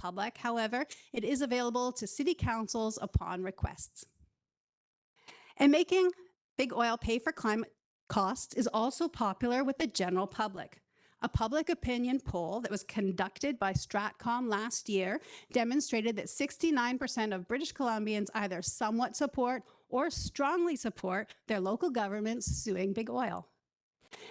public. However, it is available to city councils upon requests. And making big oil pay for climate costs is also popular with the general public. A public opinion poll that was conducted by Stratcom last year demonstrated that 69% of British Columbians either somewhat support or strongly support their local governments suing big oil.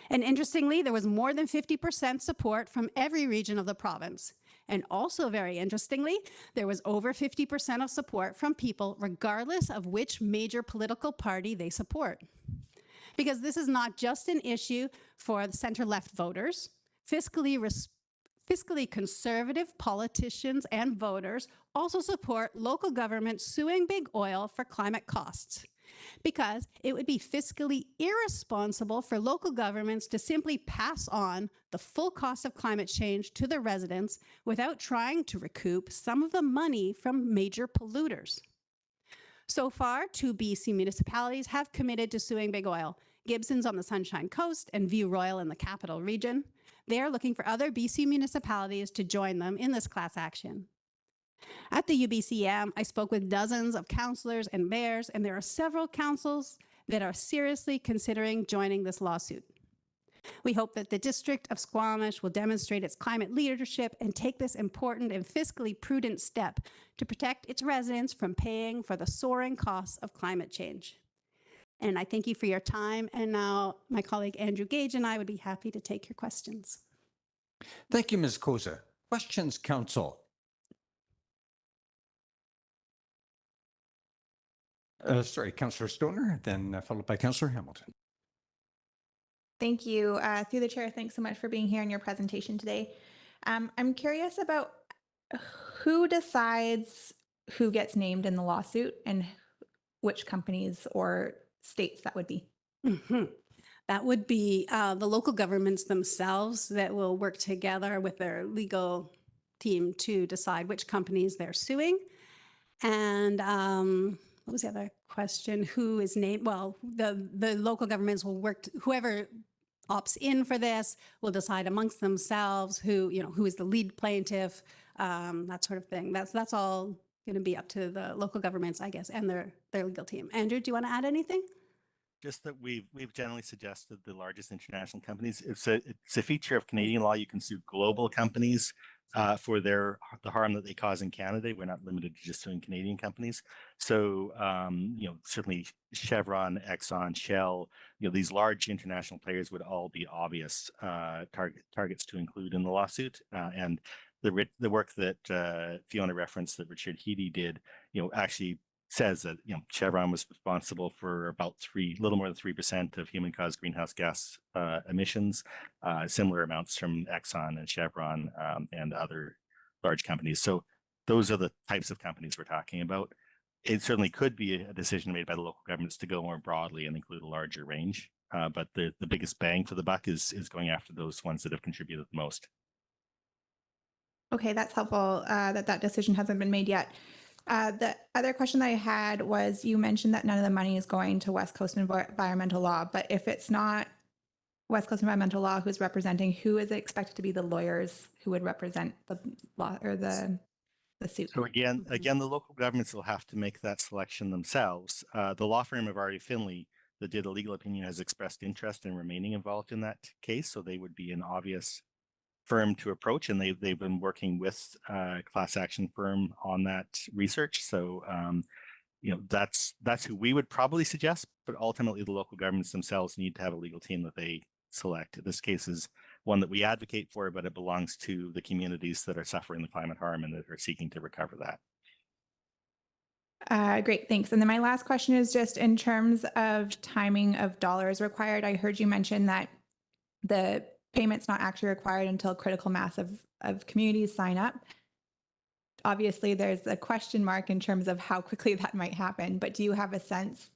And interestingly, there was more than 50% support from every region of the province. And also very interestingly, there was over 50% of support from people regardless of which major political party they support. Because this is not just an issue for the center-left voters. Fiscally conservative politicians and voters also support local governments suing big oil for climate costs, because it would be fiscally irresponsible for local governments to simply pass on the full cost of climate change to their residents without trying to recoup some of the money from major polluters. So far, 2 BC municipalities have committed to suing big oil: Gibson's on the Sunshine Coast and View Royal in the Capital Region. They are looking for other BC municipalities to join them in this class action. At the UBCM, I spoke with dozens of councillors and mayors, and there are several councils that are seriously considering joining this lawsuit. We hope that the District of Squamish will demonstrate its climate leadership and take this important and fiscally prudent step to protect its residents from paying for the soaring costs of climate change. And I thank you for your time. And now my colleague Andrew Gage and I would be happy to take your questions. Thank you, Ms. Koza. Questions, Council? Sorry, Councillor Stoner, then followed by Councillor Hamilton. Thank you. Through the chair, thanks so much for being here in your presentation today. I'm curious about who decides who gets named in the lawsuit and which companies or states that would be. That would be the local governments themselves that will work together with their legal team to decide which companies they're suing. And what was the other question? Who is named? Well, the local governments will work, whoever opts in for this will decide amongst themselves who is the lead plaintiff, that sort of thing. That's all going to be up to the local governments, I guess, and their legal team. Andrew, do you want to add anything? Just that we've generally suggested the largest international companies. It's a feature of Canadian law. You can sue global companies for the harm that they cause in Canada. We're not limited to just suing Canadian companies. So certainly Chevron, Exxon, Shell, these large international players would all be obvious targets to include in the lawsuit. And the work that Fiona referenced that Richard Heedy did, actually says that Chevron was responsible for about little more than 3% of human-caused greenhouse gas emissions, similar amounts from Exxon and Chevron and other large companies. So those are the types of companies we're talking about. It certainly could be a decision made by the local governments to go more broadly and include a larger range, but the biggest bang for the buck is going after those ones that have contributed the most. Okay, that's helpful that decision hasn't been made yet. The other question that I had was, you mentioned that none of the money is going to West Coast Environmental Law, but if it's not West Coast Environmental Law who's representing, who is expected to be the lawyers who would represent the law or the suit? So again, the local governments will have to make that selection themselves. The law firm of R.E. Finley that did a legal opinion has expressed interest in remaining involved in that case, so they would be an obvious firm to approach, and they've been working with a class action firm on that research. So that's who we would probably suggest, but ultimately the local governments themselves need to have a legal team that they select. This case is one that we advocate for, but it belongs to the communities that are suffering the climate harm and that are seeking to recover that. Great, thanks. And then my last question is just in terms of timing of dollars required. I heard you mention that the payment's not actually required until critical mass of communities sign up. Obviously, there's a question mark in terms of how quickly that might happen, but do you have a sense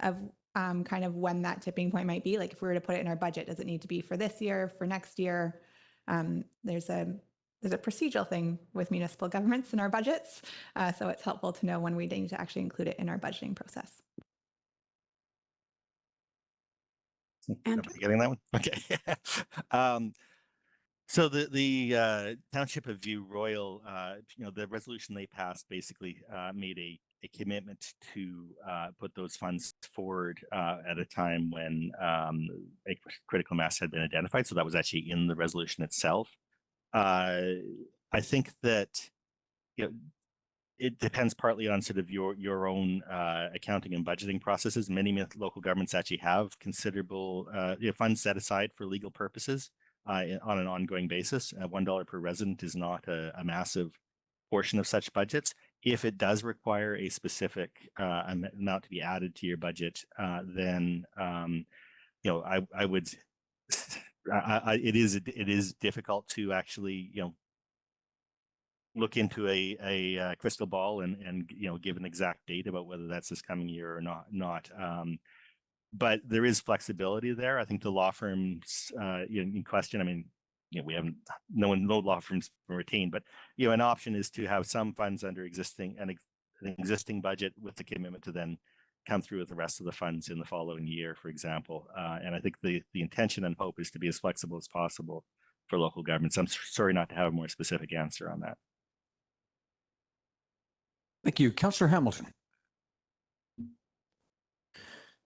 of kind of when that tipping point might be? Like if we were to put it in our budget, does it need to be for this year, for next year? There's a procedural thing with municipal governments in our budgets, so it's helpful to know when we need to actually include it in our budgeting process. Andrew? Getting that one? Okay. So the Township of View Royal, the resolution they passed basically made a commitment to put those funds forward at a time when a critical mass had been identified. So that was actually in the resolution itself. I think that it depends partly on sort of your own accounting and budgeting processes. Many local governments actually have considerable funds set aside for legal purposes on an ongoing basis. $1 per resident is not a massive portion of such budgets. If it does require a specific amount to be added to your budget, then I would. It is difficult to actually look into a crystal ball and give an exact date about whether that's this coming year or not. But there is flexibility there. I think the law firms in question, I mean, we haven't, no law firms retained, but an option is to have some funds under an existing budget with the commitment to then come through with the rest of the funds in the following year, for example. And I think the intention and hope is to be as flexible as possible for local governments. I'm sorry not to have a more specific answer on that. Thank you. Councillor Hamilton.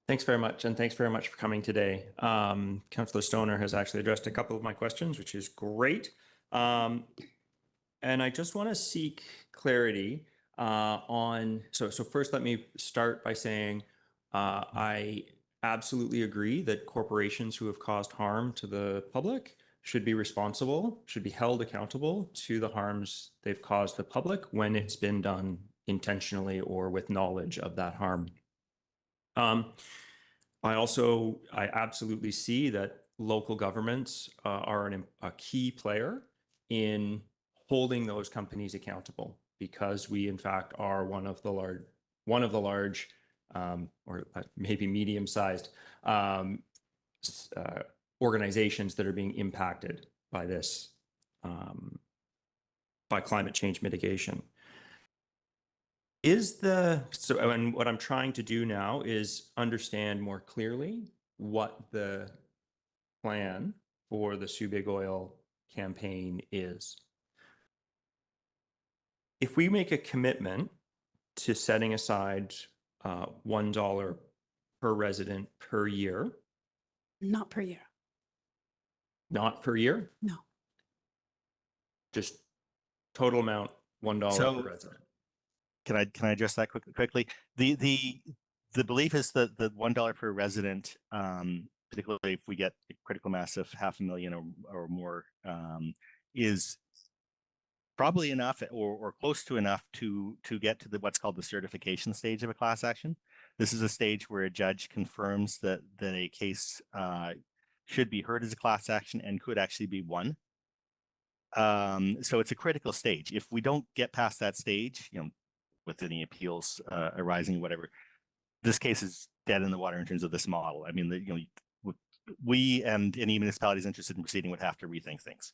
Thanks very much. And thanks very much for coming today. Councillor Stoner has actually addressed a couple of my questions, which is great. And I just want to seek clarity on, so first let me start by saying I absolutely agree that corporations who have caused harm to the public should be responsible, should be held accountable to the harms they've caused the public when it's been done intentionally or with knowledge of that harm. I absolutely see that local governments are a key player in holding those companies accountable, because we in fact are one of the large or maybe medium-sized organizations that are being impacted by this, by climate change mitigation. And what I'm trying to do now is understand more clearly what the plan for the Sue Big Oil campaign is. If we make a commitment to setting aside $1 per resident per year. Not per year. Not per year? No. Just total amount, $1 per resident. Can I address that quickly? The belief is that the $1 per resident, particularly if we get a critical mass of 500,000 or more, is probably enough or close to enough to get to what's called the certification stage of a class action. This is a stage where a judge confirms that a case should be heard as a class action and could actually be won. So it's a critical stage. If we don't get past that stage, with any appeals arising, whatever, this case is dead in the water in terms of this model. I mean, we and any municipalities interested in proceeding would have to rethink things.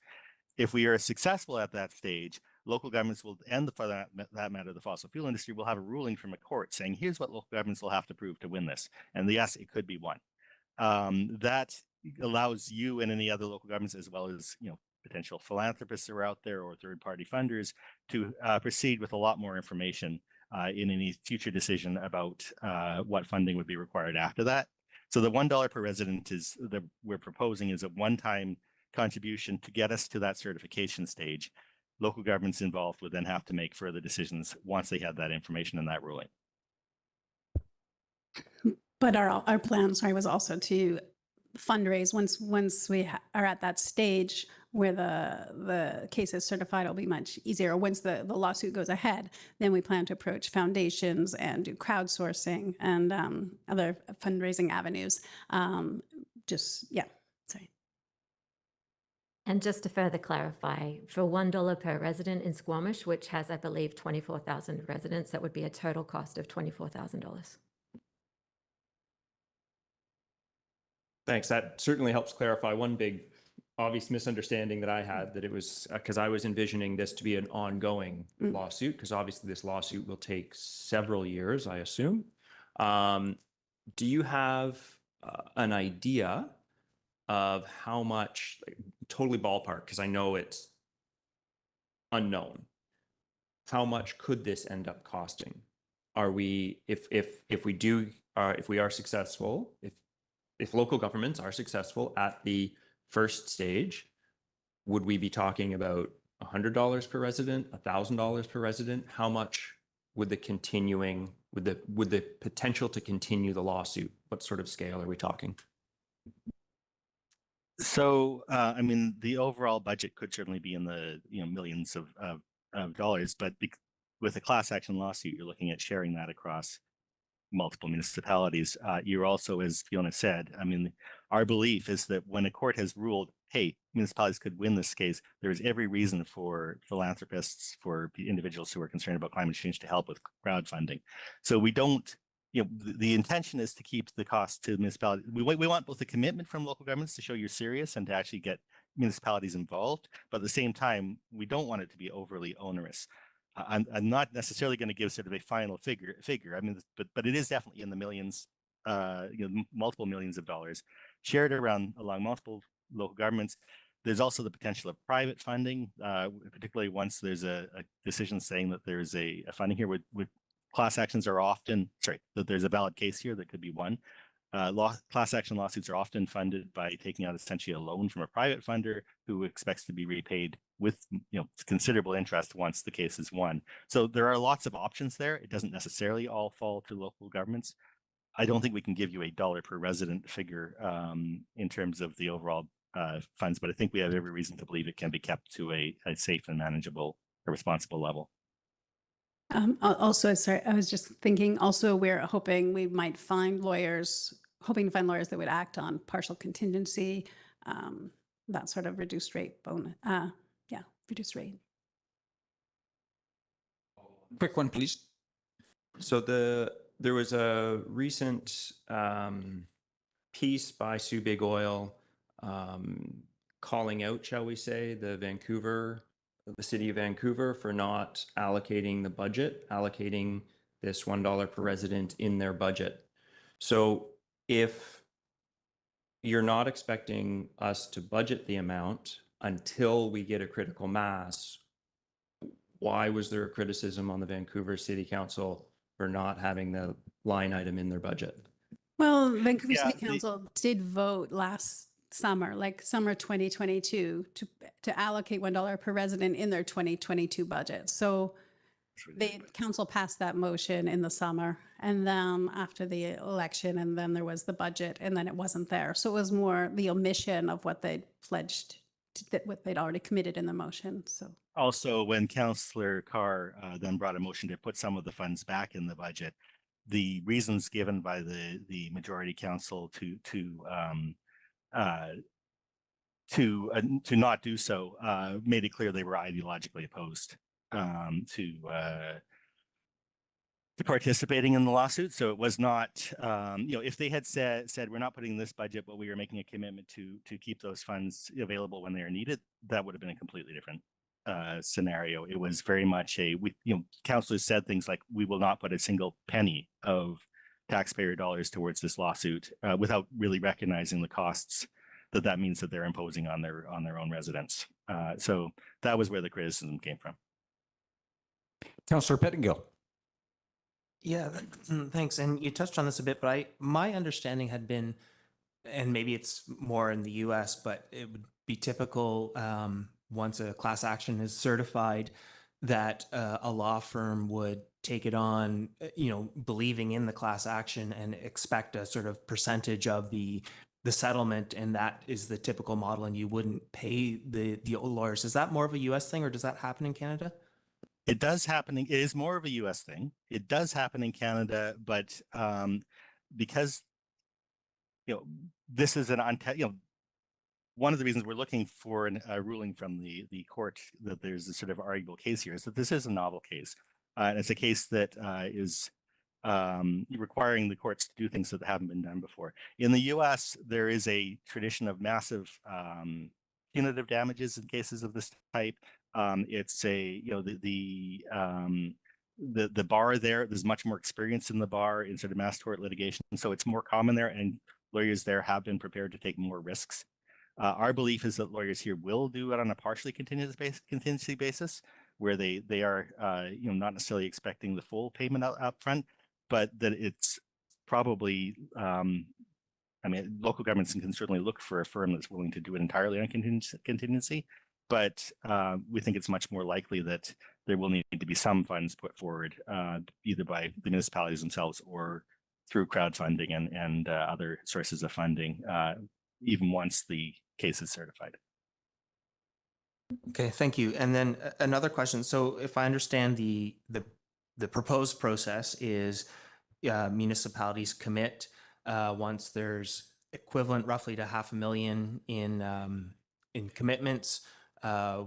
If we are successful at that stage, local governments will, and for that matter, the fossil fuel industry will have a ruling from a court saying, here's what local governments will have to prove to win this. And yes, it could be won. That allows you and any other local governments, as well as, potential philanthropists are out there or third-party funders, to proceed with a lot more information in any future decision about what funding would be required after that. So the $1 per resident we're proposing is a one-time contribution to get us to that certification stage. Local governments involved would then have to make further decisions once they had that information and that ruling. But our plan, was also to fundraise once we are at that stage where the case is certified. It'll be much easier. Once the lawsuit goes ahead, then we plan to approach foundations and do crowdsourcing and other fundraising avenues. Sorry. And just to further clarify, for $1 per resident in Squamish, which has, I believe, 24,000 residents, that would be a total cost of $24,000. Thanks. That certainly helps clarify one big obvious misunderstanding that I had, that it was because I was envisioning this to be an ongoing lawsuit, because obviously this lawsuit will take several years, I assume. Do you have an idea of how much, totally ballpark, because I know it's unknown. How much could this end up costing? Are we, if we do, if we are successful, if local governments are successful at the first stage, would we be talking about $100 per resident, $1,000 per resident? How much would the continuing, would the potential to continue the lawsuit? What sort of scale are we talking? So, I mean, the overall budget could certainly be in the millions of dollars, but with a class action lawsuit, you're looking at sharing that across multiple municipalities. You're also, as Fiona said, I mean, our belief is that when a court has ruled, hey, municipalities could win this case, there's every reason for philanthropists, for individuals who are concerned about climate change to help with crowdfunding. So we don't, the intention is to keep the cost to municipalities. We want both the commitment from local governments to show you're serious and to actually get municipalities involved, but at the same time, we don't want it to be overly onerous. I'm not necessarily going to give sort of a final figure. I mean, but it is definitely in the millions, multiple millions of dollars shared along multiple local governments. There's also the potential of private funding, particularly once there's a decision saying that there's a funding here with class actions are often, that there's a valid case here that could be won. Class action lawsuits are often funded by taking out essentially a loan from a private funder who expects to be repaid with considerable interest once the case is won. So there are lots of options there. It doesn't necessarily all fall to local governments. I don't think we can give you a dollar per resident figure in terms of the overall funds, but I think we have every reason to believe it can be kept to a safe and manageable, a responsible level. Also, sorry, I was just thinking also we're hoping we might find lawyers, that would act on partial contingency, that sort of reduced rate bonus. Reduced rate. Quick one, please. So there was a recent piece by Sue Big Oil calling out, shall we say, the city of Vancouver for not allocating the budget, allocating this $1 per resident in their budget. So if you're not expecting us to budget the amount until we get a critical mass, why was there a criticism on the Vancouver City Council for not having the line item in their budget? Well, Vancouver City Council did vote last summer, like summer 2022, to allocate $1 per resident in their 2022 budget. So the council passed that motion in the summer, and then after the election, and then there was the budget, and then it wasn't there. So it was more the omission of what they'd pledged, what they'd already committed in the motion. So also, when Councillor Carr then brought a motion to put some of the funds back in the budget, the reasons given by the majority council to not do so made it clear they were ideologically opposed to participating in the lawsuit. So it was not, if they had said we're not putting this budget, but we are making a commitment to keep those funds available when they are needed, that would have been a completely different scenario. It was very much councillors said things like, we will not put a single penny of taxpayer dollars towards this lawsuit without really recognizing the costs that means that they're imposing on their own residents. So that was where the criticism came from. Councillor Pettingill. Yeah, thanks. And you touched on this a bit, but my understanding had been, and maybe it's more in the US, but it would be typical once a class action is certified that a law firm would take it on, believing in the class action and expect a sort of percentage of the settlement, and that is the typical model, and you wouldn't pay the lawyers. Is that more of a US thing, or does that happen in Canada? It does happen. It is more of a US thing. It does happen in Canada, but because this is one of the reasons we're looking for a ruling from the court that there's a sort of arguable case here is that this is a novel case, and it's a case that is requiring the courts to do things that haven't been done before. In the US, there is a tradition of massive punitive damages in cases of this type. It's the bar there's much more experience in the bar in sort of mass tort litigation, so it's more common there, and lawyers there have been prepared to take more risks Our belief is that lawyers here will do it on a partially contingency basis, where they are not necessarily expecting the full payment up front, but that it's probably local governments can certainly look for a firm that's willing to do it entirely on contingency, but we think it's much more likely that there will need to be some funds put forward, either by the municipalities themselves or through crowdfunding and other sources of funding, even once the case is certified. Okay, thank you. And then another question. So if I understand the proposed process is municipalities commit once there's equivalent roughly to $500,000 in commitments.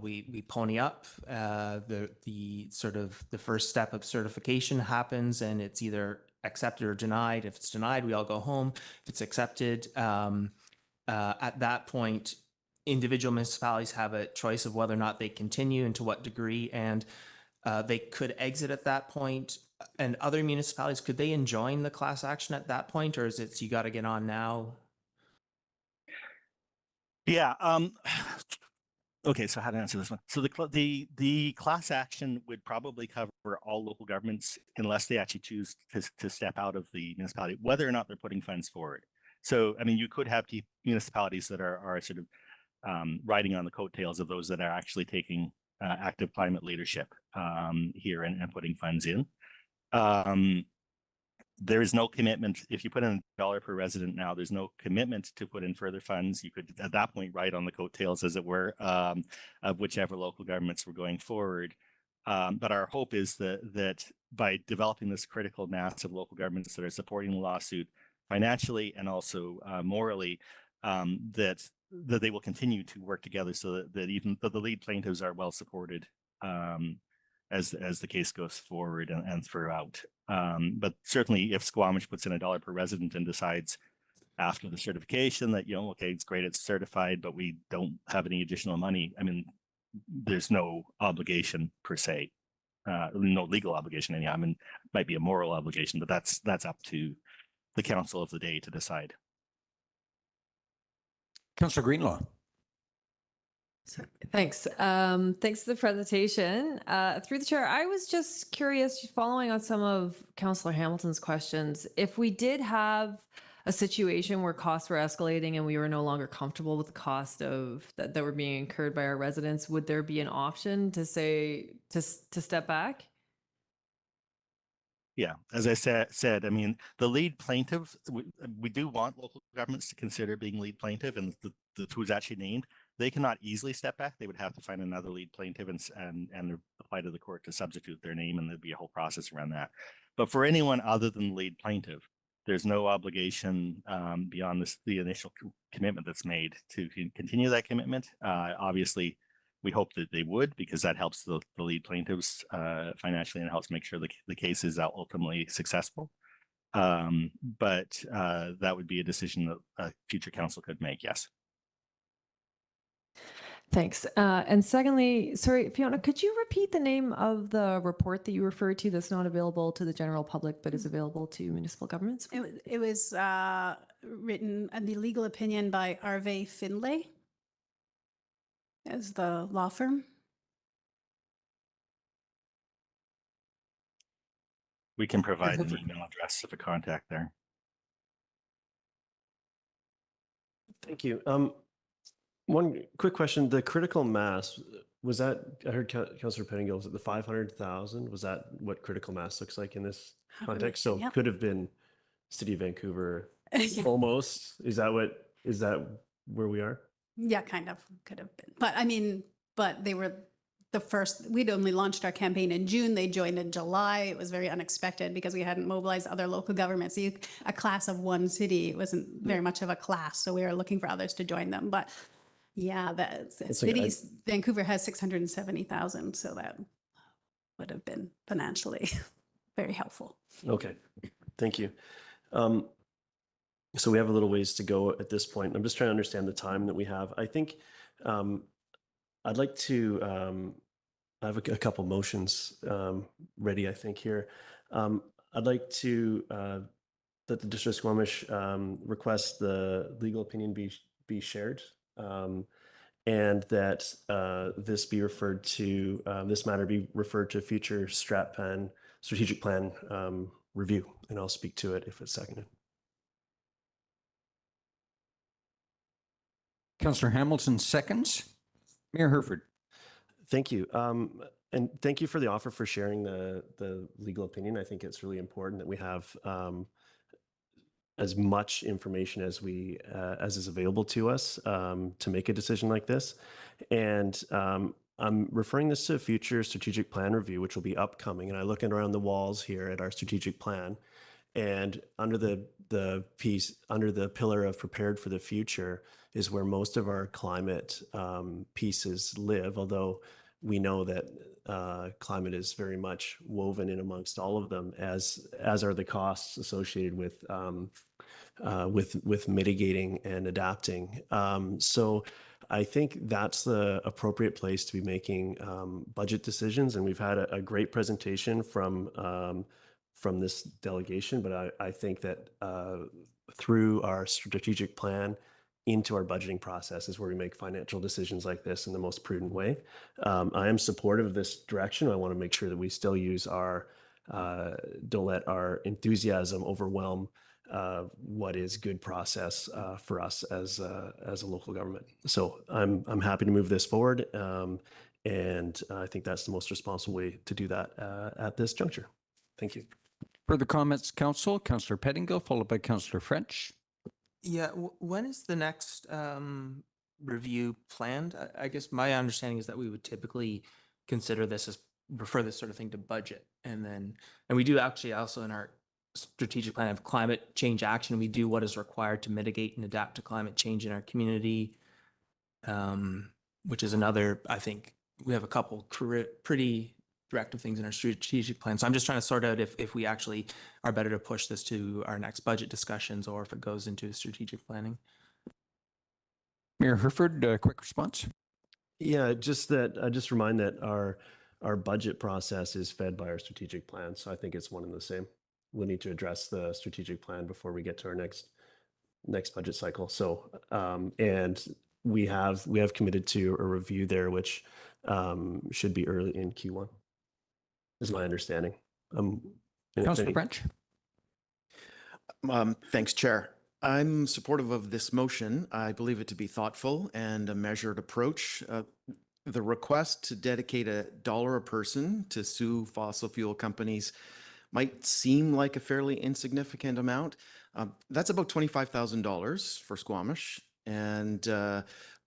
We pony up. The sort of the first step of certification happens, and it's either accepted or denied. If it's denied, we all go home. If it's accepted, at that point, individual municipalities have a choice of whether or not they continue and to what degree, and they could exit at that point. And other municipalities, could they enjoin the class action at that point, or is it you got to get on now? Yeah. Okay, so how to answer this one? So the class action would probably cover all local governments unless they actually choose to step out of the municipality, whether or not they're putting funds forward. So I mean, you could have municipalities that are sort of riding on the coattails of those that are actually taking active climate leadership here and putting funds in. There is no commitment. If you put in $1 per resident now, there's no commitment to put in further funds. You could, at that point, ride on the coattails, as it were, of whichever local governments were going forward. But our hope is that by developing this critical mass of local governments that are supporting the lawsuit financially and also morally, that they will continue to work together, so that even though the lead plaintiffs are well supported as the case goes forward and throughout. But certainly if Squamish puts in $1 per resident and decides after the certification that, okay, it's great, it's certified, but we don't have any additional money, I mean, there's no obligation per se, no legal obligation anyhow. I mean, it might be a moral obligation, but that's up to the council of the day to decide. Councillor Greenlaw. Thanks. Thanks for the presentation. Through the chair, I was just curious, following on some of Councillor Hamilton's questions, if we did have a situation where costs were escalating and we were no longer comfortable with the cost of that were being incurred by our residents, would there be an option to say to step back? Yeah, as I said, I mean, the lead plaintiff, we do want local governments to consider being lead plaintiff, and who's actually named, they cannot easily step back. They would have to find another lead plaintiff and apply to the court to substitute their name, and there'd be a whole process around that. But for anyone other than the lead plaintiff, there's no obligation beyond the initial commitment that's made to continue that commitment. Obviously, we hope that they would, because that helps the lead plaintiffs financially and helps make sure the case is ultimately successful. But that would be a decision that a future council could make, yes. Thanks. And secondly, sorry, Fiona, could you repeat the name of the report that you referred to that's not available to the general public but is available to municipal governments? It was written in the legal opinion by Arve Finlay as the law firm. We can provide an email address of a contact there. Thank you. One quick question: the critical mass, was that? I heard Councillor Pettingill, was it the 500,000? Was that what critical mass looks like in this context? So yep. Could have been City of Vancouver, Yeah. almost. Is that where we are? Yeah, kind of could have been. But I mean, but they were the first, we'd only launched our campaign in June. They joined in July. It was very unexpected because we hadn't mobilized other local governments. So a class of one city, it wasn't very much of a class. So we were looking for others to join them. But yeah, Vancouver has 670,000. So that would have been financially very helpful. Okay, thank you. So we have a little ways to go at this point. I'm just trying to understand the time that we have. I think I'd like to, I have a couple motions ready, I think, here. I'd like to, that the District of Squamish request the legal opinion be shared and that this matter be referred to future strategic plan review, and I'll speak to it if it's seconded. Councillor Hamilton seconds. Mayor Herford. Thank you. And thank you for the offer for sharing the legal opinion. I think it's really important that we have as much information as is available to us to make a decision like this. And I'm referring this to a future strategic plan review, which will be upcoming. And I look around the walls here at our strategic plan, and under the pillar of prepared for the future is where most of our climate pieces live, although we know that climate is very much woven in amongst all of them, as are the costs associated with mitigating and adapting. So I think that's the appropriate place to be making budget decisions. And we've had a great presentation from this delegation, but I think that through our strategic plan into our budgeting process is where we make financial decisions like this in the most prudent way. I am supportive of this direction. I want to make sure that we still use don't let our enthusiasm overwhelm what is good process for us as a local government. So I'm happy to move this forward, and I think that's the most responsible way to do that at this juncture. Thank you. Further comments, Council? Councillor Pettingill, followed by Councillor French. Yeah, when is the next review planned? I guess my understanding is that we would typically refer this sort of thing to budget, and we do actually also in our strategic plan of climate change action, we do what is required to mitigate and adapt to climate change in our community, which is another, I think we have a couple pretty directive things in our strategic plan. So I'm just trying to sort out if we actually are better to push this to our next budget discussions or if it goes into strategic planning. Mayor Herford, quick response. Yeah, just remind that our budget process is fed by our strategic plan. So I think it's one and the same. We'll need to address the strategic plan before we get to our next budget cycle. So and we have committed to a review there, which should be early in Q1. Is my understanding. Councillor French. Thanks, Chair. I'm supportive of this motion. I believe it to be thoughtful and a measured approach. The request to dedicate $1 a person to sue fossil fuel companies might seem like a fairly insignificant amount. That's about $25,000 for Squamish, and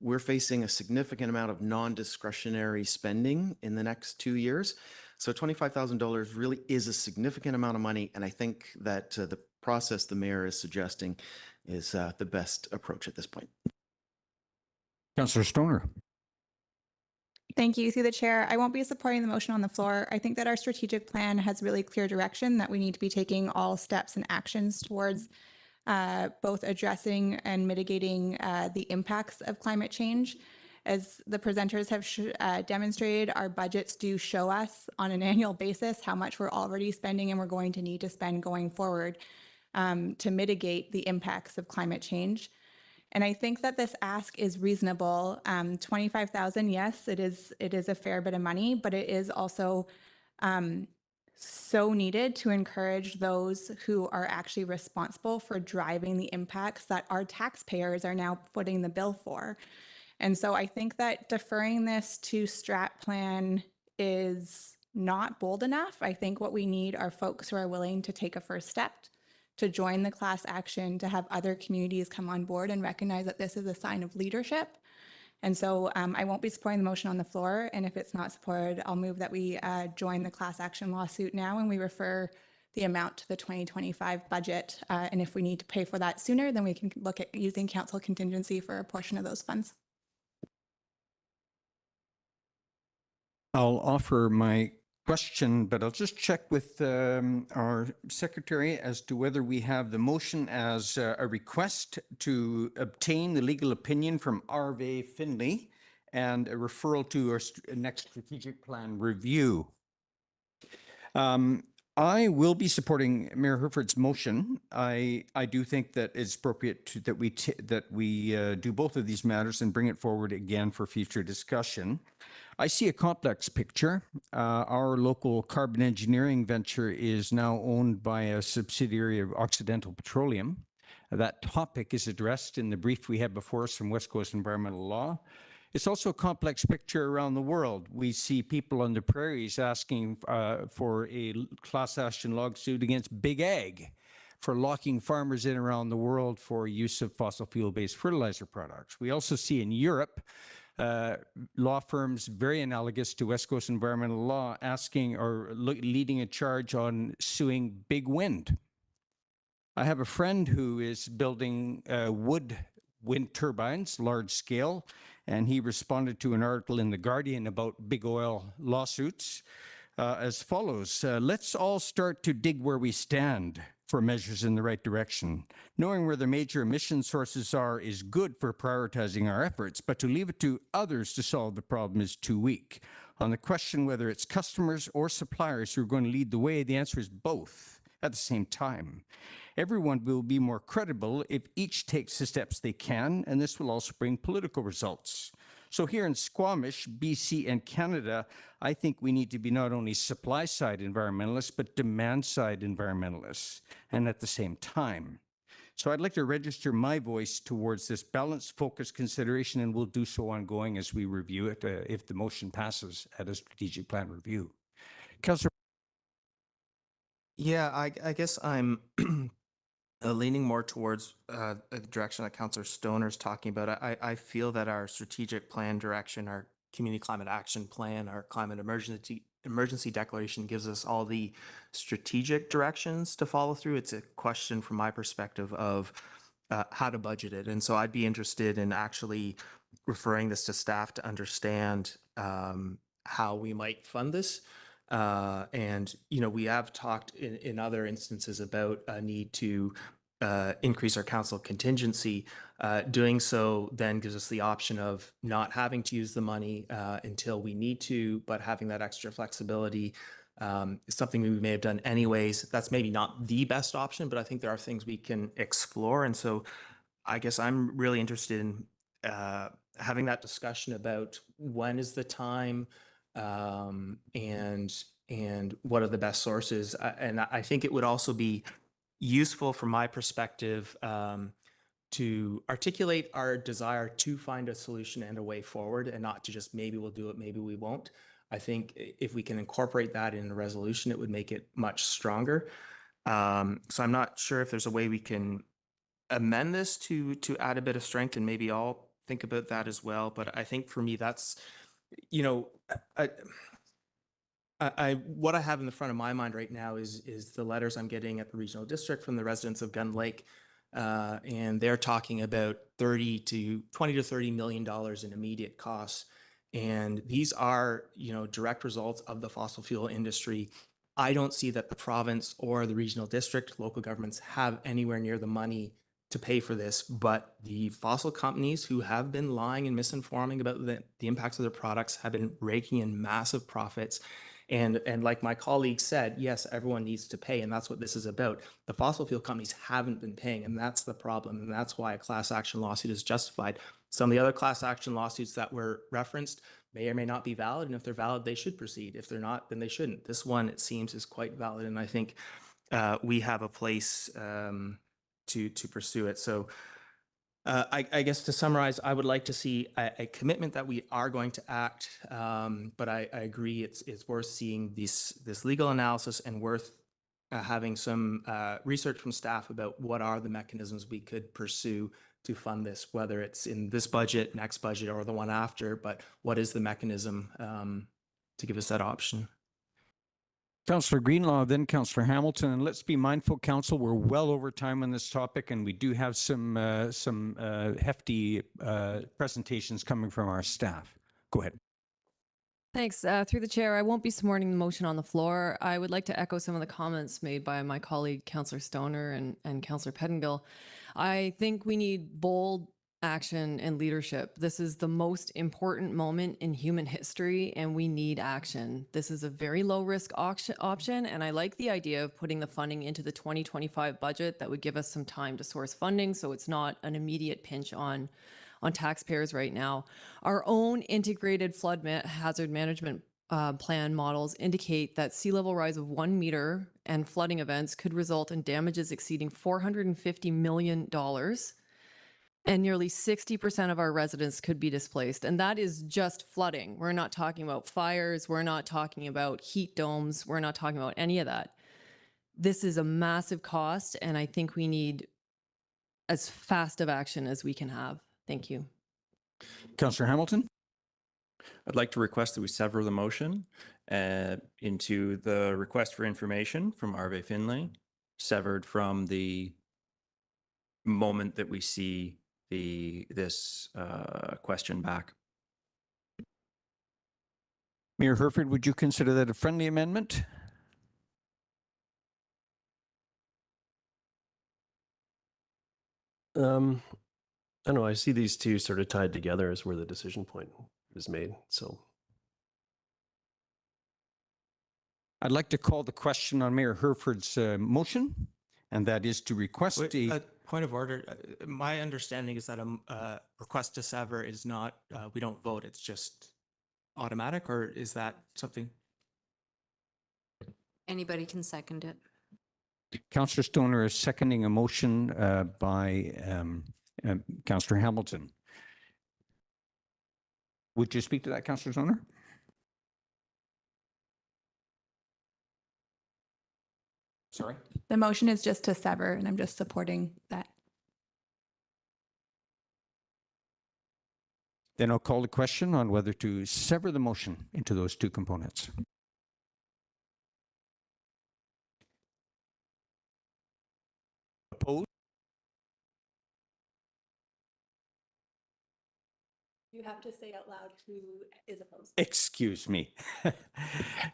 we're facing a significant amount of non-discretionary spending in the next 2 years. So $25,000 really is a significant amount of money, and I think that the process the mayor is suggesting is the best approach at this point. Councillor Stoner. Thank you. Through the chair, I won't be supporting the motion on the floor. I think that our strategic plan has really clear direction that we need to be taking all steps and actions towards both addressing and mitigating the impacts of climate change. As the presenters have demonstrated, our budgets do show us on an annual basis how much we're already spending and we're going to need to spend going forward to mitigate the impacts of climate change. And I think that this ask is reasonable. 25,000, yes, it is a fair bit of money, but it is also so needed to encourage those who are actually responsible for driving the impacts that our taxpayers are now footing the bill for. And so I think that deferring this to strat plan is not bold enough. I think what we need are folks who are willing to take a first step, to join the class action, to have other communities come on board and recognize that this is a sign of leadership. And so I won't be supporting the motion on the floor. And if it's not supported, I'll move that we join the class action lawsuit now and we refer the amount to the 2025 budget. And if we need to pay for that sooner, then we can look at using council contingency for a portion of those funds. I'll offer my question, but I'll just check with our secretary as to whether we have the motion as a request to obtain the legal opinion from RV Finley and a referral to our next strategic plan review. I will be supporting Mayor Herford's motion. I do think that it's appropriate that we do both of these matters and bring it forward again for future discussion. I see a complex picture. Our local carbon engineering venture is now owned by a subsidiary of Occidental Petroleum. That topic is addressed in the brief we have before us from West Coast Environmental Law. It's also a complex picture around the world. We see people on the prairies asking for a class action lawsuit against Big Ag for locking farmers in around the world for use of fossil fuel-based fertilizer products. We also see in Europe law firms very analogous to West Coast Environmental Law asking or leading a charge on suing Big Wind. I have a friend who is building wood wind turbines, large scale, and he responded to an article in The Guardian about big oil lawsuits as follows. Let's all start to dig where we stand for measures in the right direction. Knowing where the major emission sources are is good for prioritizing our efforts, but to leave it to others to solve the problem is too weak. On the question whether it's customers or suppliers who are going to lead the way, the answer is both at the same time. Everyone will be more credible if each takes the steps they can, and this will also bring political results. So here in Squamish, BC, and Canada, I think we need to be not only supply-side environmentalists, but demand-side environmentalists, and at the same time. So I'd like to register my voice towards this balanced, focused consideration, and we'll do so ongoing as we review it if the motion passes at a strategic plan review. Councillor. Yeah, I guess I'm leaning more towards the direction that Councillor Stoner is talking about. I feel that our strategic plan direction, our community climate action plan, our climate emergency declaration gives us all the strategic directions to follow through. It's a question from my perspective of how to budget it. And so I'd be interested in actually referring this to staff to understand how we might fund this. And, you know, we have talked in other instances about a need to increase our council contingency. Doing so then gives us the option of not having to use the money until we need to, but having that extra flexibility is something we may have done anyways. That's maybe not the best option, but I think there are things we can explore. And so I guess I'm really interested in having that discussion about when is the time, and what are the best sources. And I think it would also be useful from my perspective to articulate our desire to find a solution and a way forward, and not to just maybe we'll do it, maybe we won't. I think if we can incorporate that in a resolution, it would make it much stronger. So I'm not sure if there's a way we can amend this to add a bit of strength, and maybe I'll think about that as well. But I think for me, that's, you know, what I have in the front of my mind right now is the letters I'm getting at the regional district from the residents of Gun Lake, and they're talking about $20 to $30 million in immediate costs, and these are, you know, direct results of the fossil fuel industry. I don't see that the province or the regional district, local governments, have anywhere near the money to pay for this, but the fossil companies who have been lying and misinforming about the impacts of their products have been raking in massive profits. And like my colleague said, yes, everyone needs to pay, and that's what this is about. The fossil fuel companies haven't been paying, and that's the problem, and that's why a class action lawsuit is justified. Some of the other class action lawsuits that were referenced may or may not be valid, and if they're valid, they should proceed. If they're not, then they shouldn't. This one, it seems, is quite valid, and I think we have a place to pursue it. So I guess to summarize, I would like to see a commitment that we are going to act, but I agree it's worth seeing this legal analysis, and worth having some research from staff about what are the mechanisms we could pursue to fund this, whether it's in this budget, next budget, or the one after, but what is the mechanism to give us that option? Councillor Greenlaw, then Councillor Hamilton, and let's be mindful, Council, we're well over time on this topic, and we do have some hefty presentations coming from our staff. Go ahead. Thanks. Through the chair, I won't be supporting the motion on the floor. I would like to echo some of the comments made by my colleague, Councillor Stoner and Councillor Pettingill. I think we need bold action and leadership. This is the most important moment in human history, and we need action. This is a very low risk option, and I like the idea of putting the funding into the 2025 budget. That would give us some time to source funding, so it's not an immediate pinch on taxpayers right now. Our own integrated flood hazard management plan models indicate that sea level rise of 1 meter and flooding events could result in damages exceeding $450 million. And nearly 60% of our residents could be displaced. And that is just flooding. We're not talking about fires. We're not talking about heat domes. We're not talking about any of that. This is a massive cost, and I think we need as fast of action as we can have. Thank you. Councillor Hamilton? I'd like to request that we sever the motion into the request for information from Arve Finlay, severed from the moment that we see this question back. Mayor Herford, would you consider that a friendly amendment? I don't know. I see these two sort of tied together as where the decision point is made. So I'd like to call the question on Mayor Herford's motion, and that is to request A point of order. My understanding is that a request to sever is not, we don't vote, it's just automatic, or is that something? Anybody can second it. Councillor Stoner is seconding a motion by Councillor Hamilton. Would you speak to that, Councillor Stoner? Sorry? The motion is just to sever, and I'm just supporting that. Then I'll call the question on whether to sever the motion into those two components. Opposed? You have to say out loud who is opposed. Excuse me.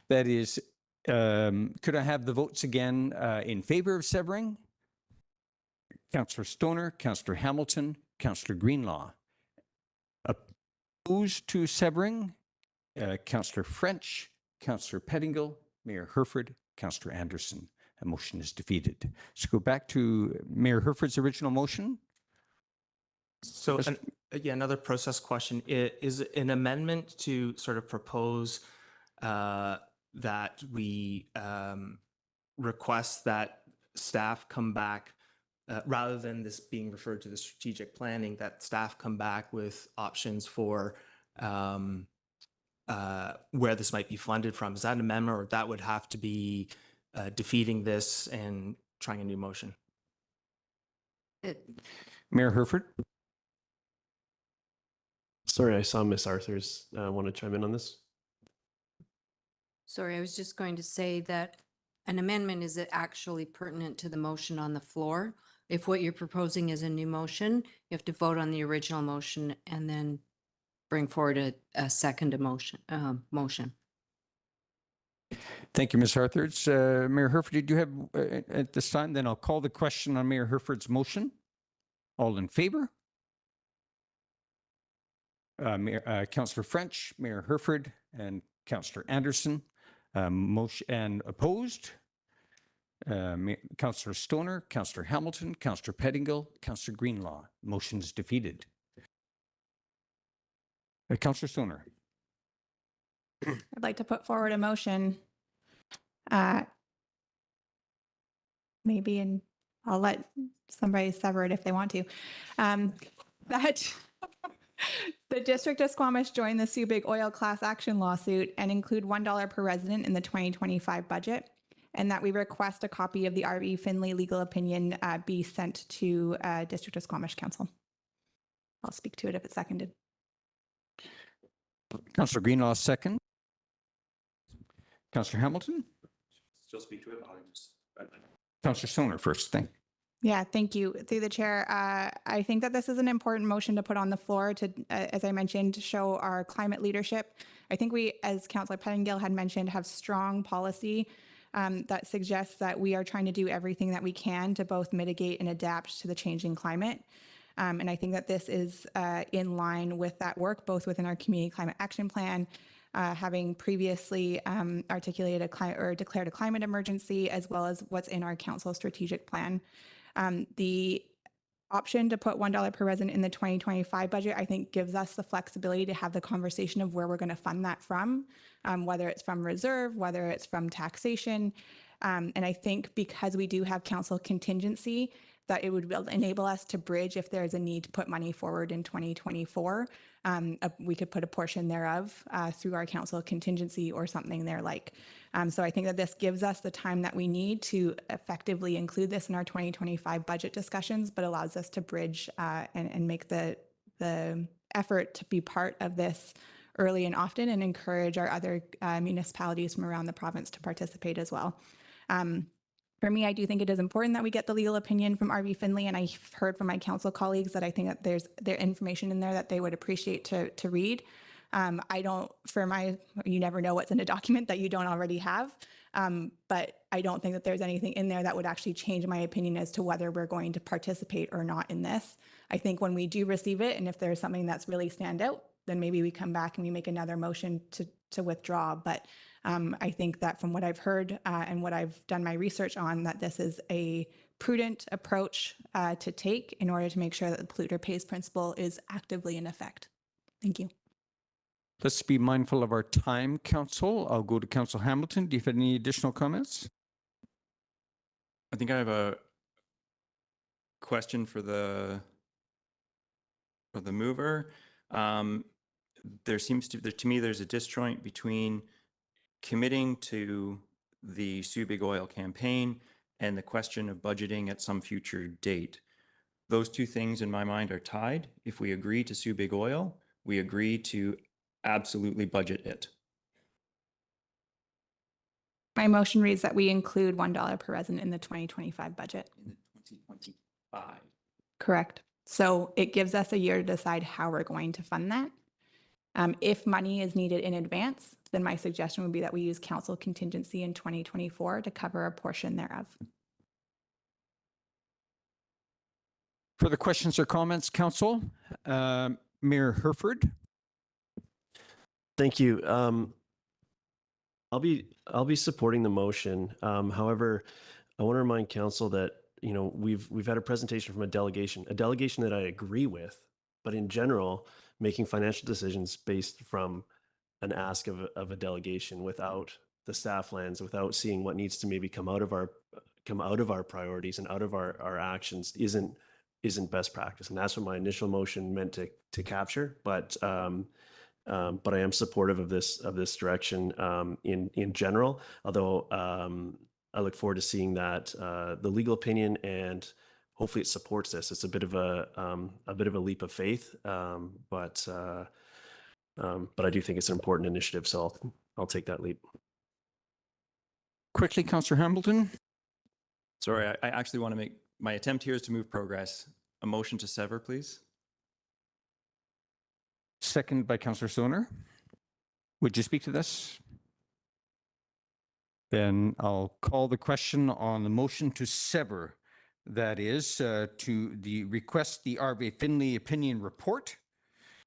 That is, could I have the votes again in favor of severing? Councillor Stoner, Councillor Hamilton, Councillor Greenlaw. Opposed to severing? Councillor French, Councillor Pettingill, Mayor Herford, Councillor Anderson. A motion is defeated. So go back to Mayor Herford's original motion. So yeah, another process question. Is an amendment to sort of propose that we request that staff come back, rather than this being referred to the strategic planning, that staff come back with options for where this might be funded from? Is that an amendment, or that would have to be defeating this and trying a new motion? Mayor Herford? sorry, I saw Miss Arthur's want to chime in on this. Sorry, I was just going to say that an amendment is actually pertinent to the motion on the floor. If what you're proposing is a new motion, you have to vote on the original motion and then bring forward a second motion. Thank you, Ms. Arthurs. Mayor Herford, did you have at this time? Then I'll call the question on Mayor Herford's motion. All in favor? Councillor French, Mayor Herford, and Councillor Anderson. Motion and opposed? Councillor Stoner, Councillor Hamilton, Councillor Pettingill, Councillor Greenlaw. Motion is defeated. Councillor Stoner. I'd like to put forward a motion. Maybe, and I'll let somebody sever it if they want to. That the District of Squamish join the Sioux Big Oil class action lawsuit and include $1 per resident in the 2025 budget, and that we request a copy of the R.E. Finlay legal opinion be sent to District of Squamish Council. I'll speak to it if it's seconded. Councillor Greenlaw, second. Councillor Hamilton. Still speak to it. Councillor Stoner first. Thank you. Yeah, thank you. Through the chair, I think that this is an important motion to put on the floor to, as I mentioned, to show our climate leadership. I think we, as Councillor Pettingill had mentioned, have strong policy that suggests that we are trying to do everything that we can to both mitigate and adapt to the changing climate. And I think that this is in line with that work, both within our community climate action plan, having previously articulated declared a climate emergency, as well as what's in our council strategic plan. The option to put $1 per resident in the 2025 budget, I think, gives us the flexibility to have the conversation of where we're going to fund that from, whether it's from reserve, whether it's from taxation. And I think because we do have council contingency, that it would enable us to bridge if there's a need to put money forward in 2024. We could put a portion thereof through our council contingency or something there like. So I think that this gives us the time that we need to effectively include this in our 2025 budget discussions, but allows us to bridge and make the effort to be part of this early and often, and encourage our other municipalities from around the province to participate as well. For me, I do think it is important that we get the legal opinion from RV Finley, and I've heard from my council colleagues that I think that there's information in there that they would appreciate to read. You never know what's in a document that you don't already have, but I don't think that there's anything in there that would actually change my opinion as to whether we're going to participate or not in this. I think when we do receive it, and if there's something that's really stand out, then maybe we come back and we make another motion to withdraw. But I think that from what I've heard and what I've done my research on, that this is a prudent approach to take in order to make sure that the polluter pays principle is actively in effect. Thank you. Let's be mindful of our time, Council. I'll go to Council Hamilton. Do you have any additional comments? I think I have a question for the mover. There seems to me there's a disjoint between committing to the Sue Big Oil campaign and the question of budgeting at some future date. Those two things in my mind are tied. If we agree to Sue Big Oil, we agree to absolutely budget it. My motion reads that we include $1 per resident in the 2025 budget. In the 2025. Correct. So it gives us a year to decide how we're going to fund that. If money is needed in advance, then my suggestion would be that we use council contingency in 2024 to cover a portion thereof. Further questions or comments, Council? Mayor Herford. Thank you. I'll be supporting the motion. However, I want to remind Council that we've had a presentation from a delegation that I agree with, but in general, making financial decisions based from an ask of a delegation without the staff lens, without seeing what needs to maybe come out of our priorities and out of our actions isn't best practice. And that's what my initial motion meant to capture. But I am supportive of this direction in general. Although I look forward to seeing that the legal opinion, and hopefully it supports this. It's a bit of a leap of faith, but I do think it's an important initiative. So I'll take that leap. Quickly, Councillor Hamilton. Sorry, I actually want to make my attempt here is to move progress. A motion to sever, please. Second by Councillor Stoner. Would you speak to this? Then I'll call the question on the motion to sever. That is to request the RV Finley opinion report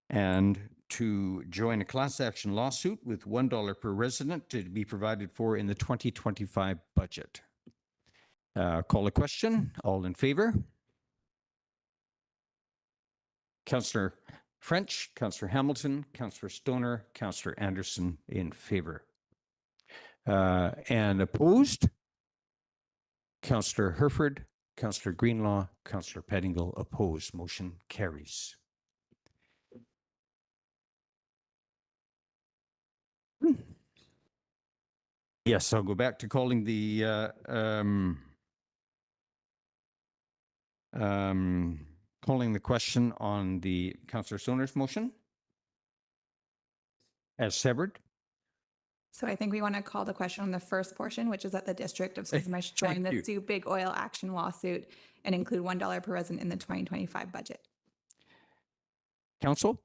and to join a class action lawsuit with $1 per resident to be provided for in the 2025 budget. Call the question. All in favor? Councillor French, Councillor Hamilton, Councillor Stoner, Councillor Anderson in favor. And opposed? Councillor Herford, Councillor Greenlaw, Councillor Pettingill opposed. Motion carries. Yes, I'll go back to calling the question on the Councillor Stoner's motion as severed. So I think we want to call the question on the first portion, which is that the district of Squamish join the Sue Big Oil action lawsuit and include $1 per resident in the 2025 budget. Council,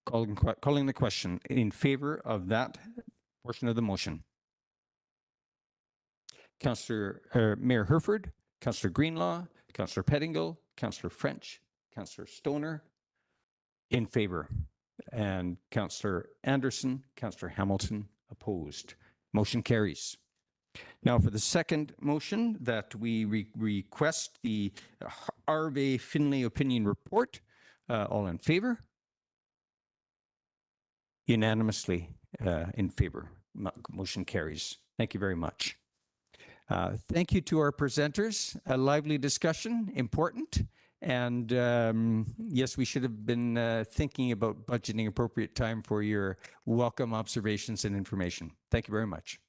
calling the question in favor of that portion of the motion. Councillor Mayor Herford, Councillor Greenlaw, Councillor Pettingill, Councillor French, Councillor Stoner in favor, and Councillor Anderson, Councillor Hamilton opposed. Motion carries. Now for the second motion that we request the Harvey Finlay opinion report. All in favor? Unanimously in favor. Motion carries. Thank you very much. Thank you to our presenters. A lively discussion, important. And yes, we should have been thinking about budgeting appropriate time for your welcome observations and information. Thank you very much.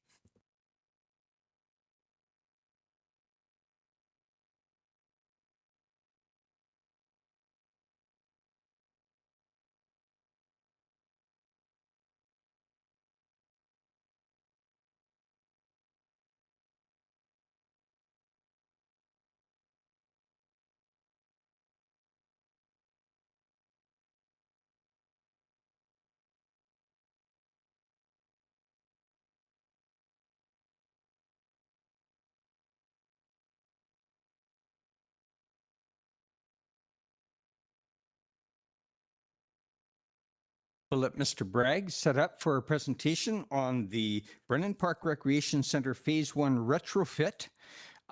We'll let Mr. Bragg set up for a presentation on the Brennan Park Recreation Center Phase 1 retrofit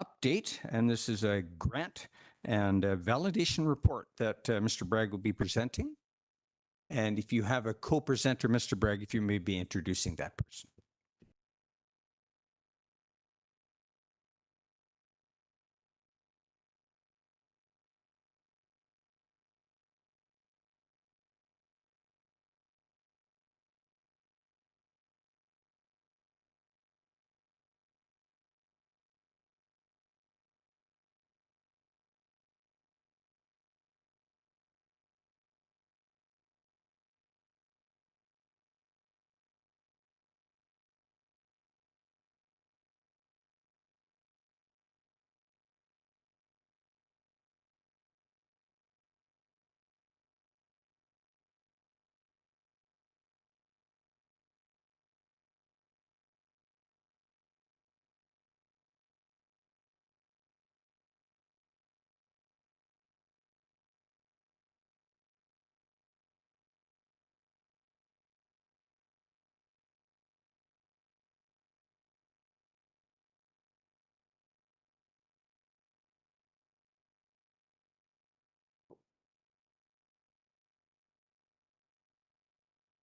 update. And this is a grant and a validation report that Mr. Bragg will be presenting. And if you have a co-presenter, Mr. Bragg, if you may be introducing that person.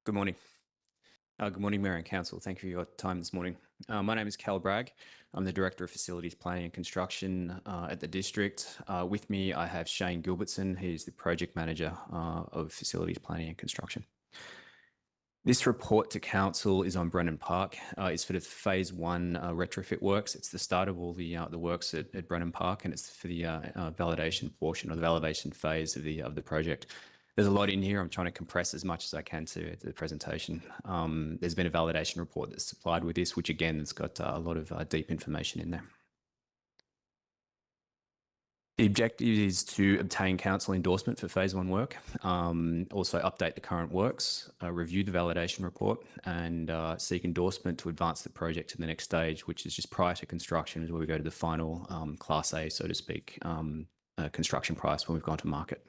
Good morning. Good morning, Mayor and Council. Thank you for your time this morning. My name is Cal Bragg. I'm the Director of Facilities Planning and Construction at the District. With me, I have Shane Gilbertson. He's the Project Manager of Facilities Planning and Construction. This report to Council is on Brennan Park. It's for the Phase 1 retrofit works. It's the start of all the works at Brennan Park, and it's for the validation portion or the validation phase of the project. There's a lot in here. I'm trying to compress as much as I can to the presentation. There's been a validation report that's supplied with this, which again, has got a lot of deep information in there. The objective is to obtain council endorsement for Phase 1 work, also update the current works, review the validation report, and seek endorsement to advance the project to the next stage, which is just prior to construction, is where we go to the final Class A, so to speak, construction price when we've gone to market.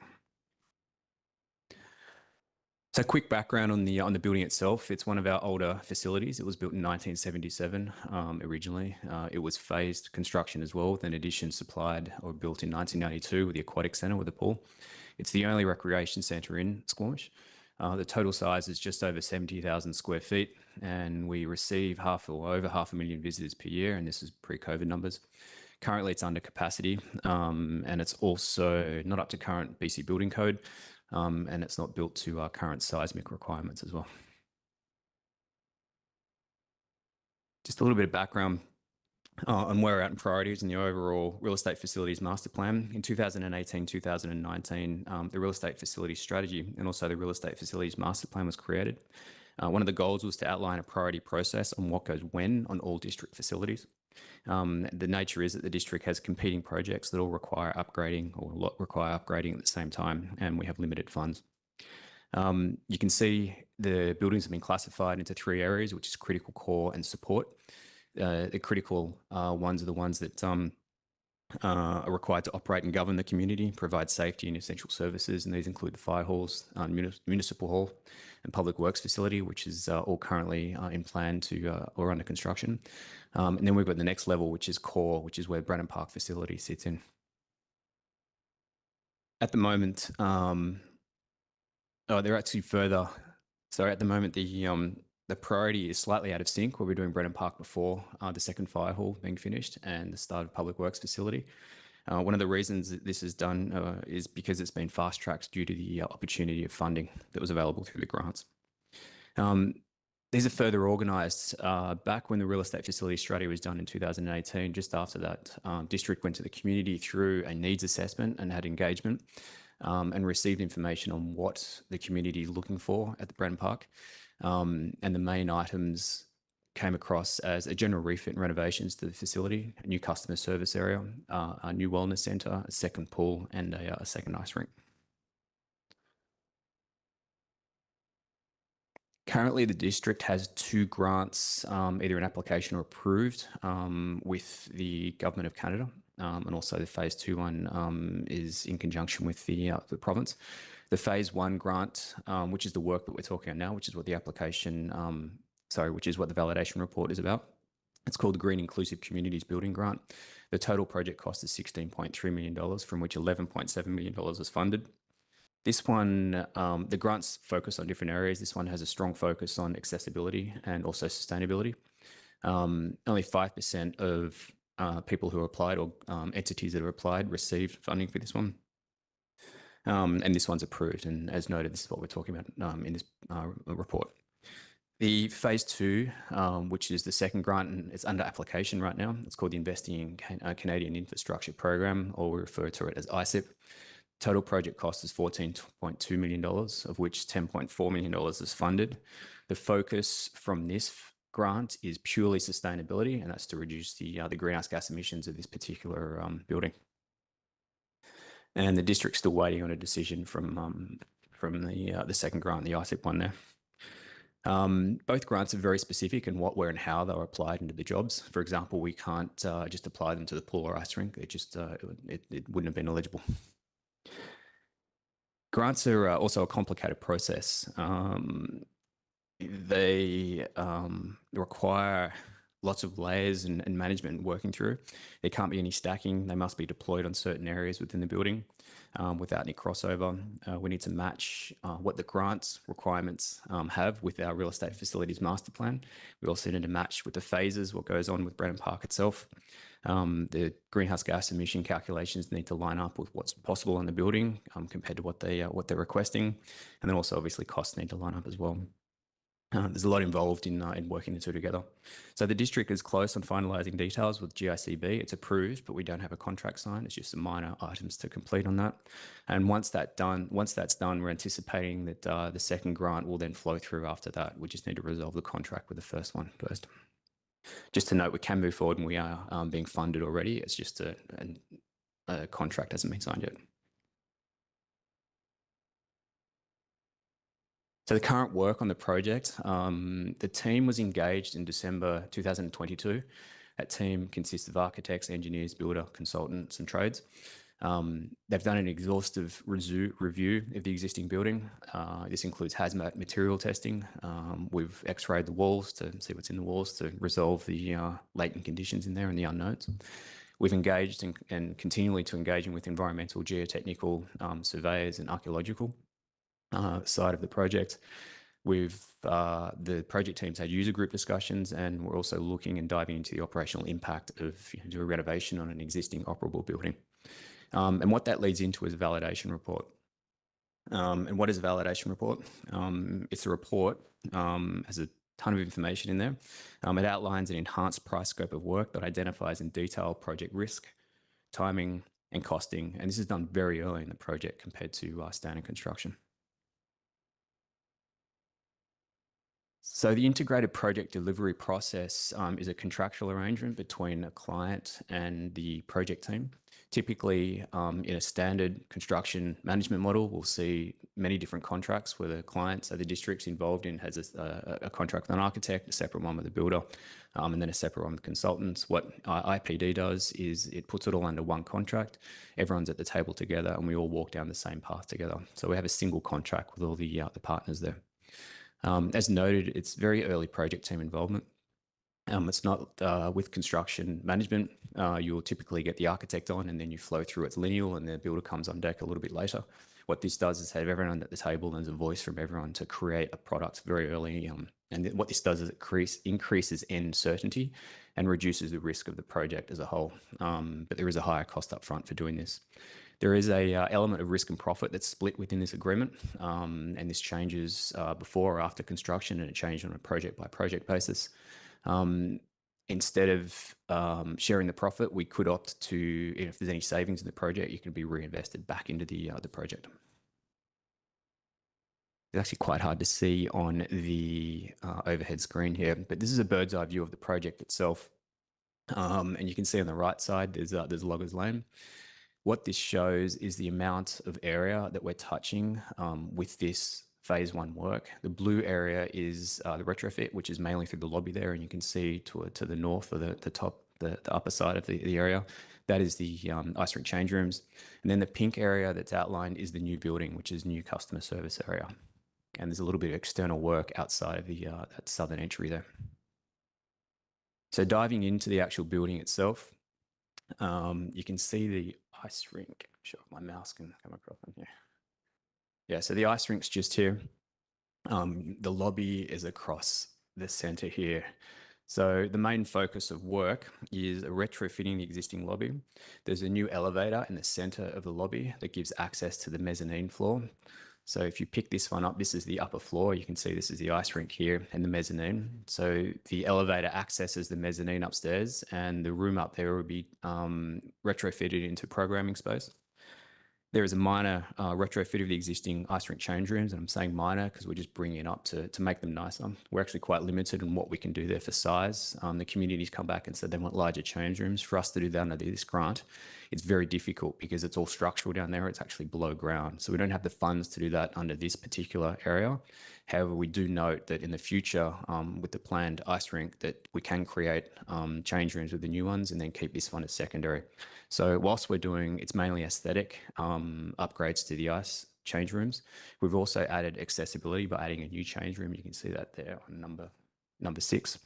So quick background on the building itself. It's one of our older facilities. It was built in 1977 originally. It was phased construction as well, with an addition supplied or built in 1992 with the aquatic centre with a pool. It's the only recreation centre in Squamish. The total size is just over 70,000 square feet, and we receive over 500,000 visitors per year, and this is pre-COVID numbers. Currently, it's under capacity, and it's also not up to current BC building code. And it's not built to our current seismic requirements as well. Just a little bit of background on where we're at in priorities in the overall real estate facilities master plan. In 2018-2019, the real estate facilities strategy and also the real estate facilities master plan was created. One of the goals was to outline a priority process on what goes when on all district facilities. The nature is that the district has competing projects that all require upgrading or require upgrading at the same time, and we have limited funds. You can see the buildings have been classified into 3 areas, which is critical, core, and support. The critical ones are the ones that are required to operate and govern the community, provide safety and essential services, and these include the fire halls, municipal hall, and public works facility, which is all currently in plan to or under construction. And then we've got the next level, which is core, which is where Brennan Park facility sits in. At the moment, they're actually further. So at the moment, the priority is slightly out of sync, where we're doing Brennan Park before the second fire hall being finished and the start of public works facility. One of the reasons that this is done is because it's been fast tracked due to the opportunity of funding that was available through the grants. These are further organised back when the real estate facility strategy was done in 2018. Just after that, district went to the community through a needs assessment and had engagement and received information on what the community is looking for at the Brennan Park. And the main items came across as a general refit and renovations to the facility, a new customer service area, a new wellness centre, a second pool, and a second ice rink. Currently, the district has 2 grants, either an application or approved with the Government of Canada, and also the Phase 2 one is in conjunction with the province. The Phase 1 grant, which is the work that we're talking about now, which is what the application, which is what the validation report is about. It's called the Green Inclusive Communities Building Grant. The total project cost is $16.3 million, from which $11.7 million was funded. This one, the grants focus on different areas. This one has a strong focus on accessibility and also sustainability. Only 5% of people who applied or entities that have applied received funding for this one. And this one's approved. And as noted, this is what we're talking about in this report. The Phase 2, which is the second grant, and it's under application right now. It's called the Investing in Canadian Infrastructure Program, or we refer to it as ICIP. Total project cost is $14.2 million, of which $10.4 million is funded. The focus from this grant is purely sustainability, and that's to reduce the greenhouse gas emissions of this particular building. And the district's still waiting on a decision from the second grant, the ICIP one there. Both grants are very specific in what, where, and how they were applied into the jobs. For example, we can't just apply them to the pool or ice rink. It just it wouldn't have been eligible. Grants are also a complicated process. They require lots of layers and management working through. There can't be any stacking. They must be deployed on certain areas within the building without any crossover. We need to match what the grants requirements have with our real estate facilities master plan. We also need to match with the phases, what goes on with Brennan Park itself. The greenhouse gas emission calculations need to line up with what's possible in the building compared to what they're requesting, and then also obviously costs need to line up as well. There's a lot involved in working the two together. So the district is close on finalising details with GICB. It's approved, but we don't have a contract signed. It's just some minor items to complete on that. And once that's done, we're anticipating that the second grant will then flow through after that. We just need to resolve the contract with the first one first. Just to note, we can move forward and we are being funded already. It's just a contract hasn't been signed yet. So the current work on the project, the team was engaged in December 2022. That team consists of architects, engineers, builder, consultants, and trades. They've done an exhaustive review of the existing building. This includes hazmat material testing. We've x-rayed the walls to see what's in the walls to resolve the latent conditions in there and the unknowns. We've engaged and continually to engaging with environmental, geotechnical surveyors and archaeological side of the project. The project teams had user group discussions, and we're also looking and diving into the operational impact of doing a renovation on an existing operable building. And what that leads into is a validation report. And what is a validation report? It's a report, has a ton of information in there. It outlines an enhanced price scope of work that identifies in detail project risk, timing, and costing. And this is done very early in the project compared to standard construction. So the integrated project delivery process is a contractual arrangement between a client and the project team. Typically, in a standard construction management model, we'll see many different contracts where the client, so the district's involved in, has a contract with an architect, a separate one with the builder, and then a separate one with consultants. What IPD does is it puts it all under one contract. Everyone's at the table together, and we all walk down the same path together. So we have a single contract with all the partners there. As noted, it's very early project team involvement. It's not with construction management. You'll typically get the architect on and then you flow through. It's lineal and the builder comes on deck a little bit later. What this does is have everyone at the table and there's a voice from everyone to create a product very early. And what this does is it increases end certainty and reduces the risk of the project as a whole. But there is a higher cost up front for doing this. There is a element of risk and profit that's split within this agreement, and this changes before or after construction, and it changes on a project by project basis. Instead of sharing the profit, we could opt to, if there's any savings in the project, you can be reinvested back into the project. It's actually quite hard to see on the overhead screen here, but this is a bird's eye view of the project itself. And you can see on the right side, there's Loggers Lane. What this shows is the amount of area that we're touching with this phase one work. The blue area is the retrofit, which is mainly through the lobby there, and you can see to the north or the upper side of the area. That is the ice rink change rooms. And then the pink area that's outlined is the new building, which is new customer service area. And there's a little bit of external work outside of that southern entry there. So diving into the actual building itself, you can see the ice rink. I'm sure my mouse can come across on here. Yeah, so the ice rink's just here. The lobby is across the center here. So the main focus of work is retrofitting the existing lobby. There's a new elevator in the center of the lobby that gives access to the mezzanine floor. So if you pick this one up, this is the upper floor. You can see this is the ice rink here and the mezzanine. So the elevator accesses the mezzanine upstairs, and the room up there will be retrofitted into programming space. There is a minor retrofit of the existing ice rink change rooms, and I'm saying minor because we're just bringing it up to make them nicer. We're actually quite limited in what we can do there for size. The community's come back and said they want larger change rooms. For us to do that under this grant, it's very difficult because it's all structural down there. It's actually below ground. So we don't have the funds to do that under this particular area. However, we do note that in the future, with the planned ice rink, that we can create change rooms with the new ones and then keep this one as secondary. So whilst we're doing, it's mainly aesthetic upgrades to the ice change rooms, we've also added accessibility by adding a new change room. You can see that there on number 6.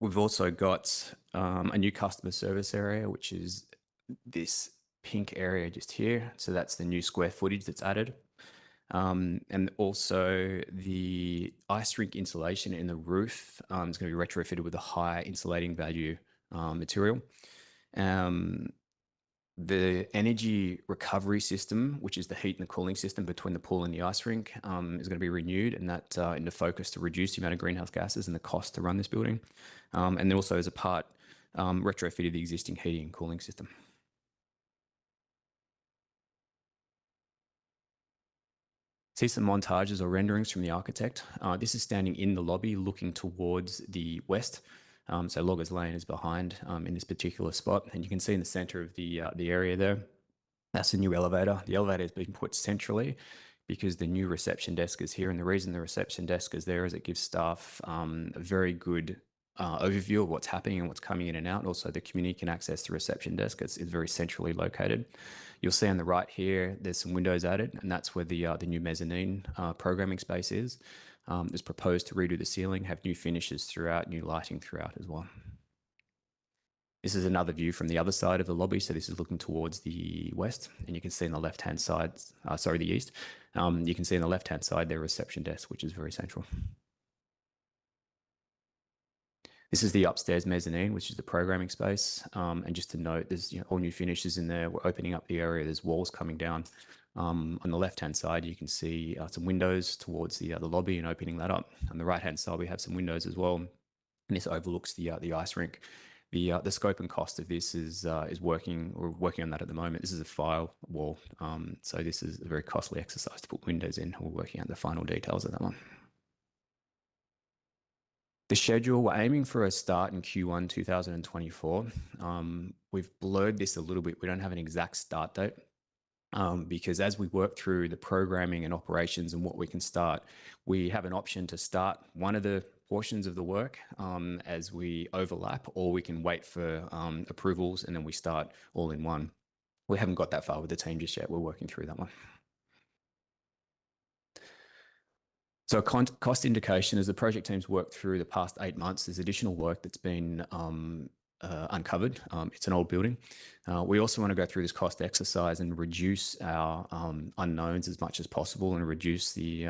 We've also got a new customer service area, which is this pink area just here. So that's the new square footage that's added. And also the ice rink insulation in the roof is going to be retrofitted with a high insulating value material. The energy recovery system, which is the heat and the cooling system between the pool and the ice rink, is going to be renewed, and that into focus to reduce the amount of greenhouse gases and the cost to run this building. And then also as a part, retrofitted the existing heating and cooling system. See some montages or renderings from the architect. This is standing in the lobby looking towards the west. So Loggers Lane is behind in this particular spot. And you can see in the center of the area there, that's a new elevator. The elevator has been put centrally because the new reception desk is here. And the reason the reception desk is there is it gives staff a very good overview of what's happening and what's coming in and out. Also, the community can access the reception desk. It's very centrally located. You'll see on the right here, there's some windows added, and that's where the new mezzanine programming space is. It's proposed to redo the ceiling, have new finishes throughout, new lighting throughout as well. This is another view from the other side of the lobby. So this is looking towards the west, and you can see on the left-hand side, the east. You can see on the left-hand side their reception desk, which is very central. This is the upstairs mezzanine, which is the programming space. And just to note, there's all new finishes in there. We're opening up the area. There's walls coming down. On the left-hand side, you can see some windows towards the lobby and opening that up. On the right-hand side, we have some windows as well. And this overlooks the ice rink. The scope and cost of this is working. We're working on that at the moment. This is a file wall. So this is a very costly exercise to put windows in. We're working out the final details of that one. The schedule, we're aiming for a start in Q1 2024. We've blurred this a little bit. We don't have an exact start date because as we work through the programming and operations and what we can start, we have an option to start one of the portions of the work as we overlap, or we can wait for approvals and then we start all in one. We haven't got that far with the team just yet. We're working through that one. So a cost indication, as the project teams work through the past 8 months, there's additional work that's been uncovered. It's an old building. We also want to go through this cost exercise and reduce our unknowns as much as possible and reduce the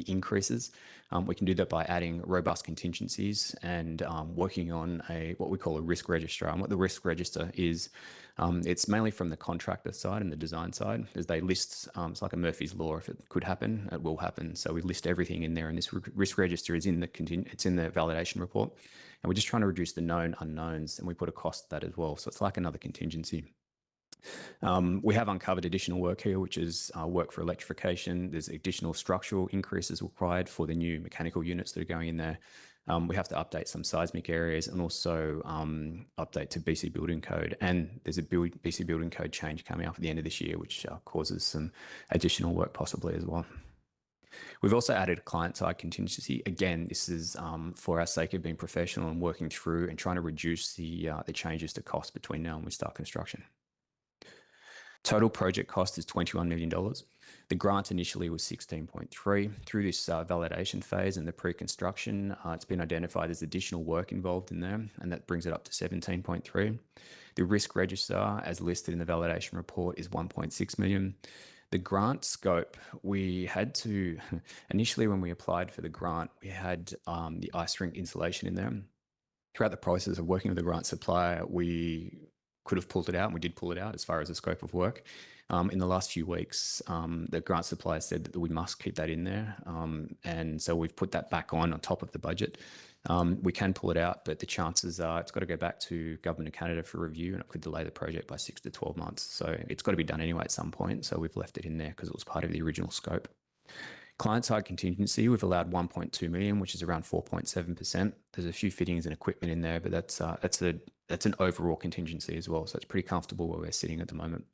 increases. We can do that by adding robust contingencies and working on what we call a risk register. And what the risk register is, it's mainly from the contractor side and the design side, as they list, it's like a Murphy's Law. If it could happen, it will happen. So we list everything in there, and this risk register is in the validation report. And we're just trying to reduce the known unknowns, and we put a cost to that as well. So it's like another contingency. We have uncovered additional work here, which is work for electrification. There's additional structural increases required for the new mechanical units that are going in there. We have to update some seismic areas and also update to BC Building Code. And there's a BC Building Code change coming up at the end of this year, which causes some additional work possibly as well. We've also added client-side contingency. Again, this is for our sake of being professional and working through and trying to reduce the changes to cost between now and we start construction. Total project cost is $21 million. The grant initially was 16.3. Through this validation phase and the pre-construction, it's been identified there's additional work involved in there, and that brings it up to 17.3. The risk register, as listed in the validation report, is 1.6 million. The grant scope, we had to, initially when we applied for the grant, we had the ice rink installation in there. Throughout the process of working with the grant supplier, we could have pulled it out, and we did pull it out as far as the scope of work. In the last few weeks, the grant supplier said that we must keep that in there. And so we've put that back on top of the budget. We can pull it out, but the chances are it's got to go back to Government of Canada for review, and it could delay the project by 6 to 12 months. So it's got to be done anyway at some point. So we've left it in there because it was part of the original scope. Client-side contingency, we've allowed 1.2 million, which is around 4.7%. There's a few fittings and equipment in there, but that's an overall contingency as well. So it's pretty comfortable where we're sitting at the moment.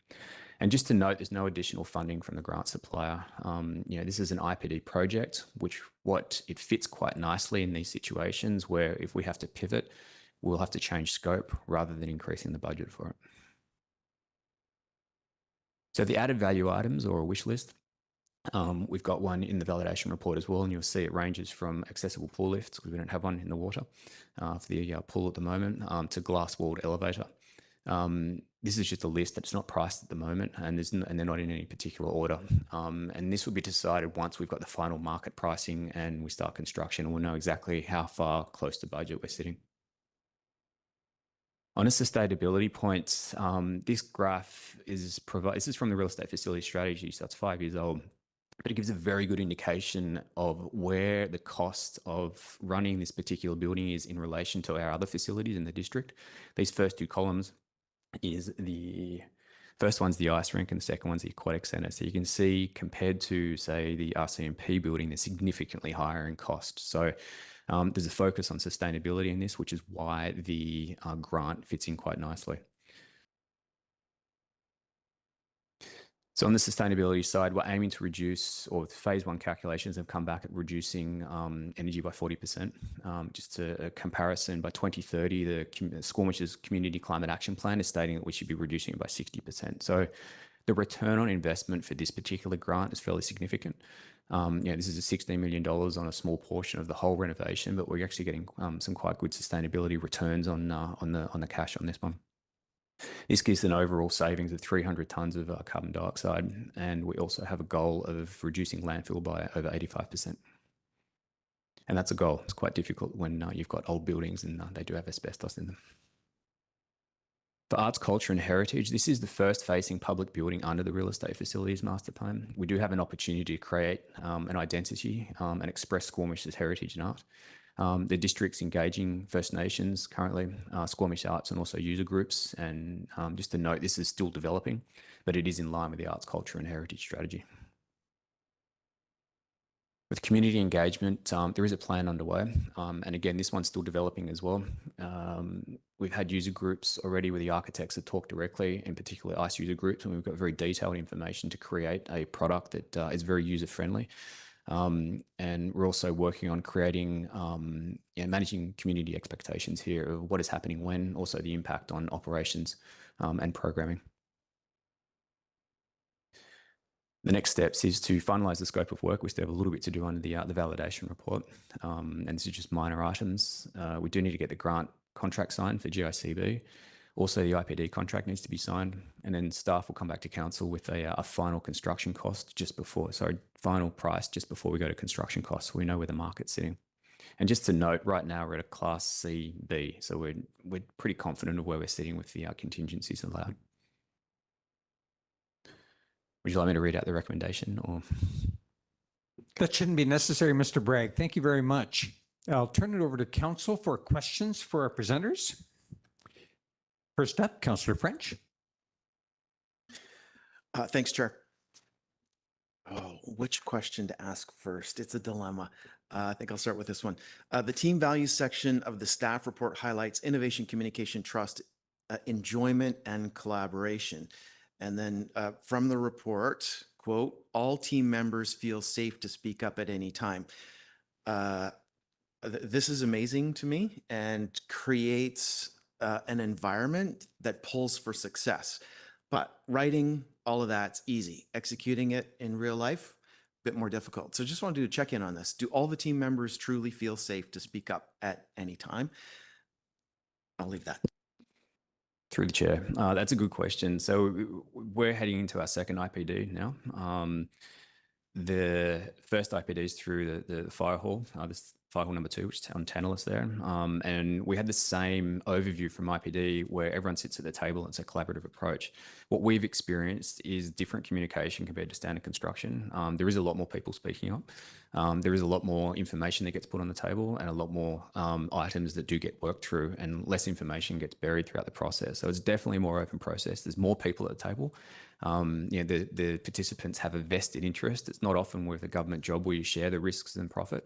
And just to note, there's no additional funding from the grant supplier. This is an IPD project, it fits quite nicely in these situations where if we have to pivot, we'll have to change scope rather than increasing the budget for it. So the added value items or a wish list, we've got one in the validation report as well, and you'll see it ranges from accessible pool lifts, because we don't have one in the water for the pool at the moment, to glass-walled elevator. This is just a list that's not priced at the moment, and they're not in any particular order. And this will be decided once we've got the final market pricing and we start construction, and we'll know exactly how far close to budget we're sitting. On a sustainability point, this graph is this is from the Real Estate Facility Strategy, so it's 5 years old. But it gives a very good indication of where the cost of running this particular building is in relation to our other facilities in the district. These first two columns is the first one's the ice rink and the second one's the aquatic centre. So you can see compared to, say, the RCMP building, they're significantly higher in cost. So there's a focus on sustainability in this, which is why the grant fits in quite nicely. So on the sustainability side, we're aiming to reduce, or phase one calculations have come back at reducing energy by 40%. Just a comparison, by 2030, the Squamish's Community Climate Action Plan is stating that we should be reducing it by 60%. So the return on investment for this particular grant is fairly significant. This is a $16 million on a small portion of the whole renovation, but we're actually getting some quite good sustainability returns on the cash on this one. This gives an overall savings of 300 tonnes of carbon dioxide, and we also have a goal of reducing landfill by over 85%. And that's a goal. It's quite difficult when you've got old buildings and they do have asbestos in them. For arts, culture and heritage, this is the first facing public building under the Real Estate Facilities Master Plan. We do have an opportunity to create an identity and express Squamish's heritage and art. The district's engaging First Nations currently, Squamish arts and also user groups. And just to note, this is still developing, but it is in line with the arts, culture and heritage strategy. With community engagement, there is a plan underway. And again, this one's still developing as well. We've had user groups already where the architects have talked directly, in particular ICE user groups, and we've got very detailed information to create a product that is very user-friendly. And we're also working on creating, managing community expectations here of what is happening when, also the impact on operations and programming. The next steps is to finalise the scope of work. We still have a little bit to do under the validation report, and this is just minor items. We do need to get the grant contract signed for GICB. Also, the IPD contract needs to be signed, and then staff will come back to council with a final construction cost final price just before we go to construction costs. So we know where the market's sitting. And just to note, right now we're at a Class C/B, so we're pretty confident of where we're sitting with the contingencies allowed. Would you like me to read out the recommendation, or? That shouldn't be necessary, Mr. Bragg. Thank you very much. I'll turn it over to council for questions for our presenters. First up, Councillor French. Thanks, Chair. Oh, which question to ask first? It's a dilemma. I think I'll start with this one. The team values section of the staff report highlights innovation, communication, trust, enjoyment, and collaboration. And then from the report, quote, all team members feel safe to speak up at any time. This is amazing to me and creates an environment that pulls for success. But writing all of that's easy. Executing it in real life, a bit more difficult. So just wanted to check in on this. Do all the team members truly feel safe to speak up at any time? I'll leave that. Through the chair. That's a good question. So we're heading into our second IPD now. The first IPD is through the fire hall, this fire hall number 2, which is on Tantalus there. And we had the same overview from IPD where everyone sits at the table. It's a collaborative approach. What we've experienced is different communication compared to standard construction. There is a lot more people speaking up. There is a lot more information that gets put on the table and a lot more items that do get worked through, and less information gets buried throughout the process. So it's definitely a more open process. There's more people at the table. The participants have a vested interest. It's not often with a government job where you share the risks and profit.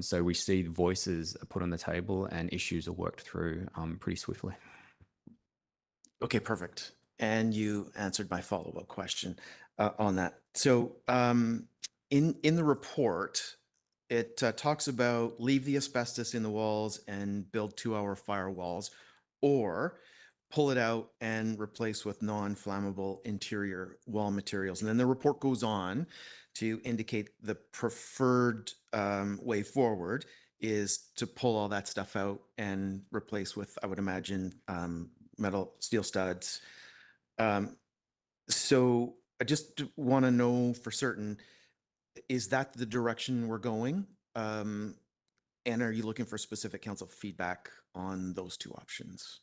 So we see the voices are put on the table and issues are worked through pretty swiftly. Okay, perfect. And you answered my follow-up question on that. So in the report, it talks about leave the asbestos in the walls and build 2-hour firewalls, or pull it out and replace with non-flammable interior wall materials. And then the report goes on to indicate the preferred way forward is to pull all that stuff out and replace with, I would imagine, steel studs. So I just want to know for certain, is that the direction we're going? And are you looking for specific council feedback on those two options?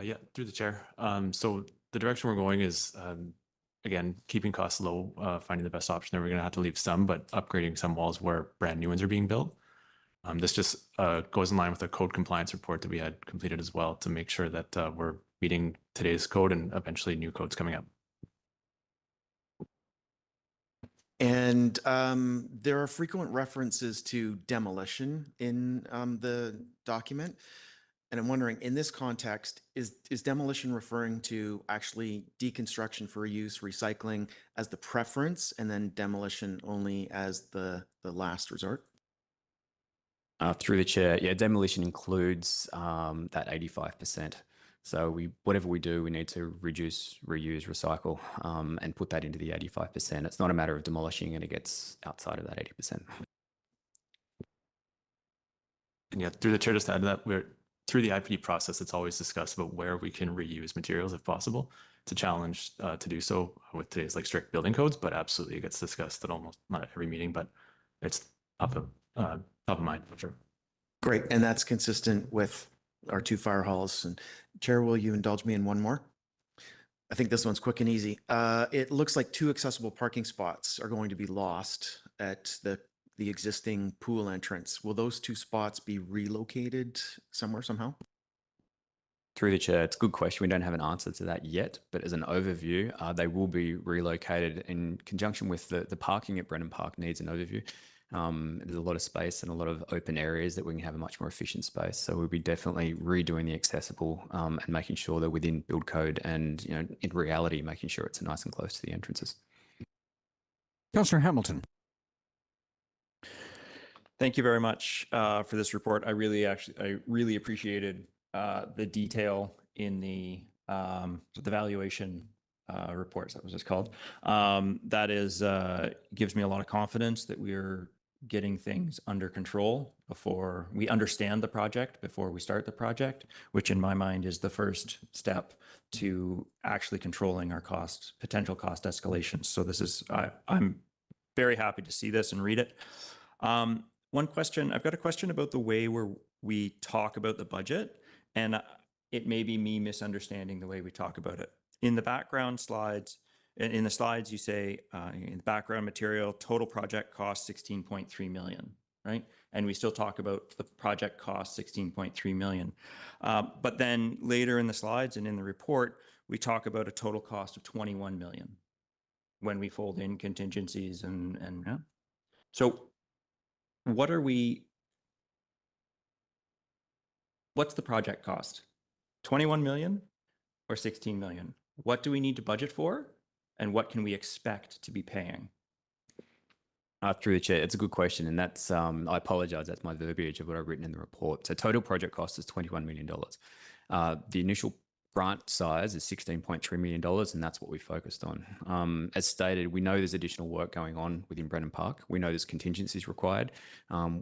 Yeah, through the chair. So the direction we're going is, again, keeping costs low, finding the best option there. We're going to have to leave some, but upgrading some walls where brand new ones are being built. This just goes in line with the code compliance report that we had completed as well to make sure that we're meeting today's code and eventually new codes coming up. And there are frequent references to demolition in the document. And I'm wondering, in this context, is demolition referring to actually deconstruction for use, recycling as the preference, and then demolition only as the last resort? Through the chair, yeah, demolition includes that 85%. So whatever we do, we need to reduce, reuse, recycle, and put that into the 85%. It's not a matter of demolishing and it gets outside of that 80%. And yeah, through the chair, just to add to that, through the IPD process, it's always discussed about where we can reuse materials if possible. It's a challenge to do so with today's strict building codes, but absolutely it gets discussed at almost not every meeting, but it's top of mind for sure. Great, and that's consistent with our 2 fire halls. And Chair, will you indulge me in one more? I think this one's quick and easy. It looks like 2 accessible parking spots are going to be lost at the existing pool entrance. Will those 2 spots be relocated somewhere, somehow? Through the chair, it's a good question. We don't have an answer to that yet, but as an overview, they will be relocated in conjunction with the parking at Brennan Park needs an overview. There's a lot of space and a lot of open areas that we can have a much more efficient space. So we'll be definitely redoing the accessible and making sure they're within build code and, you know, in reality, making sure it's nice and close to the entrances. Councillor Hamilton. Thank you very much for this report. I really appreciated the detail in the valuation reports, that was just called. That is gives me a lot of confidence that we're getting things under control before we understand the project, before we start the project, which in my mind is the first step to actually controlling our potential cost escalations. So this is, I'm very happy to see this and read it. One question, I've got a question about the way we talk about the budget, and it may be me misunderstanding the way we talk about it. In the background slides, in the slides you say, in the background material, total project cost 16.3 million, right? And we still talk about the project cost 16.3 million. But then later in the slides and in the report, we talk about a total cost of 21 million when we fold in contingencies and yeah. So what's the project cost? 21 million or 16 million? What do we need to budget for? And what can we expect to be paying? Through the chair, it's a good question. And that's, I apologize, that's my verbiage of what I've written in the report. So total project cost is $21 million. The initial grant size is $16.3 million, and that's what we focused on. As stated, we know there's additional work going on within Brennan Park. We know there's contingencies required.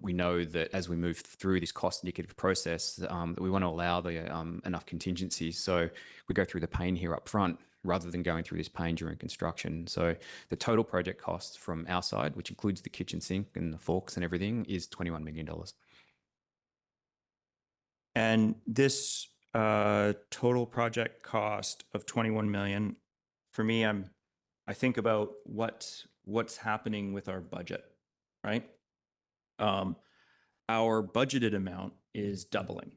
We know that as we move through this cost indicative process, that we want to allow the enough contingencies. So we go through the pain here up front rather than going through this pain during construction. So the total project cost from our side, which includes the kitchen sink and the forks and everything, is $21 million. And this total project cost of 21 million, for me, I think about what's happening with our budget, right? Our budgeted amount is doubling,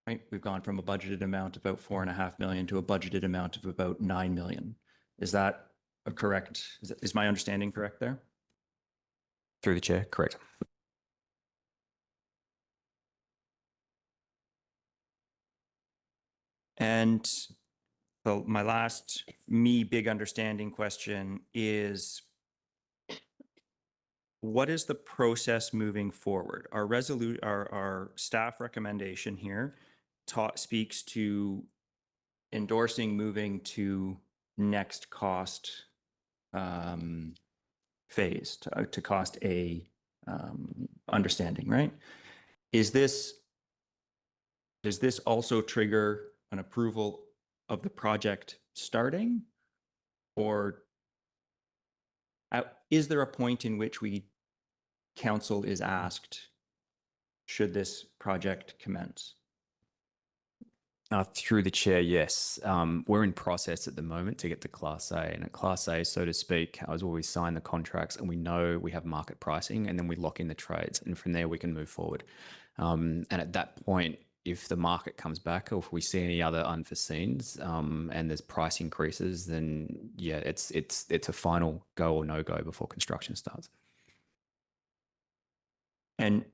right? We've gone from a budgeted amount of about 4.5 million to a budgeted amount of about 9 million. Is that correct? Is my understanding correct there? Through the chair, correct. And so my last big understanding question is, what is the process moving forward? Our staff recommendation here speaks to endorsing moving to next cost phase, to cost A understanding, right? Does this also trigger an approval of the project starting, or is there a point in which council is asked, should this project commence? Through the chair, yes. We're in process at the moment to get to Class A. And at Class A, so to speak, is where we sign the contracts and we know we have market pricing, and then we lock in the trades. And from there, we can move forward. And at that point, if the market comes back or if we see any other unforeseens and there's price increases, then yeah, it's a final go or no go before construction starts. And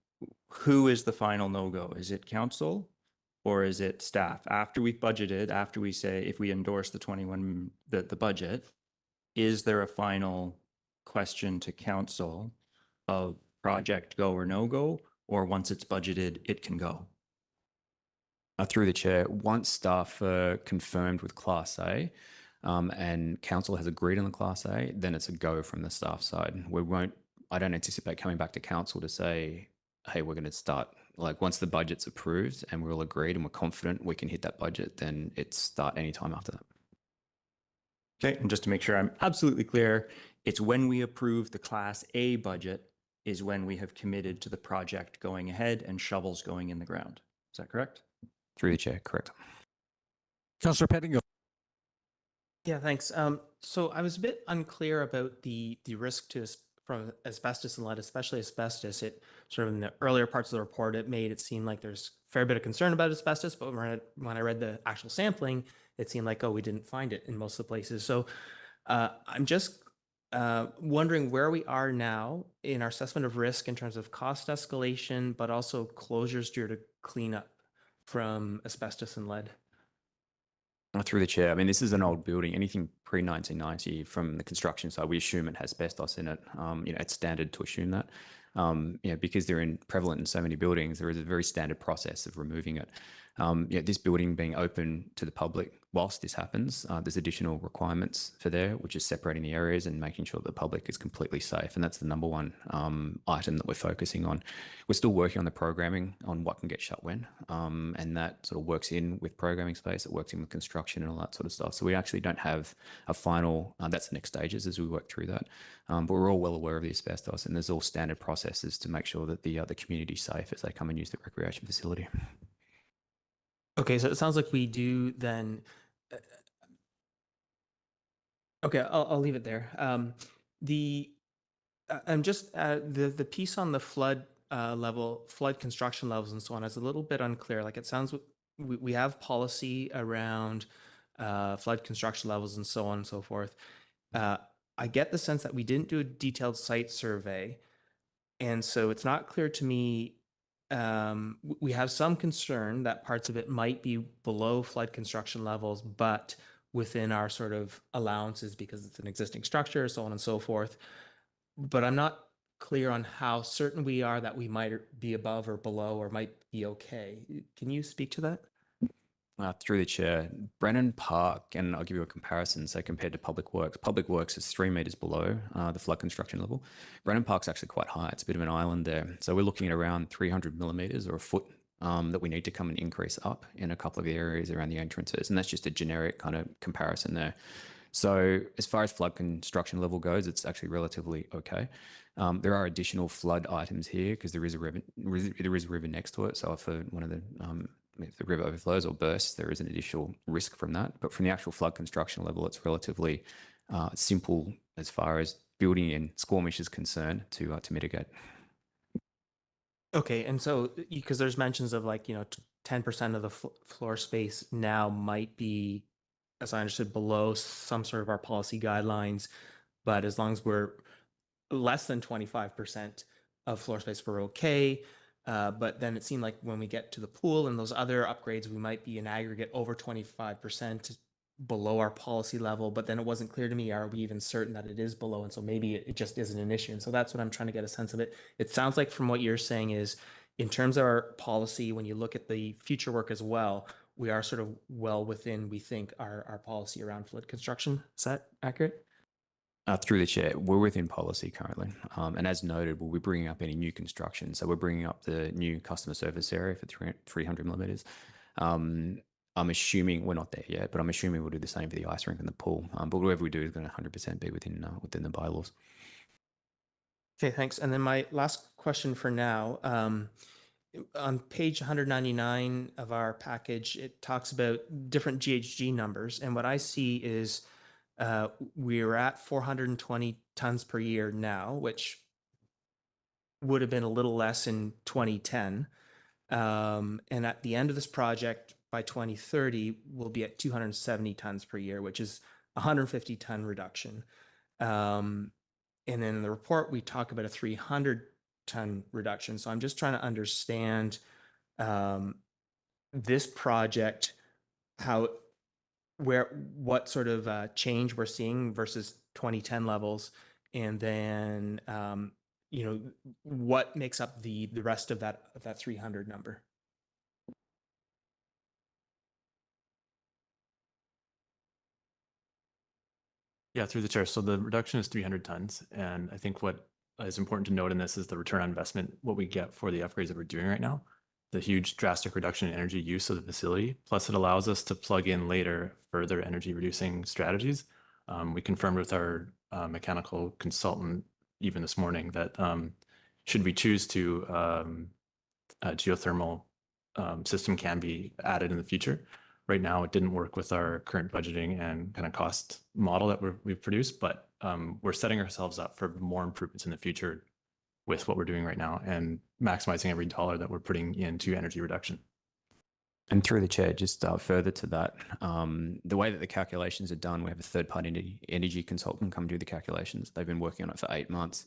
who is the final no-go? Is it council or is it staff? After we've budgeted, after we say, if we endorse the budget, is there a final question to council of project go or no go, or once it's budgeted, it can go? Through the chair, once staff are confirmed with Class A and council has agreed on the Class A, then it's a go from the staff side. I don't anticipate coming back to council to say, hey, we're going to start. Like once the budget's approved and we're all agreed and we're confident we can hit that budget, then it's start anytime after that. Okay, and just to make sure I'm absolutely clear, it's when we approve the Class A budget is when we have committed to the project going ahead and shovels going in the ground. Is that correct? Through the chair, correct. Councillor Pettingill. Yeah, thanks. So I was a bit unclear about the risk to from asbestos and lead, especially asbestos, it sort of in the earlier parts of the report, it made it seem like there's a fair bit of concern about asbestos, but when I read the actual sampling, it seemed like, oh, we didn't find it in most of the places. So I'm just wondering where we are now in our assessment of risk in terms of cost escalation, but also closures due to cleanup from asbestos and lead. Through the chair, I mean, this is an old building. Anything pre-1990 from the construction side, we assume it has asbestos in it. It's standard to assume that. Because they're prevalent in so many buildings, there is a very standard process of removing it. This building being open to the public whilst this happens, there's additional requirements for there, which is separating the areas and making sure the public is completely safe. And that's the number one item that we're focusing on. We're still working on the programming on what can get shut when, and that sort of works in with programming space, it works in with construction and all that sort of stuff. So we actually don't have a final, that's the next stages as we work through that. But we're all well aware of the asbestos, and there's all standard processes to make sure that the community's safe as they come and use the recreation facility. Okay, so it sounds like we do then. Okay, I'll leave it there. I'm just the piece on the flood flood construction levels and so on is a little bit unclear. Like it sounds we have policy around flood construction levels and so on and so forth. I get the sense that we didn't do a detailed site survey, and so it's not clear to me. We have some concern that parts of it might be below flood construction levels, but within our sort of allowances because it's an existing structure, so on and so forth. But I'm not clear on how certain we are that we might be above or below or might be okay. Can you speak to that? Through the chair, Brennan Park, and I'll give you a comparison. So compared to Public Works is 3 meters below the flood construction level. Brennan Park's actually quite high. It's a bit of an island there. So we're looking at around 300 millimeters or a foot that we need to come and increase up in a couple of the areas around the entrances. And that's just a generic kind of comparison there. So as far as flood construction level goes, it's actually relatively okay. There are additional flood items here because there is a river next to it. So if one of the if the river overflows or bursts, there is an additional risk from that. But from the actual flood construction level, it's relatively simple as far as building in Squamish is concerned to mitigate. Okay, and so because there's mentions of 10% of the floor space now might be, as I understood, below some sort of our policy guidelines, but as long as we're less than 25% of floor space, we're okay. But then it seemed like when we get to the pool and those other upgrades, we might be in aggregate over 25% below our policy level. But then it wasn't clear to me, are we even certain that it is below? And so maybe it just isn't an issue. And so that's what I'm trying to get a sense of it. It sounds like from what you're saying is, in terms of our policy, when you look at the future work as well, we are sort of well within, we think, our policy around flood construction. Is that accurate? Through the chair, we're within policy currently. And as noted, we'll be bringing up any new construction. So we're bringing up the new customer service area for 300 millimeters. I'm assuming we're not there yet, but I'm assuming we'll do the same for the ice rink and the pool. But whatever we do is going to 100% be within the bylaws. Okay, thanks. And then my last question for now, on page 199 of our package, it talks about different GHG numbers. And what I see is we're at 420 tons per year now, which would have been a little less in 2010. And at the end of this project, by 2030, we'll be at 270 tons per year, which is 150 ton reduction. And then in the report, we talk about a 300 ton reduction. So I'm just trying to understand this project, what sort of change we're seeing versus 2010 levels, and then what makes up the rest of that 300 number. Yeah, through the chair. So the reduction is 300 tons. And I think what is important to note in this is the return on investment, what we get for the upgrades that we're doing right now, the huge drastic reduction in energy use of the facility. Plus it allows us to plug in later further energy reducing strategies. We confirmed with our mechanical consultant even this morning that should we choose to, a geothermal system can be added in the future. Right now, it didn't work with our current budgeting and kind of cost model that we've produced, but we're setting ourselves up for more improvements in the future with what we're doing right now and maximizing every dollar that we're putting into energy reduction. And through the chair, just further to that, the way that the calculations are done, we have a third-party energy consultant come do the calculations. They've been working on it for 8 months.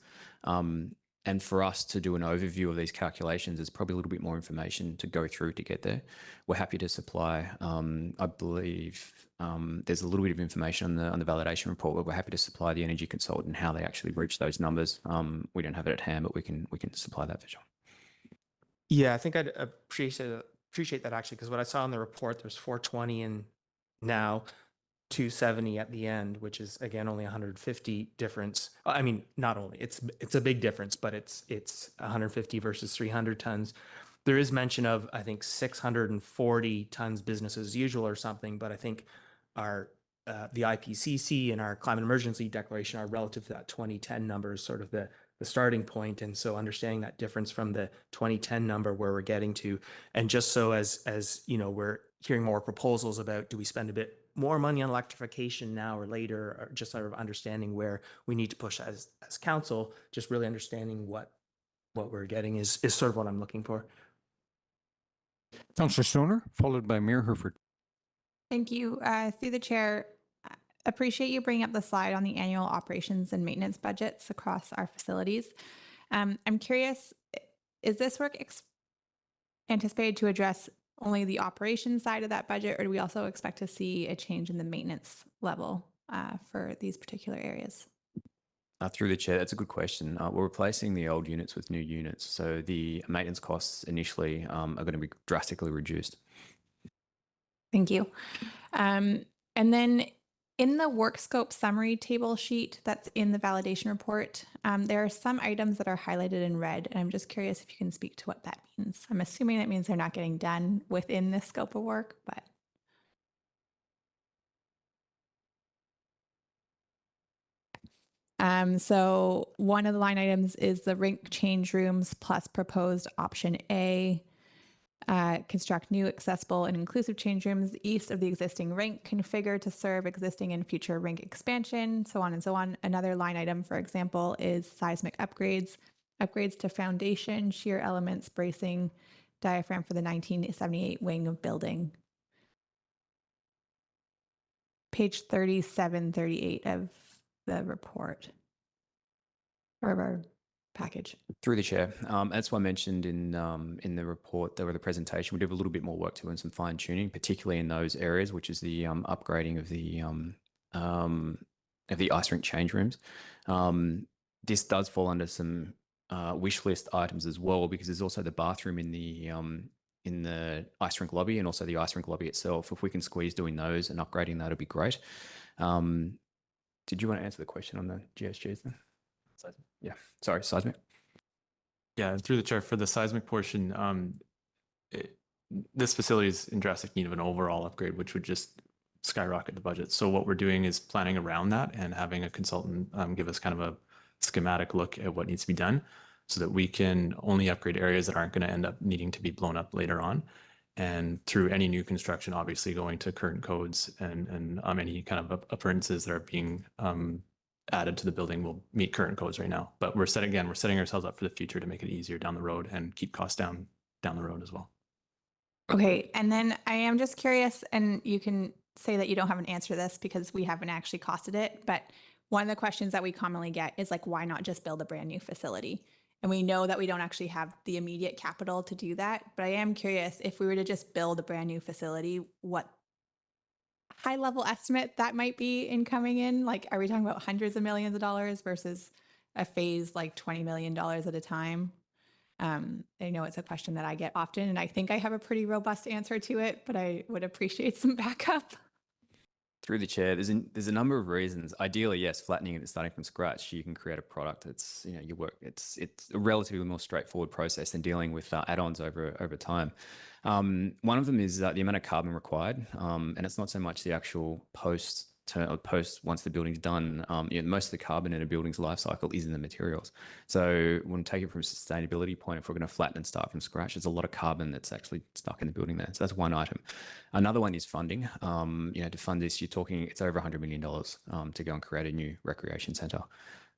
And for us to do an overview of these calculations, there's probably a little bit more information to go through to get there. We're happy to supply, I believe there's a little bit of information on the validation report, but we're happy to supply the energy consultant how they actually reach those numbers. We don't have it at hand, but we can supply that for sure. Yeah, I think I'd appreciate that actually, because what I saw in the report, there's 420 and now 270 at the end, which is again only 150 difference. I mean, not only it's a big difference, but it's 150 versus 300 tons. There is mention of, I think, 640 tons business as usual or something, but I think our the IPCC and our climate emergency declaration are relative to that 2010 number is sort of the starting point. And so understanding that difference from the 2010 number where we're getting to, and just so as you know, we're hearing more proposals about, do we spend a bit more money on electrification now or later, or just sort of understanding where we need to push as council, just really understanding what we're getting is sort of what I'm looking for. Councillor Stoner, followed by Mayor Herford. Thank you. Through the chair, appreciate you bringing up the slide on the annual operations and maintenance budgets across our facilities. I'm curious, is this work anticipated to address only the operations side of that budget, or do we also expect to see a change in the maintenance level for these particular areas? Through the chair, that's a good question. We're replacing the old units with new units, so the maintenance costs initially are going to be drastically reduced. Thank you. And then in the work scope summary table sheet that's in the validation report, there are some items that are highlighted in red, and I'm just curious if you can speak to what that means. I'm assuming that means they're not getting done within this scope of work, but. So one of the line items is the rink change rooms plus proposed option A. Construct new accessible and inclusive change rooms east of the existing rink, configure to serve existing and future rink expansion, so on and so on. Another line item, for example, is seismic upgrades to foundation, shear elements, bracing, diaphragm for the 1978 wing of building. Page 37, 38 of the report or our package. Through the chair, that's why I mentioned in the report or the presentation, we do have a little bit more work to do and some fine tuning, particularly in those areas, which is the upgrading of the ice rink change rooms. This does fall under some wish list items as well, because there's also the bathroom in the ice rink lobby and also the ice rink lobby itself. If we can squeeze doing those and upgrading that, would be great. Did you want to answer the question on the GSGs then? Yeah, sorry, seismic. Yeah, through the chair, for the seismic portion, this facility is in drastic need of an overall upgrade, which would just skyrocket the budget. So what we're doing is planning around that and having a consultant give us kind of a schematic look at what needs to be done so that we can only upgrade areas that aren't going to end up needing to be blown up later on. And through any new construction, obviously going to current codes and any kind of appurtenances that are being added to the building will meet current codes right now. But we're setting ourselves up for the future to make it easier down the road and keep costs down the road as well. Okay, and then I am just curious, and you can say that you don't have an answer to this because we haven't actually costed it, but one of the questions that we commonly get is like, why not just build a brand new facility? And we know that we don't actually have the immediate capital to do that, but I am curious, if we were to just build a brand new facility, what high level estimate that might be in coming in? Like, are we talking about hundreds of millions of dollars versus a phase like $20 million at a time? I know it's a question that I get often, and I think I have a pretty robust answer to it, but I would appreciate some backup. Through the chair, there's a number of reasons. Ideally, yes, flattening it and starting from scratch, you can create a product that's, you know, your work. It's a relatively more straightforward process than dealing with add-ons over time. One of them is the amount of carbon required, and it's not so much the actual post post once the building's done, most of the carbon in a building's life cycle is in the materials. So when we take it from a sustainability point, if we're going to flatten and start from scratch, there's a lot of carbon that's actually stuck in the building there. So that's one item. Another one is funding. To fund this, you're talking, it's over $100 million to go and create a new recreation centre.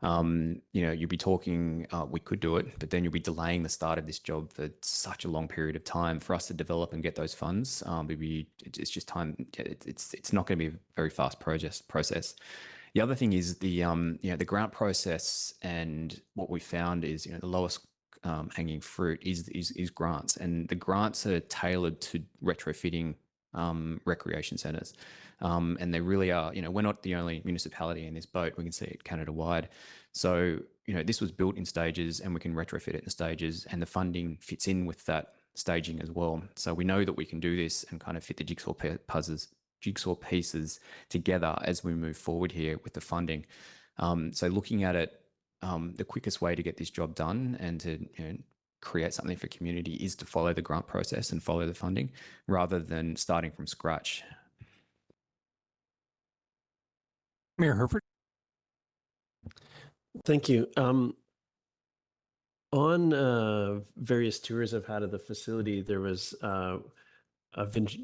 You'll be talking, we could do it, but then you'll be delaying the start of this job for such a long period of time for us to develop and get those funds. It's just time. It's not going to be a very fast process. The other thing is the grant process, and what we found is, the lowest hanging fruit is grants, and the grants are tailored to retrofitting recreation centres. And they really are, we're not the only municipality in this boat. We can see it Canada-wide. So, this was built in stages, and we can retrofit it in stages, and the funding fits in with that staging as well. So we know that we can do this and kind of fit the jigsaw pieces together as we move forward here with the funding. So looking at it, the quickest way to get this job done and to create something for community is to follow the grant process and follow the funding rather than starting from scratch. Mayor Herford. Thank you. On various tours I've had of the facility, there was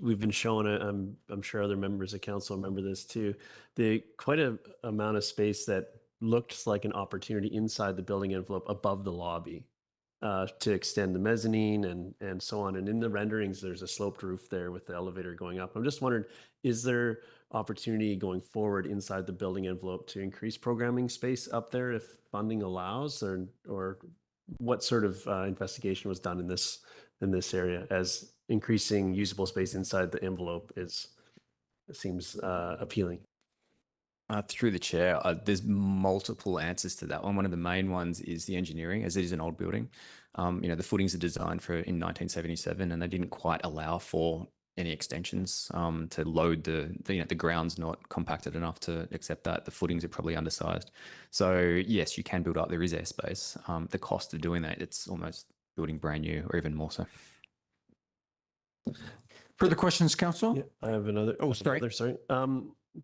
we've been shown, I'm sure other members of council remember this too, quite a amount of space that looked like an opportunity inside the building envelope above the lobby to extend the mezzanine and so on. And in the renderings, there's a sloped roof there with the elevator going up. I'm just wondering, is there opportunity going forward inside the building envelope to increase programming space up there if funding allows, or what sort of investigation was done in this area, as increasing usable space inside the envelope seems appealing? Through the chair, there's multiple answers to that one. One of the main ones is the engineering, as it is an old building. The footings are designed in 1977, and they didn't quite allow for any extensions to load the ground's not compacted enough to accept that. The footings are probably undersized. So yes, you can build up. There is airspace. The cost of doing that, it's almost building brand new or even more so. Further questions, council? Yeah, I have another. Oh, sorry.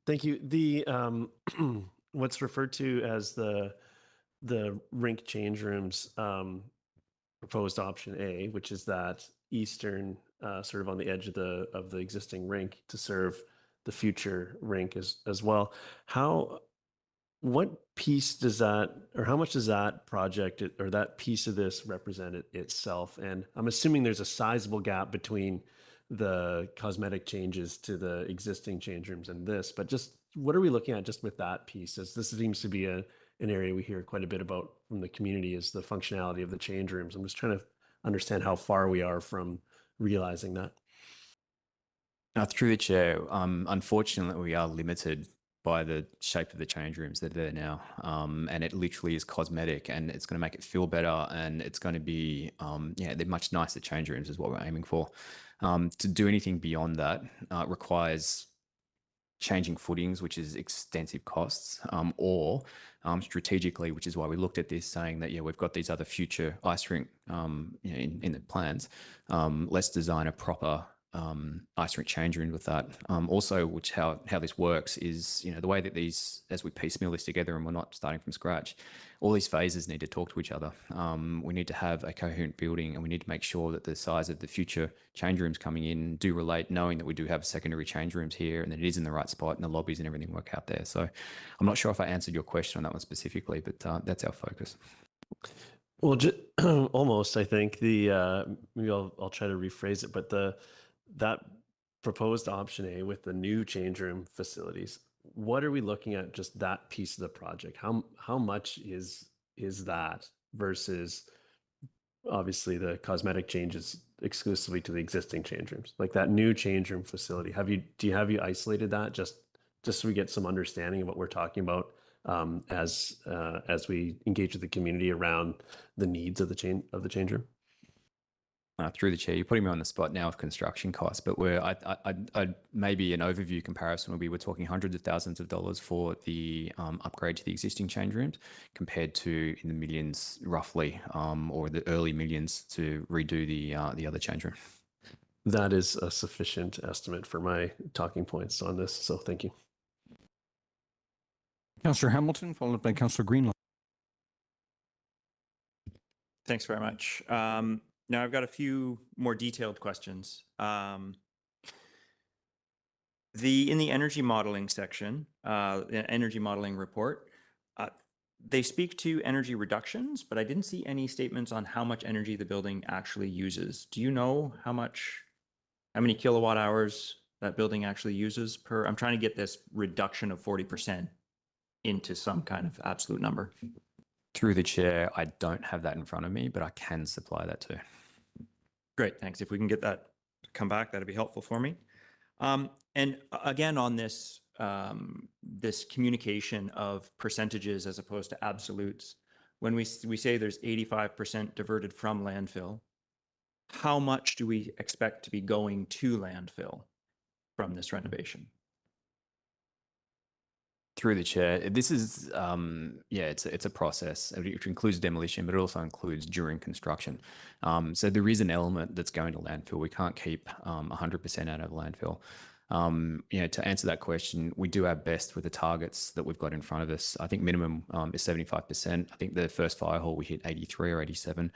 Thank you. The what's referred to as the rink change rooms, proposed option A, which is that eastern sort of on the edge of the existing rink to serve the future rink as well. What piece does that, or how much does that project or that piece of this represent itself? And I'm assuming there's a sizable gap between the cosmetic changes to the existing change rooms and this, but just what are we looking at just with that piece? As this seems to be an area we hear quite a bit about from the community, is the functionality of the change rooms. I'm just trying to understand how far we are from realizing that. Through the chair, unfortunately, we are limited by the shape of the change rooms that are there now. And it literally is cosmetic, and it's going to make it feel better, and it's going to be, they're much nicer change rooms is what we're aiming for. To do anything beyond that requires changing footings, which is extensive costs, or strategically, which is why we looked at this, saying that, we've got these other future ice rink in the plans. Let's design a proper ice rink change room with that. Also, how this works is, the way that these, as we piecemeal this together and we're not starting from scratch, all these phases need to talk to each other. We need to have a coherent building, and we need to make sure that the size of the future change rooms coming in do relate, knowing that we do have secondary change rooms here and that it is in the right spot and the lobbies and everything work out there. So I'm not sure if I answered your question on that one specifically, but that's our focus. Well, almost, I think maybe I'll try to rephrase it, but that proposed option A with the new change room facilities, what are we looking at just that piece of the project? How much is that versus obviously the cosmetic changes exclusively to the existing change rooms? Like that new change room facility, have you isolated that just so we get some understanding of what we're talking about as we engage with the community around the needs of the change room? Through the chair, you're putting me on the spot now of construction costs, but I'd maybe an overview comparison would be, we're talking hundreds of thousands of dollars for the upgrade to the existing change rooms, compared to in the millions roughly, or the early millions to redo the other change room. That is a sufficient estimate for my talking points on this, so thank you. Councillor Hamilton, followed by Councillor Greenlaw. Thanks very much. Now I've got a few more detailed questions. In the energy modeling section, the energy modeling report, they speak to energy reductions, but I didn't see any statements on how much energy the building actually uses. Do you know how many kilowatt hours that building actually uses per? I'm trying to get this reduction of 40% into some kind of absolute number. Through the chair, I don't have that in front of me, but I can supply that too. Great, thanks. If we can get that come back, that'd be helpful for me. And again, on this this communication of percentages as opposed to absolutes, when we say there's 85% diverted from landfill, how much do we expect to be going to landfill from this renovation? Through the chair, this is it's a process which includes demolition, but it also includes during construction. So there is an element that's going to landfill. We can't keep 100% out of landfill. To answer that question, we do our best with the targets that we've got in front of us. I think minimum is 75%. I think the first fire hall we hit 83 or 87.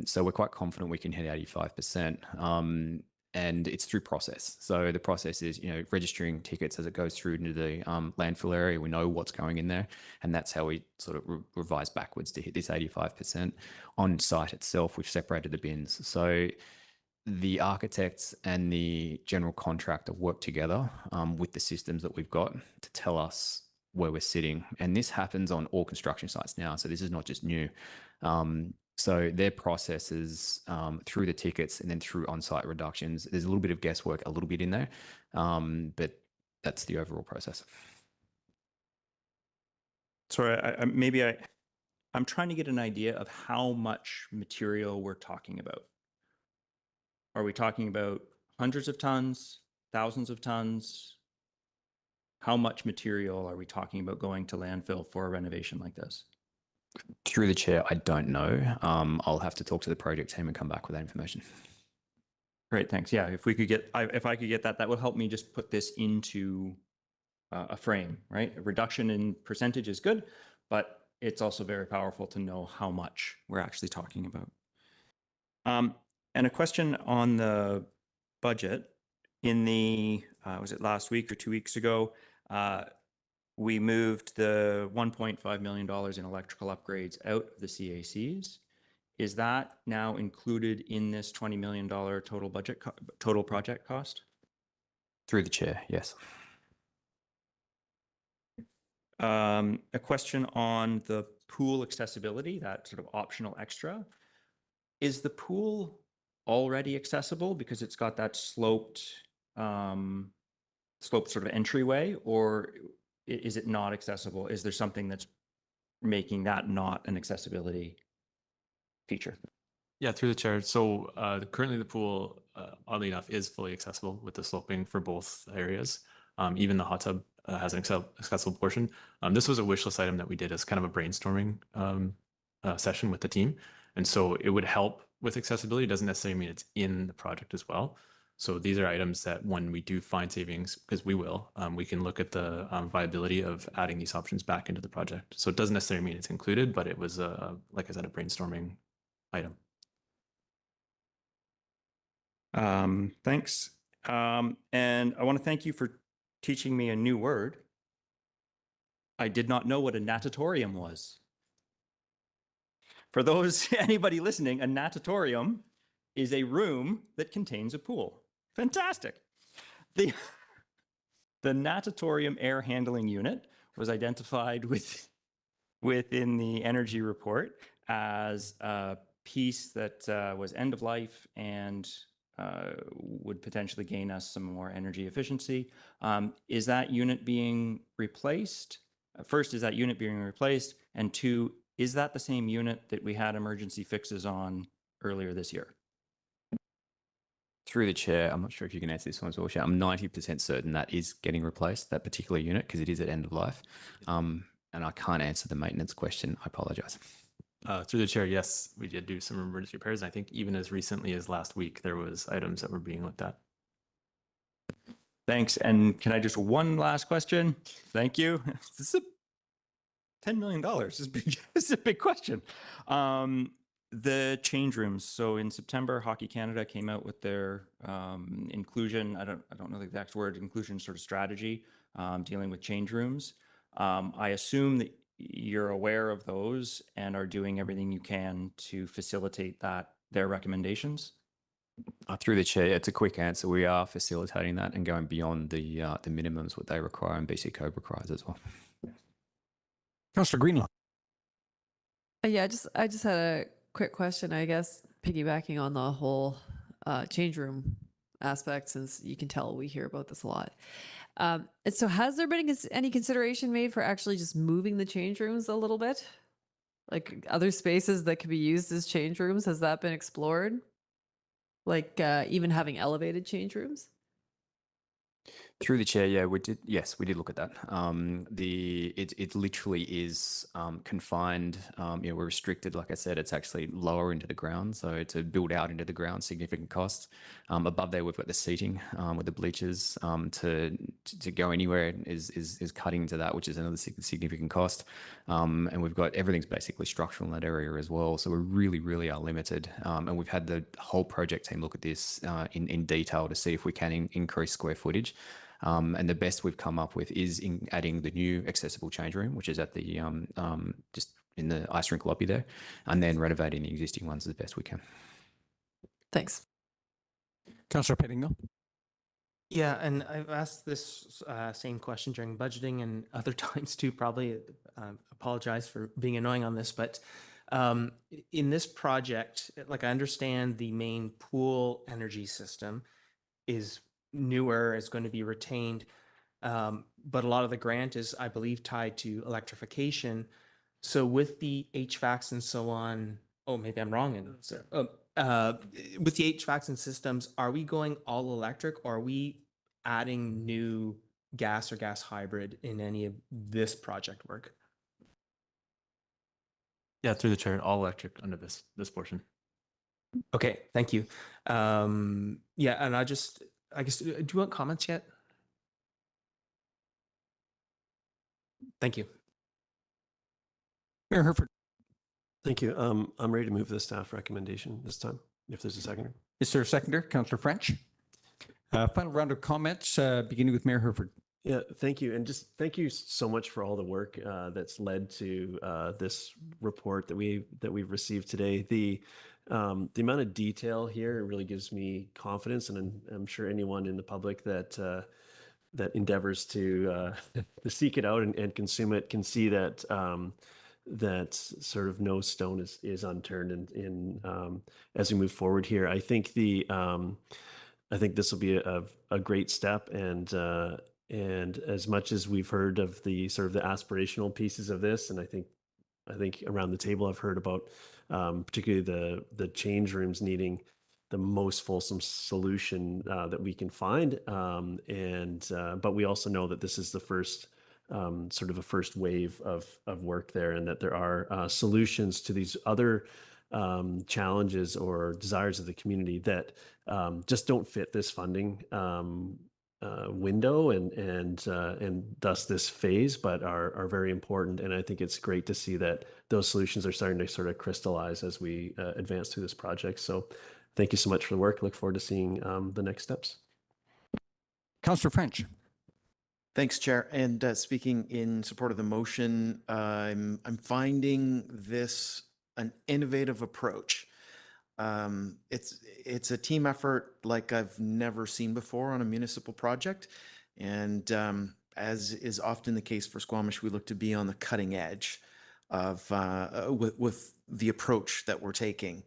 So we're quite confident we can hit 85%. And it's through process. So the process is, registering tickets as it goes through into the landfill area. We know what's going in there, and that's how we sort of revise backwards to hit this 85%. On site itself, we've separated the bins. So the architects and the general contractor work together with the systems that we've got to tell us where we're sitting. And this happens on all construction sites now. So this is not just new. So their processes through the tickets and then through on-site reductions, there's a little bit of guesswork, a little bit in there, but that's the overall process. Sorry, I'm trying to get an idea of how much material we're talking about. Are we talking about hundreds of tons, thousands of tons? How much material are we talking about going to landfill for a renovation like this? Through the chair, I don't know. I'll have to talk to the project team and come back with that information. Great, thanks. Yeah, if I could get that, that would help me just put this into a frame, right? A reduction in percentage is good, but it's also very powerful to know how much we're actually talking about. And a question on the budget. In the, was it last week or 2 weeks ago, we moved the $1.5 million in electrical upgrades out of the CACs. Is that now included in this $20 million total budget, total project cost? Through the chair, yes. A question on the pool accessibility, that sort of optional extra. Is the pool already accessible because it's got that sloped sort of entryway, or is it not accessible? Is there something that's making that not an accessibility feature? Yeah, through the chair. So currently the pool, oddly enough, is fully accessible with the sloping for both areas. Even the hot tub has an accessible portion. This was a wish list item that we did as kind of a brainstorming session with the team. And so it would help with accessibility. It doesn't necessarily mean it's in the project as well. So these are items that when we do find savings, because we will, we can look at the viability of adding these options back into the project. So it doesn't necessarily mean it's included, but it was, like I said, a brainstorming item. Thanks. And I want to thank you for teaching me a new word. I did not know what a natatorium was. For those, anybody listening, a natatorium is a room that contains a pool. Fantastic. The natatorium air handling unit was identified within the energy report as a piece that was end of life and would potentially gain us some more energy efficiency. Is that unit being replaced? First, is that unit being replaced? And two, is that the same unit that we had emergency fixes on earlier this year? Through the chair, I'm not sure if you can answer this one as well, Chair. I'm 90% certain that is getting replaced, that particular unit, because it is at end of life. And I can't answer the maintenance question. I apologize. Through the chair, yes, we did do some emergency repairs. And I think even as recently as last week, there was items that were being looked at. Thanks. And can I just one last question? Thank you. This is $10 million is big. It's a big question. The change rooms. So in September, Hockey Canada came out with their inclusion. I don't know the exact word. Inclusion sort of strategy dealing with change rooms. I assume that you're aware of those and are doing everything you can to facilitate their recommendations. Through the chair, it's a quick answer. We are facilitating that and going beyond the minimums what they require and BC Code requires as well. Councillor Greenlaw. Yeah, I just had a quick question, I guess, piggybacking on the whole change room aspect, since you can tell we hear about this a lot. And so has there been any consideration made for actually just moving the change rooms a little bit? Like other spaces that could be used as change rooms, has that been explored? Like even having elevated change rooms? Through the chair, yeah, we did. Yes, we did look at that. It literally is confined. We're restricted. Like I said, it's actually lower into the ground. So to build out into the ground, significant cost. Above there, we've got the seating with the bleachers. To go anywhere is cutting into that, which is another significant cost. And we've got everything's basically structural in that area as well. So we really are limited. And we've had the whole project team look at this in detail to see if we can increase square footage. And the best we've come up with is in adding the new accessible change room, which is at the just in the ice rink lobby there, and then renovating the existing ones as best we can. Thanks. Councillor Pettingill. Yeah, and I've asked this same question during budgeting and other times too, probably. Apologize for being annoying on this, but in this project, like I understand the main pool energy system is newer, is going to be retained, but a lot of the grant is, I believe, tied to electrification. So with the HVACs and so on, oh, maybe I'm wrong. And so, with the HVACs and systems, are we going all electric, or are we adding new gas or gas hybrid in any of this project work? Yeah, through the chair, all electric under this portion. Okay, thank you. Yeah, and I guess, do you want comments yet? Thank you. Mayor Herford. Thank you. I'm ready to move the staff recommendation this time, if there's a seconder. Is there a seconder? Councillor French. Final round of comments, beginning with Mayor Herford. Yeah, thank you. And just thank you so much for all the work that's led to this report that we've received today. The amount of detail here really gives me confidence, and I'm sure anyone in the public that endeavors to seek it out and consume it can see that that sort of no stone is unturned in as we move forward here. I think I think this will be a great step, and as much as we've heard of the sort of the aspirational pieces of this, and I think around the table I've heard about particularly the change rooms needing the most fulsome solution that we can find, but we also know that this is the first sort of a first wave of work there, and that there are solutions to these other challenges or desires of the community that just don't fit this funding window and thus this phase, but are very important. And I think it's great to see that those solutions are starting to sort of crystallize as we advance through this project. So thank you so much for the work. Look forward to seeing the next steps. Councillor French. Thanks, Chair. And speaking in support of the motion, I'm finding this an innovative approach. It's a team effort like I've never seen before on a municipal project. And as is often the case for Squamish, we look to be on the cutting edge of with the approach that we're taking.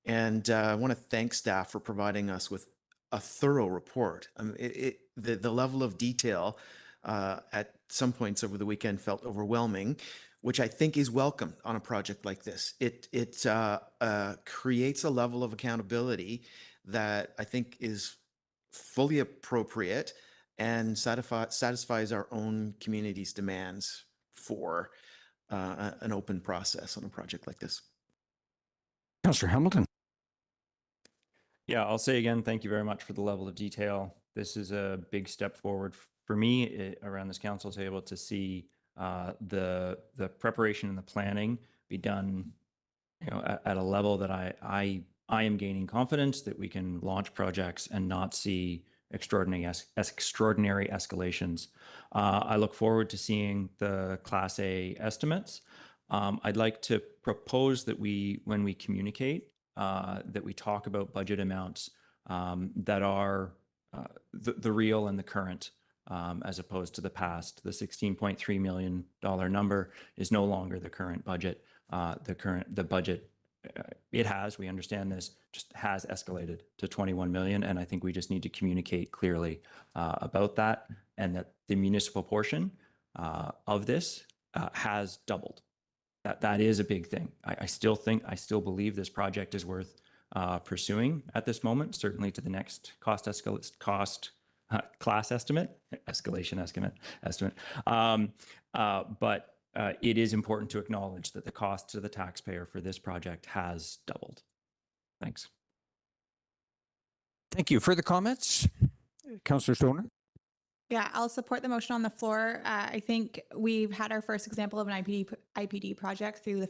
And I want to thank staff for providing us with a thorough report. The level of detail at some points over the weekend felt overwhelming, which I think is welcome on a project like this. It creates a level of accountability that I think is fully appropriate and satisfies our own community's demands for an open process on a project like this. Councillor Hamilton. Yeah, I'll say again, thank you very much for the level of detail. This is a big step forward for me around this council table to see the preparation and the planning be done, at a level that I am gaining confidence that we can launch projects and not see extraordinary escalations. I look forward to seeing the Class A estimates. I'd like to propose that when we communicate, that we talk about budget amounts that are the real and the current, as opposed to the past. The $16.3 million number is no longer the current budget. The budget, we understand this, just has escalated to 21 million. And I think we just need to communicate clearly about that, and that the municipal portion of this has doubled. That is a big thing. I still believe this project is worth pursuing at this moment, certainly to the next class estimate. But it is important to acknowledge that the cost to the taxpayer for this project has doubled. Thanks. Thank you. Further comments? Councillor Stoner? Yeah, I'll support the motion on the floor. I think we've had our first example of an IPD project through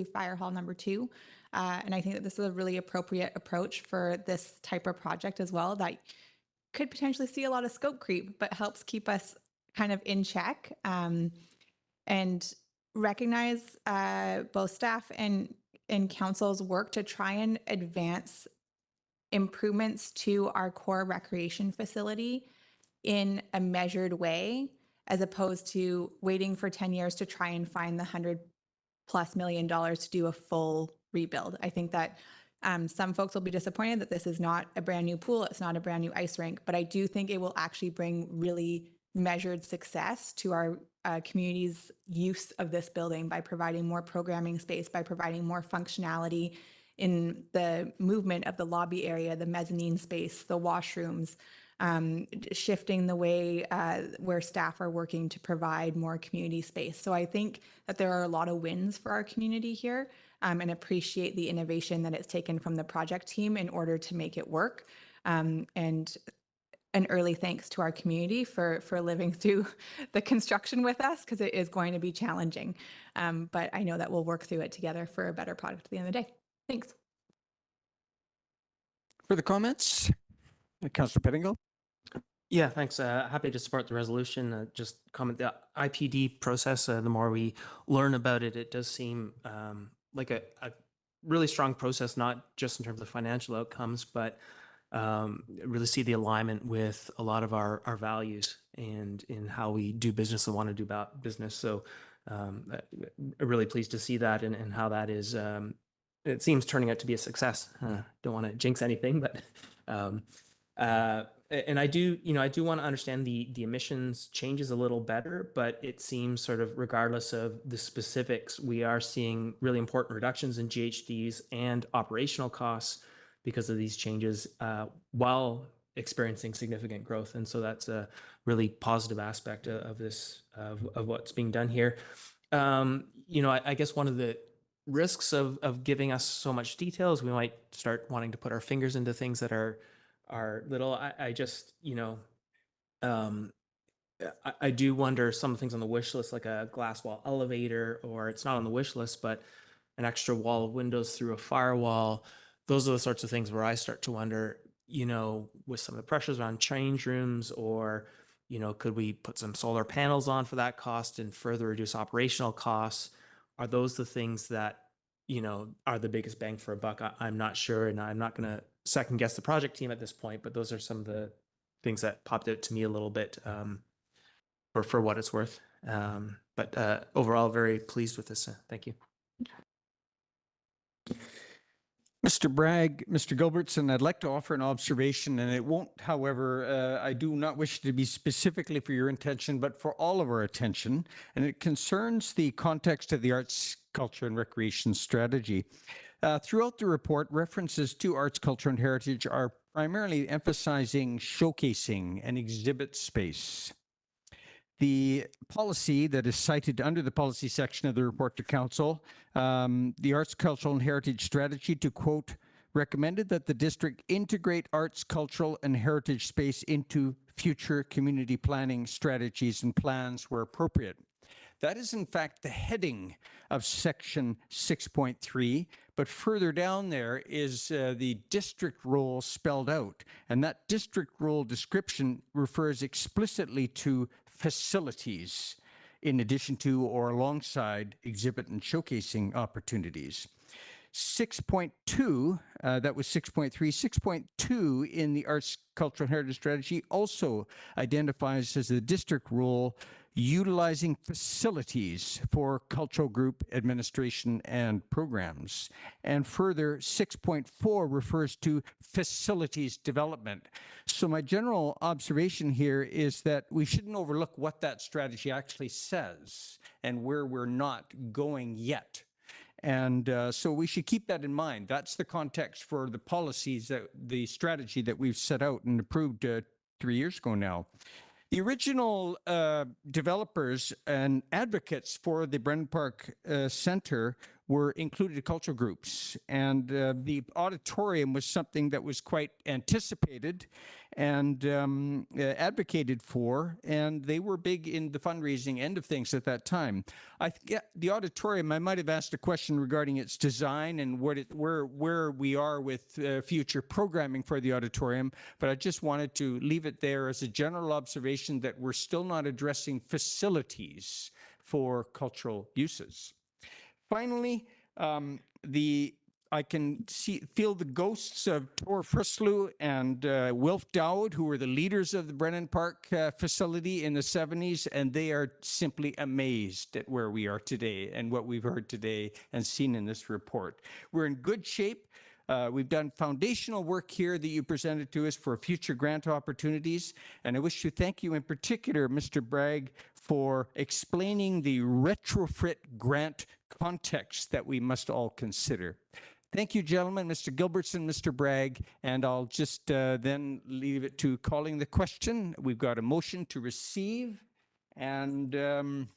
Fire Hall number 2. And I think that this is a really appropriate approach for this type of project as well, that could potentially see a lot of scope creep, but helps keep us kind of in check, and recognize both staff and council's work to try and advance improvements to our core recreation facility in a measured way, as opposed to waiting for 10 years to try and find the $100+ million to do a full rebuild. I think that some folks will be disappointed that this is not a brand new pool, it's not a brand new ice rink, but I do think it will actually bring really measured success to our community's use of this building by providing more programming space, by providing more functionality in the movement of the lobby area, the mezzanine space, the washrooms, shifting the way where staff are working to provide more community space. So I think that there are a lot of wins for our community here, and appreciate the innovation that it's taken from the project team in order to make it work. And an early thanks to our community for living through the construction with us, because it is going to be challenging. But I know that we'll work through it together for a better product at the end of the day. Thanks. Further comments? Councillor Pettingill? Yeah, thanks. Happy to support the resolution. Just comment, the IPD process, the more we learn about it, it does seem like a really strong process, not just in terms of financial outcomes, but really see the alignment with a lot of our values and in how we do business and want to do business. So really pleased to see that and how that is, it seems turning out to be a success. Don't want to jinx anything, but and I do want to understand the emissions changes a little better, but it seems sort of regardless of the specifics, we are seeing really important reductions in GHGs and operational costs because of these changes, while experiencing significant growth. And so that's a really positive aspect of this, of what's being done here. I guess one of the risks of giving us so much detail is we might start wanting to put our fingers into things that are little. I do wonder some things on the wish list, like a glass wall elevator, or it's not on the wish list, but an extra wall of windows through a firewall. Those are the sorts of things where I start to wonder, with some of the pressures around change rooms, or, could we put some solar panels on for that cost and further reduce operational costs? Are those the things that, are the biggest bang for a buck? I'm not sure, and I'm not going to second guess the project team at this point, but those are some of the things that popped out to me a little bit, for what it's worth. But overall, very pleased with this. Thank you. Mr. Bragg, Mr. Gilbertson, I'd like to offer an observation, and it won't, however, I do not wish it to be specifically for your intention, but for all of our attention, and it concerns the context of the arts, culture, and recreation strategy. Throughout the report, references to arts, culture, and heritage are primarily emphasizing showcasing and exhibit space. The policy that is cited under the policy section of the report to council, the Arts, Cultural, and Heritage Strategy, to quote, recommended that the district integrate arts, cultural, and heritage space into future community planning strategies and plans where appropriate. That is, in fact, the heading of section 6.3, but further down there is the district role spelled out. And that district role description refers explicitly to facilities, in addition to or alongside exhibit and showcasing opportunities. 6.2, that was 6.3. 6.2 in the Arts, Cultural Heritage Strategy also identifies as the district role utilizing facilities for cultural group administration and programs. And further, 6.4 refers to facilities development. So my general observation here is that we shouldn't overlook what that strategy actually says and where we're not going yet. And so we should keep that in mind. That's the context for the policies, that the strategy that we've set out and approved 3 years ago now. The original developers and advocates for the Brennan Park Center were included cultural groups, and the auditorium was something that was quite anticipated and advocated for, and they were big in the fundraising end of things at that time. The auditorium, I might have asked a question regarding its design and where we are with future programming for the auditorium, but I just wanted to leave it there as a general observation that we're still not addressing facilities for cultural uses. Finally, I can feel the ghosts of Tor Frislew and Wilf Dowd, who were the leaders of the Brennan Park facility in the 70s, and they are simply amazed at where we are today and what we've heard today and seen in this report. We're in good shape. We've done foundational work here that you presented to us for future grant opportunities, and I wish to thank you in particular, Mr. Bragg, for explaining the retrofit grant context that we must all consider. Thank you, gentlemen, Mr. Gilbertson, Mr. Bragg, and I'll just then leave it to calling the question. We've got a motion to receive, and the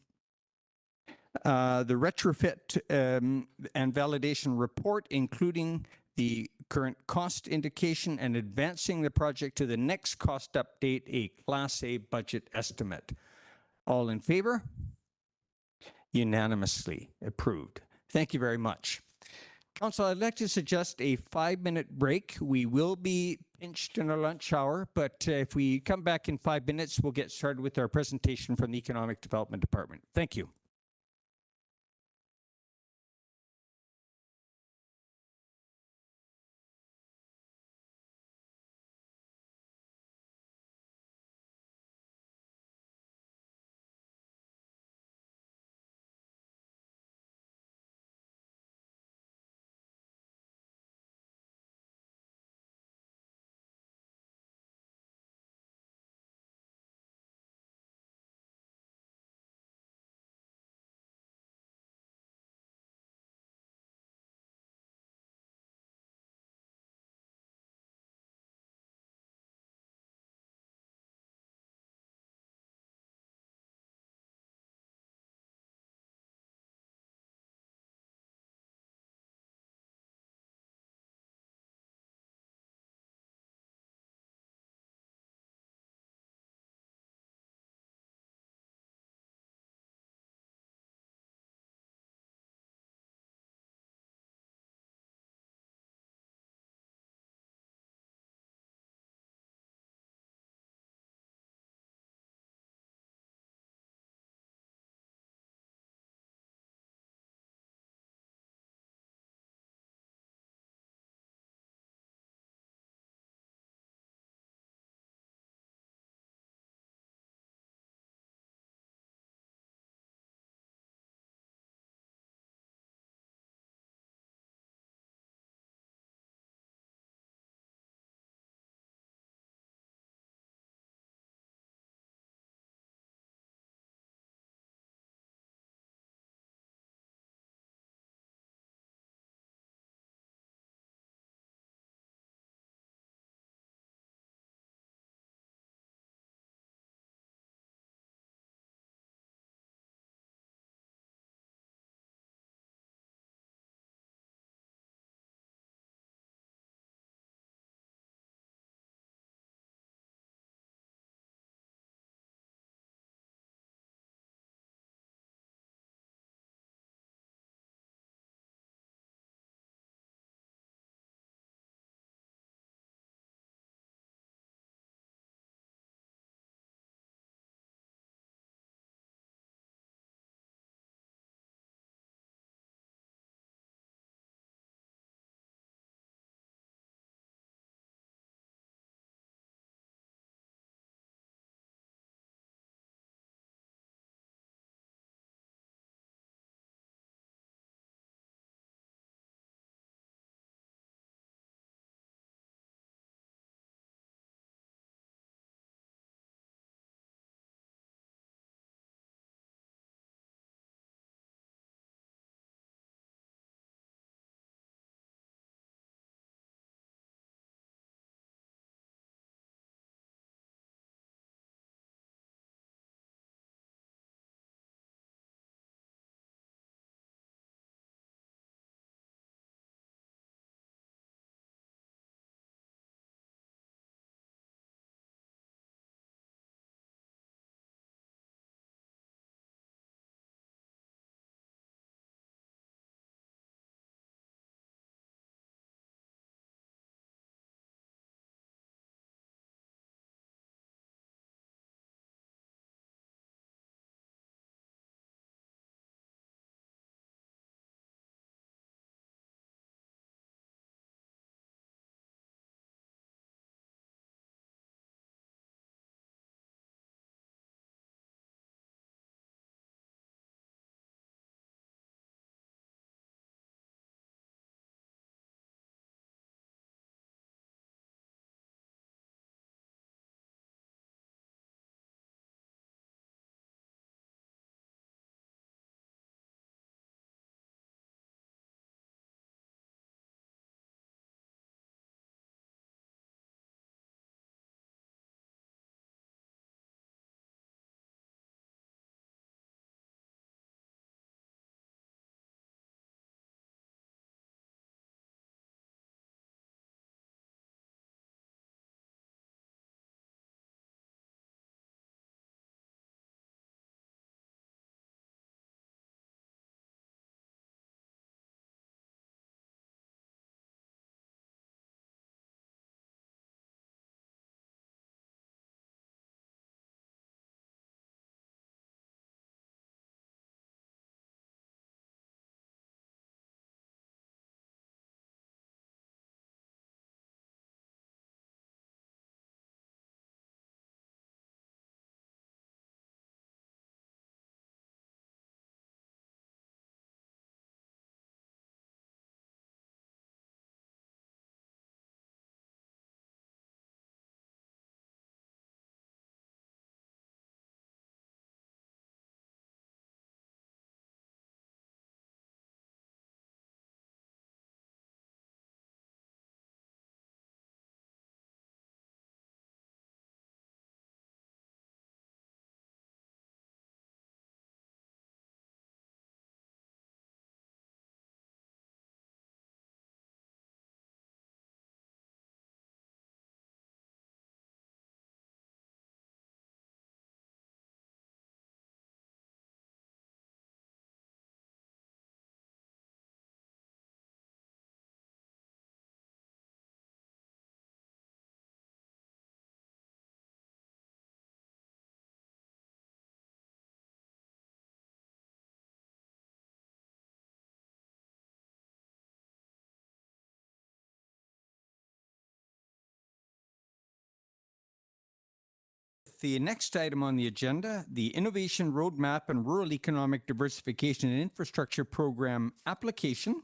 retrofit and validation report, including the current cost indication and advancing the project to the next cost update, a Class A budget estimate. All in favor? Unanimously approved. Thank you very much. Council, I'd like to suggest a 5-minute break. We will be pinched in our lunch hour, but if we come back in 5 minutes, we'll get started with our presentation from the Economic Development Department. Thank you. the next item on the agenda, the Innovation Roadmap and Rural Economic Diversification and Infrastructure Program application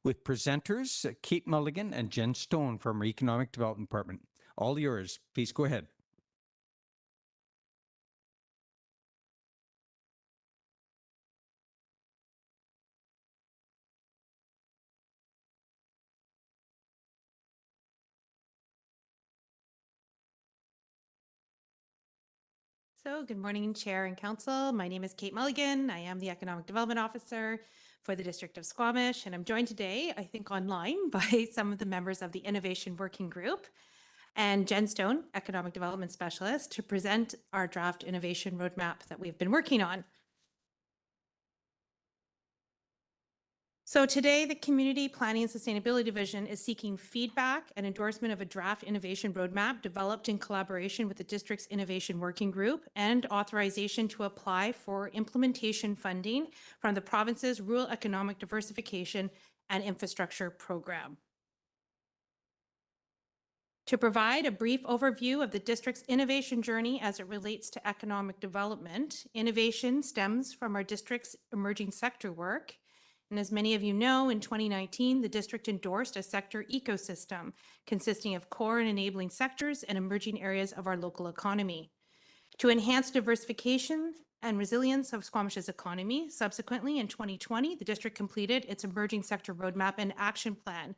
with presenters Kate Mulligan and Jen Stone from our Economic Development Department. All yours. Please go ahead. So good morning, Chair and Council. My name is Kate Mulligan. I am the Economic Development Officer for the District of Squamish, and I'm joined today, I think online, by some of the members of the Innovation Working Group and Jen Stone, Economic Development Specialist, to present our draft innovation roadmap that we've been working on. So today, the Community Planning and Sustainability Division is seeking feedback and endorsement of a draft innovation roadmap developed in collaboration with the district's Innovation Working Group and authorization to apply for implementation funding from the province's Rural Economic Diversification and Infrastructure Program. To provide a brief overview of the district's innovation journey as it relates to economic development, innovation stems from our district's emerging sector work. And as many of you know, in 2019, the district endorsed a sector ecosystem consisting of core and enabling sectors and emerging areas of our local economy. To enhance diversification and resilience of Squamish's economy, subsequently in 2020, the district completed its emerging sector roadmap and action plan,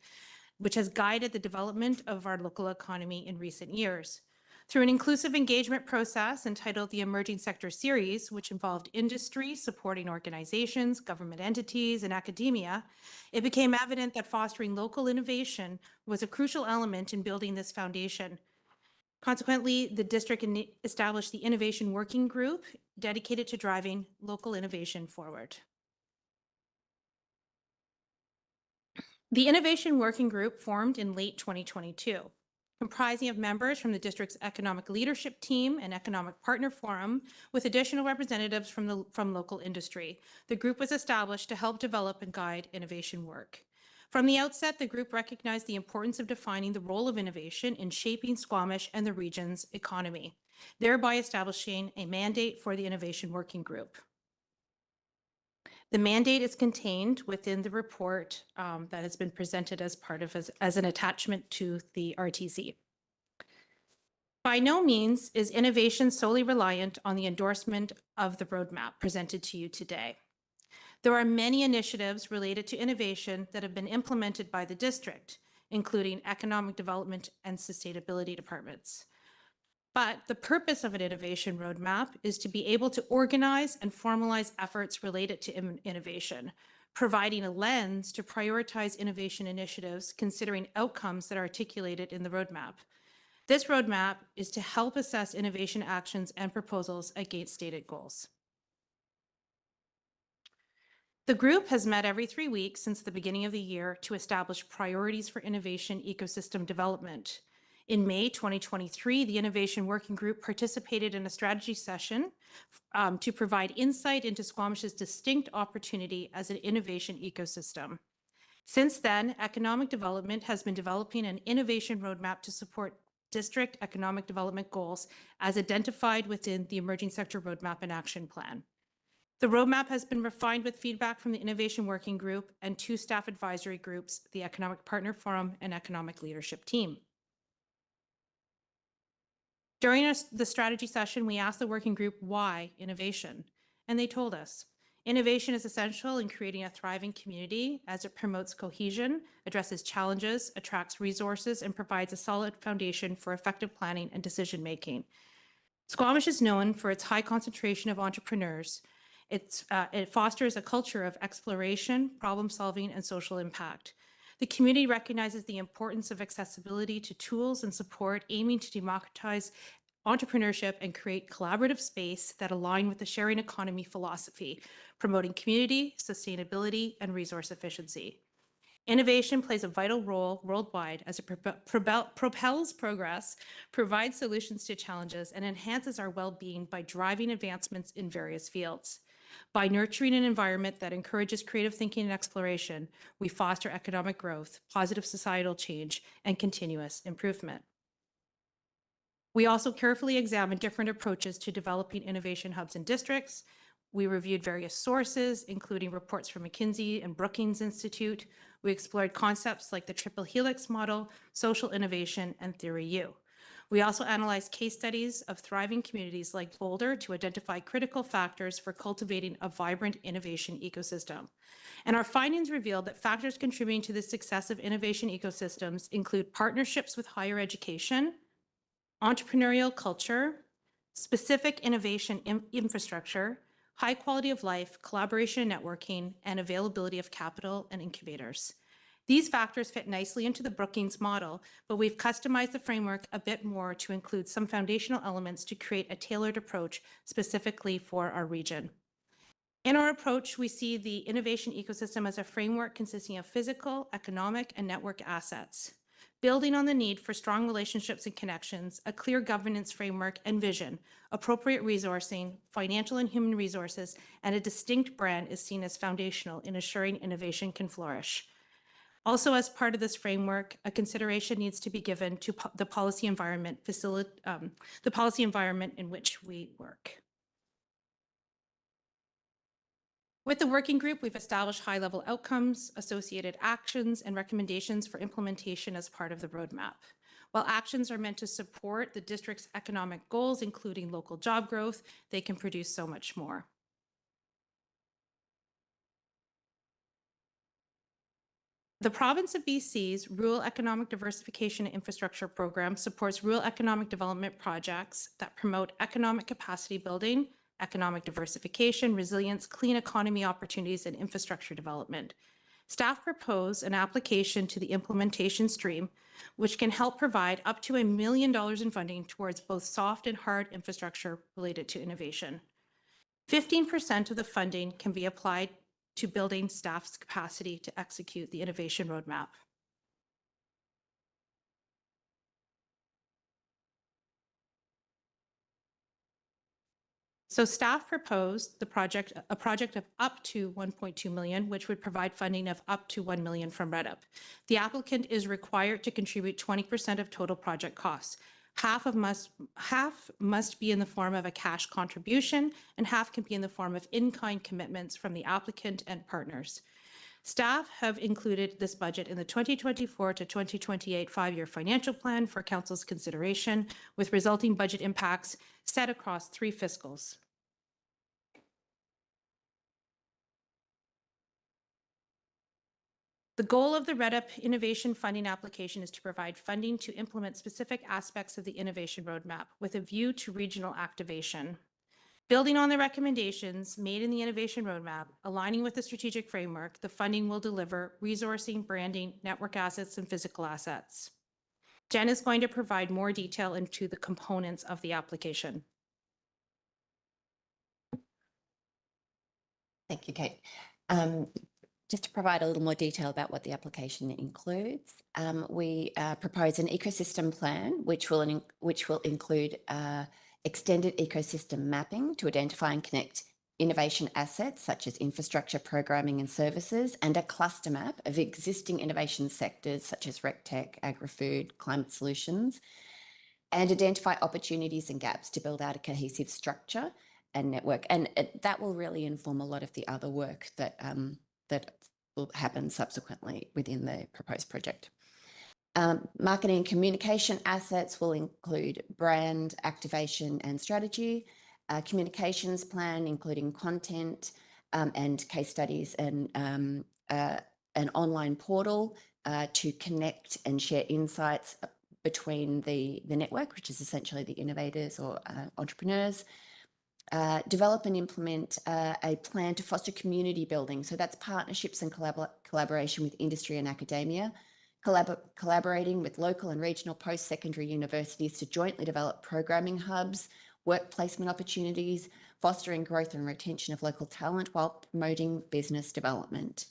which has guided the development of our local economy in recent years. Through an inclusive engagement process entitled the Emerging Sector Series, which involved industry, supporting organizations, government entities, and academia, it became evident that fostering local innovation was a crucial element in building this foundation. Consequently, the district established the Innovation Working Group dedicated to driving local innovation forward. The Innovation Working Group formed in late 2022. Comprising of members from the district's economic leadership team and economic partner forum, with additional representatives from local industry. The group was established to help develop and guide innovation work. From the outset, the group recognized the importance of defining the role of innovation in shaping Squamish and the region's economy, thereby establishing a mandate for the Innovation Working Group. The mandate is contained within the report that has been presented as part of as an attachment to the RTC. By no means is innovation solely reliant on the endorsement of the roadmap presented to you today. There are many initiatives related to innovation that have been implemented by the district, including economic development and sustainability departments. But the purpose of an innovation roadmap is to be able to organize and formalize efforts related to innovation, providing a lens to prioritize innovation initiatives, considering outcomes that are articulated in the roadmap. This roadmap is to help assess innovation actions and proposals against stated goals. The group has met every 3 weeks since the beginning of the year to establish priorities for innovation ecosystem development. In May 2023, the Innovation Working Group participated in a strategy session to provide insight into Squamish's distinct opportunity as an innovation ecosystem. Since then, economic development has been developing an innovation roadmap to support district economic development goals as identified within the Emerging Sector Roadmap and Action Plan. The roadmap has been refined with feedback from the Innovation Working Group and 2 staff advisory groups, the Economic Partner Forum and Economic Leadership Team. During the strategy session, we asked the working group why innovation, and they told us. Innovation is essential in creating a thriving community as it promotes cohesion, addresses challenges, attracts resources, and provides a solid foundation for effective planning and decision-making. Squamish is known for its high concentration of entrepreneurs. It fosters a culture of exploration, problem-solving, and social impact. The community recognizes the importance of accessibility to tools and support aiming to democratize entrepreneurship and create collaborative space that align with the sharing economy philosophy, promoting community, sustainability, and resource efficiency. Innovation plays a vital role worldwide as it propels progress, provides solutions to challenges, and enhances our well-being by driving advancements in various fields. By nurturing an environment that encourages creative thinking and exploration, we foster economic growth, positive societal change, and continuous improvement. We also carefully examined different approaches to developing innovation hubs in districts. We reviewed various sources, including reports from McKinsey and Brookings Institute. We explored concepts like the triple helix model, social innovation, and Theory U. We also analyzed case studies of thriving communities like Boulder to identify critical factors for cultivating a vibrant innovation ecosystem. And our findings revealed that factors contributing to the success of innovation ecosystems include partnerships with higher education, entrepreneurial culture, specific innovation infrastructure, high quality of life, collaboration and networking, and availability of capital and incubators. These factors fit nicely into the Brookings model, but we've customized the framework a bit more to include some foundational elements to create a tailored approach specifically for our region. In our approach, we see the innovation ecosystem as a framework consisting of physical, economic, and network assets. Building on the need for strong relationships and connections, a clear governance framework and vision, appropriate resourcing, financial and human resources, and a distinct brand is seen as foundational in assuring innovation can flourish. Also, as part of this framework, a consideration needs to be given to the policy environment in which we work. With the working group, we've established high-level outcomes, associated actions, and recommendations for implementation as part of the roadmap. While actions are meant to support the district's economic goals, including local job growth, they can produce so much more. The province of BC's Rural Economic Diversification and Infrastructure Program supports rural economic development projects that promote economic capacity building, economic diversification, resilience, clean economy opportunities, and infrastructure development. Staff propose an application to the implementation stream, which can help provide up to $1 million in funding towards both soft and hard infrastructure related to innovation. 15% of the funding can be applied to building staff's capacity to execute the innovation roadmap. So staff proposed a project of up to 1.2 million, which would provide funding of up to 1 million from REDIP. The applicant is required to contribute 20% of total project costs. Half must be in the form of a cash contribution, and half can be in the form of in-kind commitments from the applicant and partners. Staff have included this budget in the 2024 to 2028 5-year financial plan for Council's consideration, with resulting budget impacts set across 3 fiscals. The goal of the REDIP innovation funding application is to provide funding to implement specific aspects of the innovation roadmap with a view to regional activation. Building on the recommendations made in the innovation roadmap, aligning with the strategic framework, the funding will deliver resourcing, branding, network assets, and physical assets. Jen is going to provide more detail into the components of the application. Thank you, Kate. Just to provide a little more detail about what the application includes, we propose an ecosystem plan, which will include extended ecosystem mapping to identify and connect innovation assets such as infrastructure, programming and services, and a cluster map of existing innovation sectors such as RegTech, agri-food, climate solutions, and identify opportunities and gaps to build out a cohesive structure and network. And that will really inform a lot of the other work that will happen subsequently within the proposed project. Marketing and communication assets will include brand, activation and strategy, communications plan, including content and case studies, and an online portal to connect and share insights between the network, which is essentially the innovators or entrepreneurs. Develop and implement a plan to foster community building. So that's partnerships and collaboration with industry and academia, collaborating with local and regional post-secondary universities to jointly develop programming hubs, work placement opportunities, fostering growth and retention of local talent while promoting business development.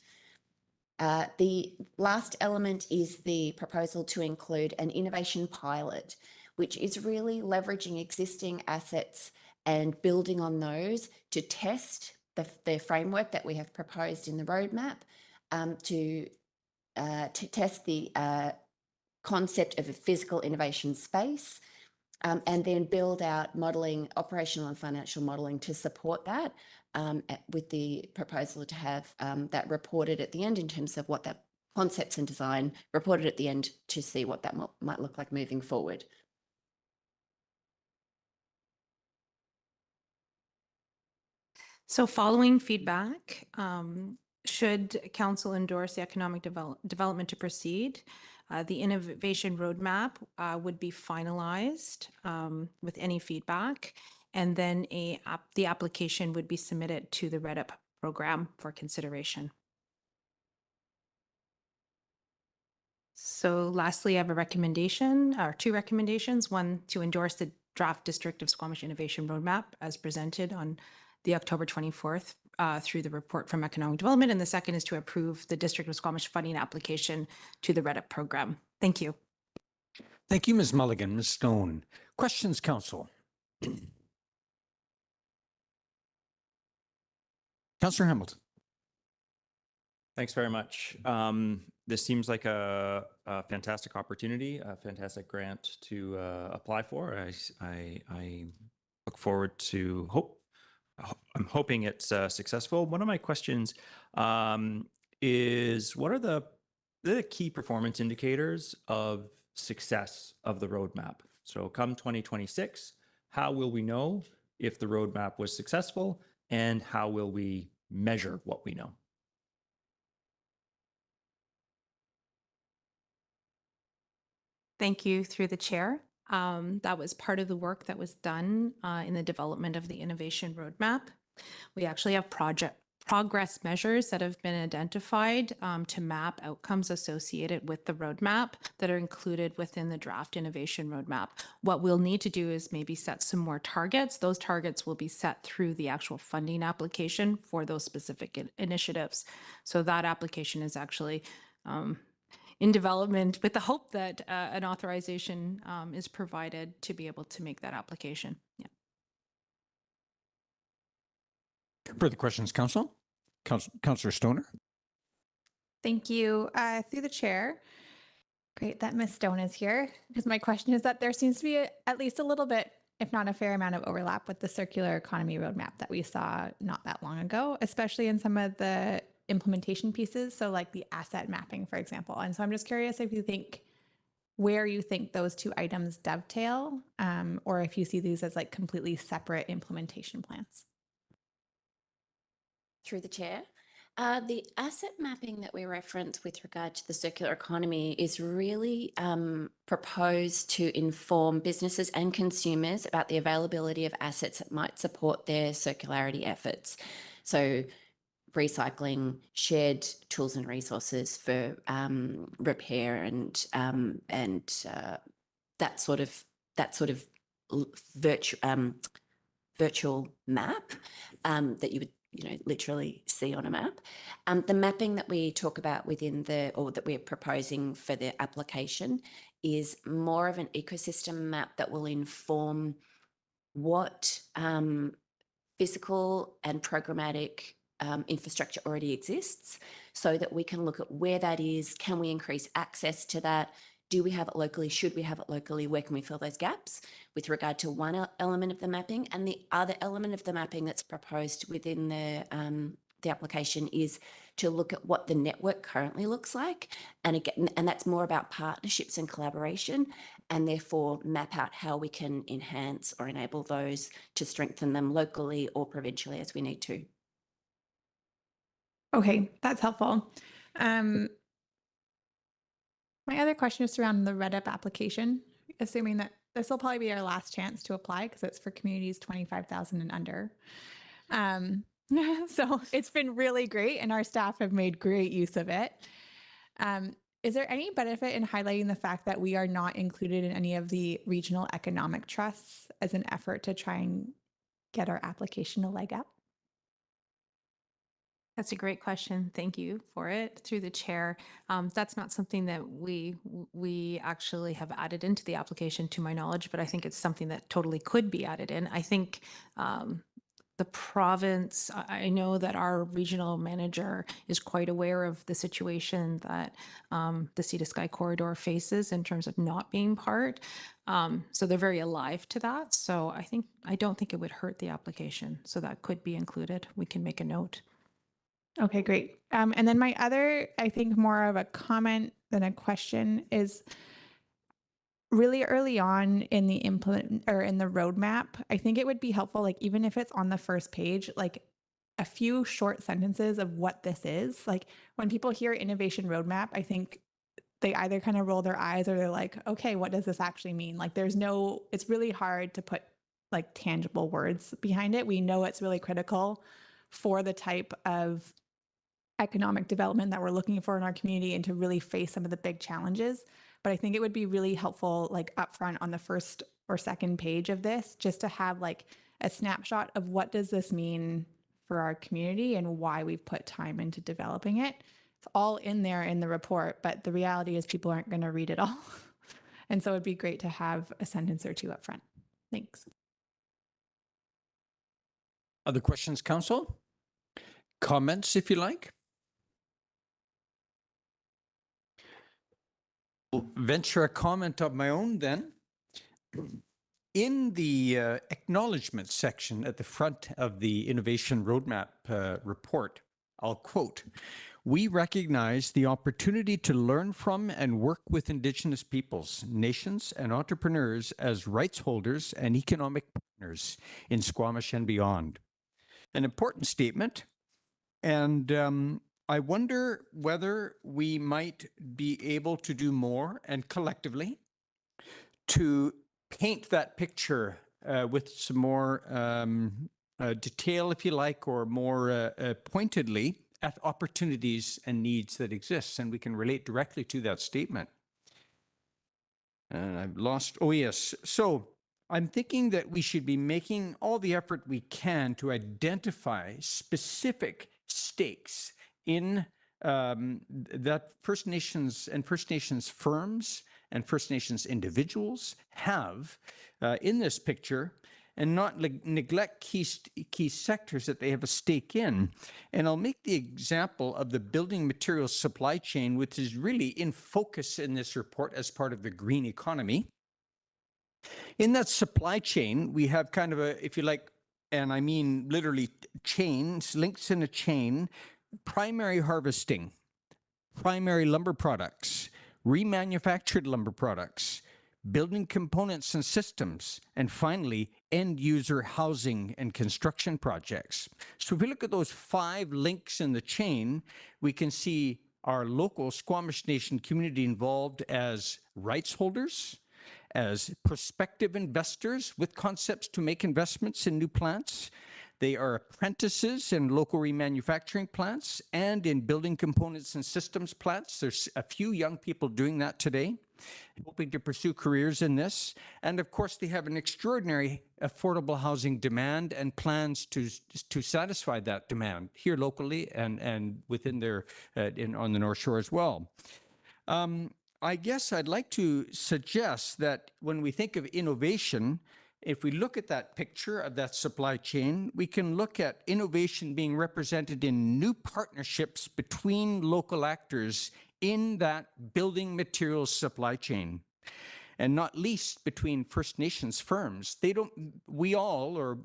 The last element is the proposal to include an innovation pilot, which is really leveraging existing assets and building on those to test the framework that we have proposed in the roadmap, to test the concept of a physical innovation space, and then build out modelling, operational and financial modelling to support that, with the proposal to have that reported at the end in terms of what that concepts and design reported at the end to see what that might look like moving forward. So following feedback, should council endorse the economic development to proceed, the innovation roadmap would be finalized with any feedback, and then the application would be submitted to the REDIP program for consideration. So lastly, I have a recommendation, or two recommendations. One, to endorse the draft District of Squamish Innovation Roadmap as presented on the October 24th through the report from Economic Development. And the second is to approve the District of Squamish funding application to the REDIP program. Thank you. Thank you, Ms. Mulligan. Ms. Stone. Questions, Council? Councillor Hamilton. Thanks very much. This seems like a fantastic opportunity, a fantastic grant to apply for. I look forward to I'm hoping it's successful. One of my questions is, what are the key performance indicators of success of the roadmap? So come 2026, how will we know if the roadmap was successful, and how will we measure what we know? Thank you through the chair. That was part of the work that was done in the development of the innovation roadmap. We actually have progress measures that have been identified to map outcomes associated with the roadmap that are included within the draft innovation roadmap. What we'll need to do is maybe set some more targets. Those targets will be set through the actual funding application for those specific initiatives. So that application is actually in development with the hope that an authorization is provided to be able to make that application. Yeah. Further questions, Council? Councillor Stoner. Thank you. Through the chair. Great that Ms. Stone is here, because my question is that there seems to be at least a little bit, if not a fair amount of overlap with the circular economy roadmap that we saw not that long ago, especially in some of the implementation pieces. So like the asset mapping, for example. And so I'm just curious if you think where you think those two items dovetail, or if you see these as like completely separate implementation plans. Through the chair. The asset mapping that we reference with regard to the circular economy is really proposed to inform businesses and consumers about the availability of assets that might support their circularity efforts. So recycling, shared tools and resources for repair and that sort of virtual map that you would literally see on a map. The mapping that we talk about that we're proposing for the application is more of an ecosystem map that will inform what physical and programmatic infrastructure already exists, so that we can look at where that is. Can we increase access to that? Do we have it locally? Should we have it locally? Where can we fill those gaps with regard to one element of the mapping? And the other element of the mapping that's proposed within the application is to look at what the network currently looks like. And again, and that's more about partnerships and collaboration, and therefore map out how we can enhance or enable those to strengthen them locally or provincially as we need to. Okay, that's helpful. My other question is around the REDIP application, assuming that this will probably be our last chance to apply because it's for communities 25,000 and under. So it's been really great and our staff have made great use of it. Is there any benefit in highlighting the fact that we are not included in any of the regional economic trusts as an effort to try and get our application a leg up? That's a great question. Thank you for it. Through the chair, that's not something that we actually have added into the application to my knowledge, but I think it's something that totally could be added in. I think the province, I know that our regional manager is quite aware of the situation that the Sea to Sky corridor faces in terms of not being part. So they're very alive to that. So I don't think it would hurt the application. So that could be included. We can make a note. Okay, great. And then my other, I think more of a comment than a question is really early on in the implement or in the roadmap, I think it would be helpful, like even if it's on the first page, like a few short sentences of what this is. Like when people hear innovation roadmap, I think they either kind of roll their eyes or they're like, okay, what does this actually mean? Like it's really hard to put like tangible words behind it. We know it's really critical for the type of economic development that we're looking for in our community and to really face some of the big challenges. But I think it would be really helpful, like upfront on the first or second page of this, just to have like a snapshot of what does this mean for our community and why we've put time into developing it. It's all in there in the report, but the reality is people aren't going to read it all. And so it'd be great to have a sentence or two up front. Thanks. Other questions, Council? Comments, if you like? I'll venture a comment of my own then. In the acknowledgement section at the front of the Innovation Roadmap report, I'll quote, "We recognize the opportunity to learn from and work with Indigenous peoples, nations, and entrepreneurs as rights holders and economic partners in Squamish and beyond." An important statement, and I wonder whether we might be able to do more and collectively to paint that picture with some more detail, if you like, or more pointedly at opportunities and needs that exist, and we can relate directly to that statement. And I've lost, oh yes. So I'm thinking that we should be making all the effort we can to identify specific stakes in that First Nations and First Nations firms and First Nations individuals have in this picture, and not neglect key sectors that they have a stake in. And I'll make the example of the building materials supply chain, which is really in focus in this report as part of the green economy. In that supply chain, we have kind of a, if you like, and I mean literally chains, links in a chain, primary harvesting, primary lumber products, remanufactured lumber products, building components and systems, and finally, end user housing and construction projects. So if we look at those 5 links in the chain, we can see our local Squamish Nation community involved as rights holders, as prospective investors with concepts to make investments in new plants. They are apprentices in local remanufacturing plants and in building components and systems plants. There's a few young people doing that today, hoping to pursue careers in this. And of course, they have an extraordinary affordable housing demand and plans to satisfy that demand here locally and within their, on the North Shore as well. I guess I'd like to suggest that when we think of innovation, if we look at that picture of that supply chain, we can look at innovation being represented in new partnerships between local actors in that building materials supply chain, and not least between First Nations firms. We all or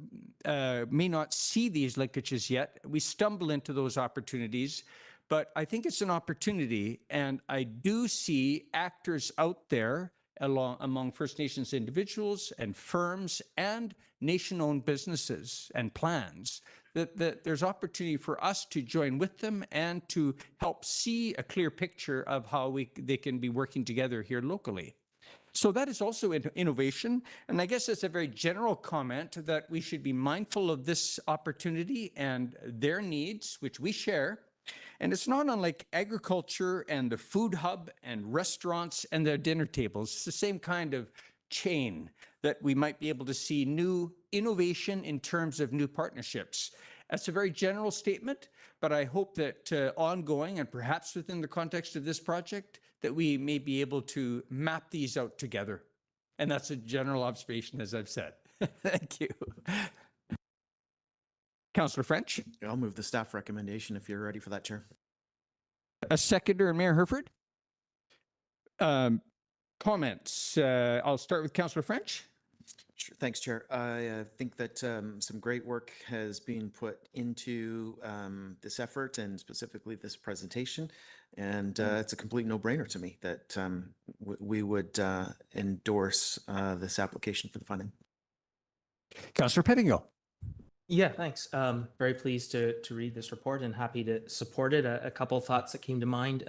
may not see these linkages yet. We stumble into those opportunities, but I think it's an opportunity, and I do see actors out there among First Nations individuals and firms and nation-owned businesses and plans, that there's opportunity for us to join with them and to help see a clear picture of how they can be working together here locally. So that is also innovation. And I guess it's a very general comment that we should be mindful of this opportunity and their needs, which we share. And it's not unlike agriculture and the food hub and restaurants and their dinner tables. It's the same kind of chain that we might be able to see new innovation in terms of new partnerships. That's a very general statement, but I hope that ongoing and perhaps within the context of this project, that we may be able to map these out together. And that's a general observation, as I've said. Thank you. Councillor French, I'll move the staff recommendation if you're ready for that, Chair. a seconder, and Mayor Herford. Comments. I'll start with Councillor French. Sure. Thanks, Chair. I think that some great work has been put into this effort and specifically this presentation. And it's a complete no-brainer to me that we would endorse this application for the funding. Councillor Pettingill. Yeah, thanks. Very pleased to read this report and happy to support it. A couple of thoughts that came to mind.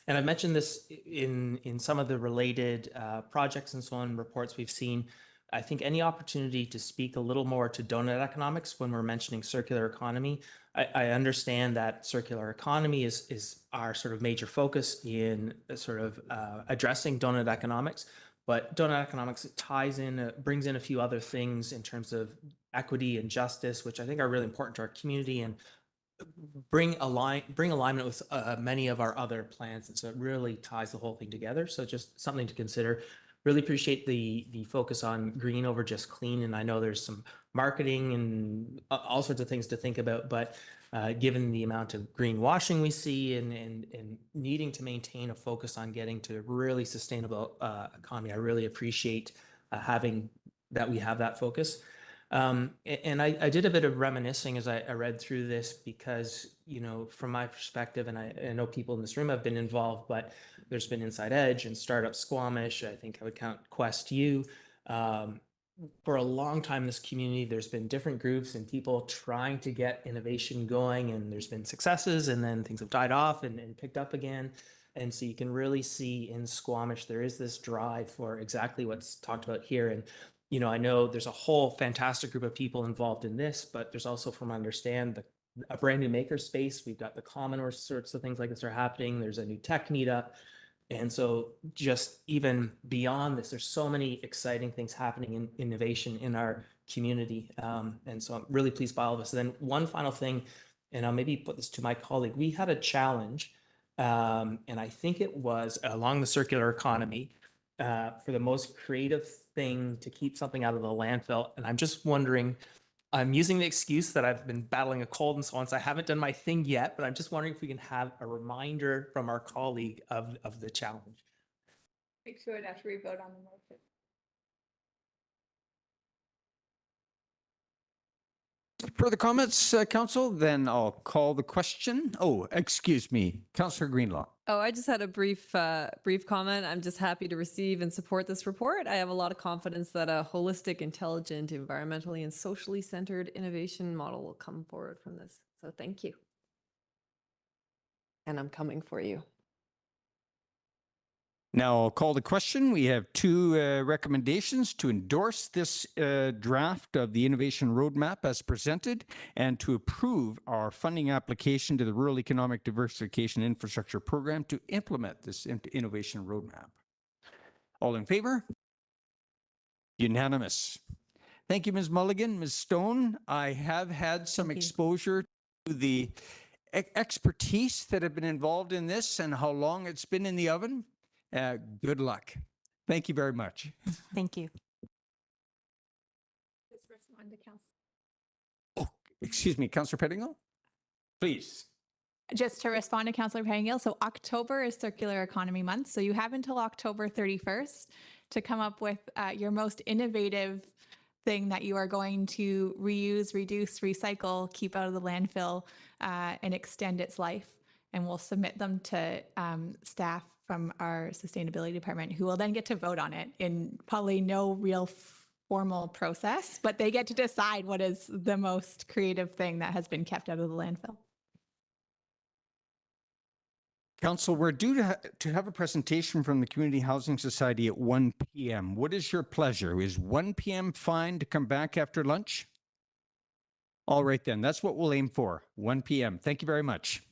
And I've mentioned this in some of the related projects and so on, reports we've seen. I think any opportunity to speak a little more to donut economics when we're mentioning circular economy. I understand that circular economy is our sort of major focus in sort of addressing donut economics, but donut economics ties in, brings in a few other things in terms of equity and justice, which I think are really important to our community and bring alignment with many of our other plans. And so it really ties the whole thing together. So just something to consider. Really appreciate the focus on green over just clean. And I know there's some marketing and all sorts of things to think about, but given the amount of greenwashing we see and needing to maintain a focus on getting to a really sustainable economy, I really appreciate having that we have that focus. And I did a bit of reminiscing as I read through this because, you know, from my perspective, and I know people in this room have been involved, but there's been Inside Edge and Startup Squamish. I think I would count Quest U. For a long time, this community, there's been different groups and people trying to get innovation going, and there's been successes, and then things have died off and picked up again. And so you can really see in Squamish, there is this drive for exactly what's talked about here. And you know, I know there's a whole fantastic group of people involved in this, but there's also, from what I understand, a brand new maker space. We've got the common or sorts of things like this are happening. There's a new tech meetup. And so just even beyond this, there's so many exciting things happening in innovation in our community. And so I'm really pleased by all of this. And then one final thing, and I'll maybe put this to my colleague. We had a challenge, and I think it was along the circular economy, for the most creative thing to keep something out of the landfill. And I'm just wondering, I'm using the excuse that I've been battling a cold and so on, so I haven't done my thing yet, but I'm just wondering if we can have a reminder from our colleague of the challenge. Make sure after we vote on the motion. Further comments, Council? Then I'll call the question. Oh, excuse me, Councillor Greenlaw. Oh, I just had a brief comment. I'm just happy to receive and support this report. I have a lot of confidence that a holistic, intelligent, environmentally and socially centered innovation model will come forward from this. So thank you. And I'm coming for you. Now I'll call the question. We have two recommendations to endorse this draft of the innovation roadmap as presented and to approve our funding application to the Rural Economic Diversification Infrastructure Program to implement this innovation roadmap. All in favor? Unanimous. Thank you, Ms. Mulligan. Ms. Stone, I have had some exposure to the expertise that have been involved in this and how long it's been in the oven. Good luck. Thank you very much. Thank you. Oh, excuse me, Councillor Pettingill, please. Just to respond to Councillor Pettingill, so October is Circular Economy Month, so you have until October 31st to come up with your most innovative thing that you are going to reuse, reduce, recycle, keep out of the landfill, and extend its life. And we'll submit them to staff from our sustainability department, who will then get to vote on it in probably no real formal process, but they get to decide what is the most creative thing that has been kept out of the landfill. Council, we're due to have a presentation from the Community Housing Society at 1 p.m. What is your pleasure? Is 1 p.m. fine to come back after lunch? All right, then. That's what we'll aim for. 1 p.m. Thank you very much.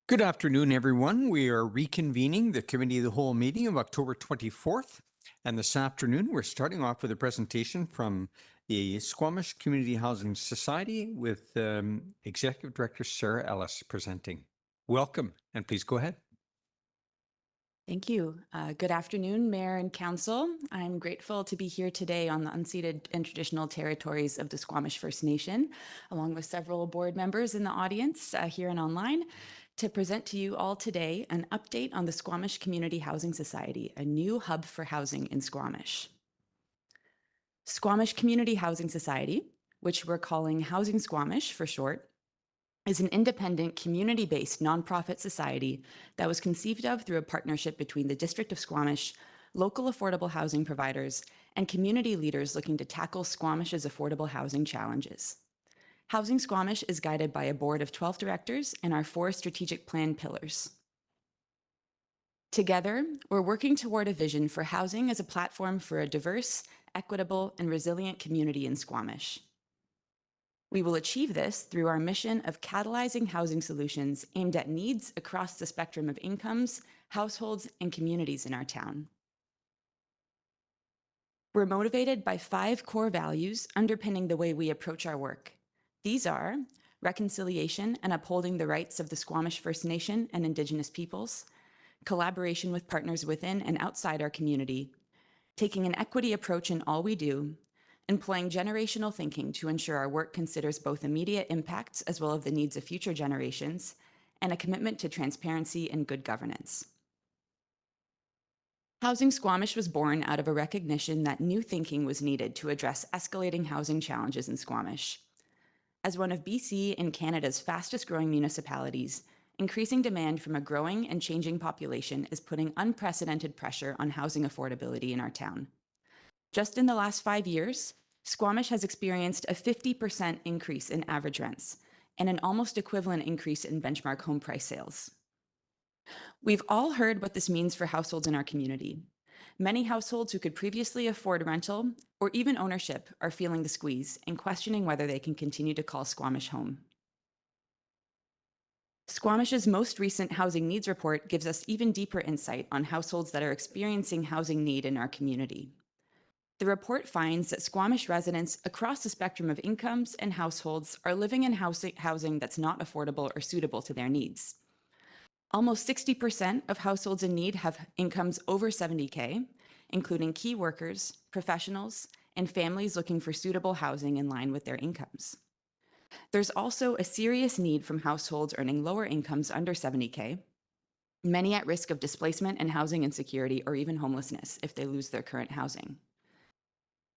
Good afternoon, everyone. We are reconvening the Committee of the Whole meeting of October 24th. And this afternoon, we're starting off with a presentation from the Squamish Community Housing Society with Executive Director Sarah Ellis presenting. Welcome, and please go ahead. Thank you. Good afternoon, Mayor and Council. I'm grateful to be here today on the unceded and traditional territories of the Squamish First Nation, along with several board members in the audience here and online, to present to you all today an update on the Squamish Community Housing Society, a new hub for housing in Squamish. Squamish Community Housing Society, which we're calling Housing Squamish for short, is an independent, community-based nonprofit society that was conceived of through a partnership between the District of Squamish, local affordable housing providers, and community leaders looking to tackle Squamish's affordable housing challenges. Housing Squamish is guided by a board of 12 directors and our 4 strategic plan pillars. Together, we're working toward a vision for housing as a platform for a diverse, equitable, and resilient community in Squamish. We will achieve this through our mission of catalyzing housing solutions aimed at needs across the spectrum of incomes, households, and communities in our town. We're motivated by 5 core values underpinning the way we approach our work. These are reconciliation and upholding the rights of the Squamish First Nation and Indigenous peoples, collaboration with partners within and outside our community, taking an equity approach in all we do, employing generational thinking to ensure our work considers both immediate impacts as well as the needs of future generations, and a commitment to transparency and good governance. Housing Squamish was born out of a recognition that new thinking was needed to address escalating housing challenges in Squamish. As one of BC and Canada's fastest growing municipalities, increasing demand from a growing and changing population is putting unprecedented pressure on housing affordability in our town. Just in the last 5 years, Squamish has experienced a 50% increase in average rents and an almost equivalent increase in benchmark home price sales. We've all heard what this means for households in our community. Many households who could previously afford rental or even ownership are feeling the squeeze and questioning whether they can continue to call Squamish home. Squamish's most recent housing needs report gives us even deeper insight on households that are experiencing housing need in our community. The report finds that Squamish residents across the spectrum of incomes and households are living in housing that's not affordable or suitable to their needs. Almost 60% of households in need have incomes over $70K, including key workers, professionals, and families looking for suitable housing in line with their incomes. There's also a serious need from households earning lower incomes under $70K, many at risk of displacement and housing insecurity or even homelessness if they lose their current housing.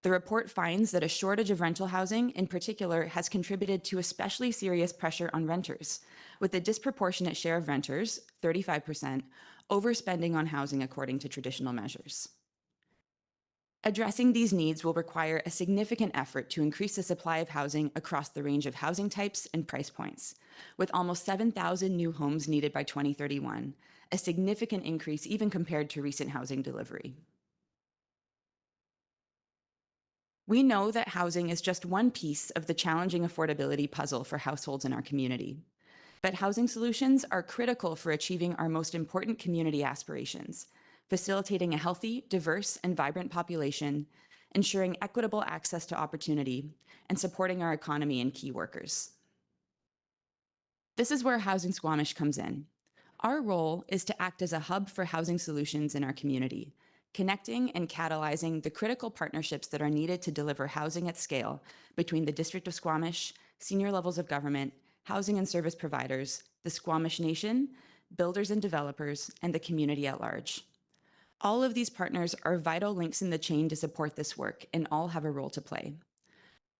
The report finds that a shortage of rental housing in particular has contributed to especially serious pressure on renters, with a disproportionate share of renters, 35%, overspending on housing according to traditional measures. Addressing these needs will require a significant effort to increase the supply of housing across the range of housing types and price points, with almost 7,000 new homes needed by 2031, a significant increase even compared to recent housing delivery. We know that housing is just one piece of the challenging affordability puzzle for households in our community. But housing solutions are critical for achieving our most important community aspirations, facilitating a healthy, diverse, and vibrant population, ensuring equitable access to opportunity, and supporting our economy and key workers. This is where Housing Squamish comes in. Our role is to act as a hub for housing solutions in our community, connecting and catalyzing the critical partnerships that are needed to deliver housing at scale between the District of Squamish, senior levels of government, housing and service providers, the Squamish Nation, builders and developers, and the community at large. All of these partners are vital links in the chain to support this work, and all have a role to play.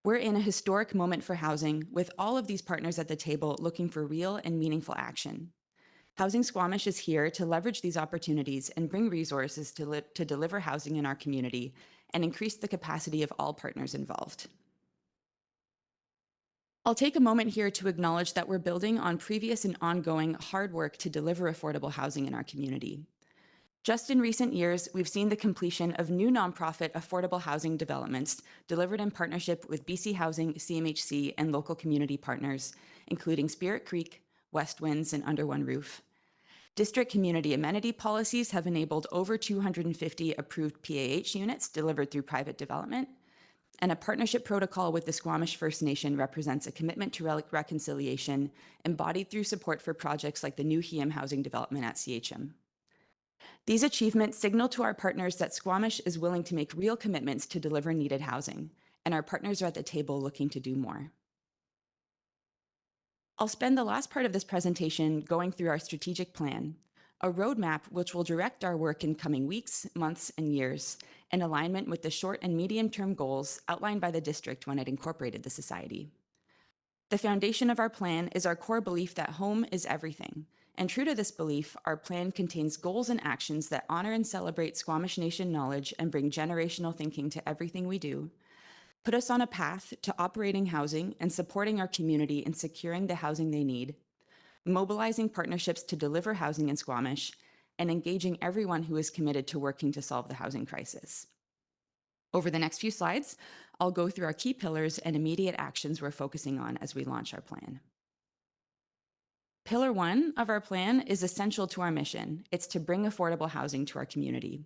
We're in a historic moment for housing, with all of these partners at the table looking for real and meaningful action. Housing Squamish is here to leverage these opportunities and bring resources to deliver housing in our community and increase the capacity of all partners involved. I'll take a moment here to acknowledge that we're building on previous and ongoing hard work to deliver affordable housing in our community. Just in recent years, we've seen the completion of new nonprofit affordable housing developments delivered in partnership with BC Housing, CMHC, and local community partners, including Spirit Creek, west winds, and under one roof. District community amenity policies have enabled over 250 approved PAH units delivered through private development, and a partnership protocol with the Squamish First Nation represents a commitment to reconciliation embodied through support for projects like the new HEM housing development at CHM. These achievements signal to our partners that Squamish is willing to make real commitments to deliver needed housing, and our partners are at the table looking to do more. I'll spend the last part of this presentation going through our strategic plan, a roadmap which will direct our work in coming weeks, months, and years in alignment with the short and medium-term goals outlined by the district when it incorporated the society. The foundation of our plan is our core belief that home is everything, and true to this belief, our plan contains goals and actions that honor and celebrate Squamish Nation knowledge and bring generational thinking to everything we do, put us on a path to operating housing and supporting our community in securing the housing they need, mobilizing partnerships to deliver housing in Squamish, and engaging everyone who is committed to working to solve the housing crisis. Over the next few slides, I'll go through our key pillars and immediate actions we're focusing on as we launch our plan. Pillar 1 of our plan is essential to our mission. It's to bring affordable housing to our community.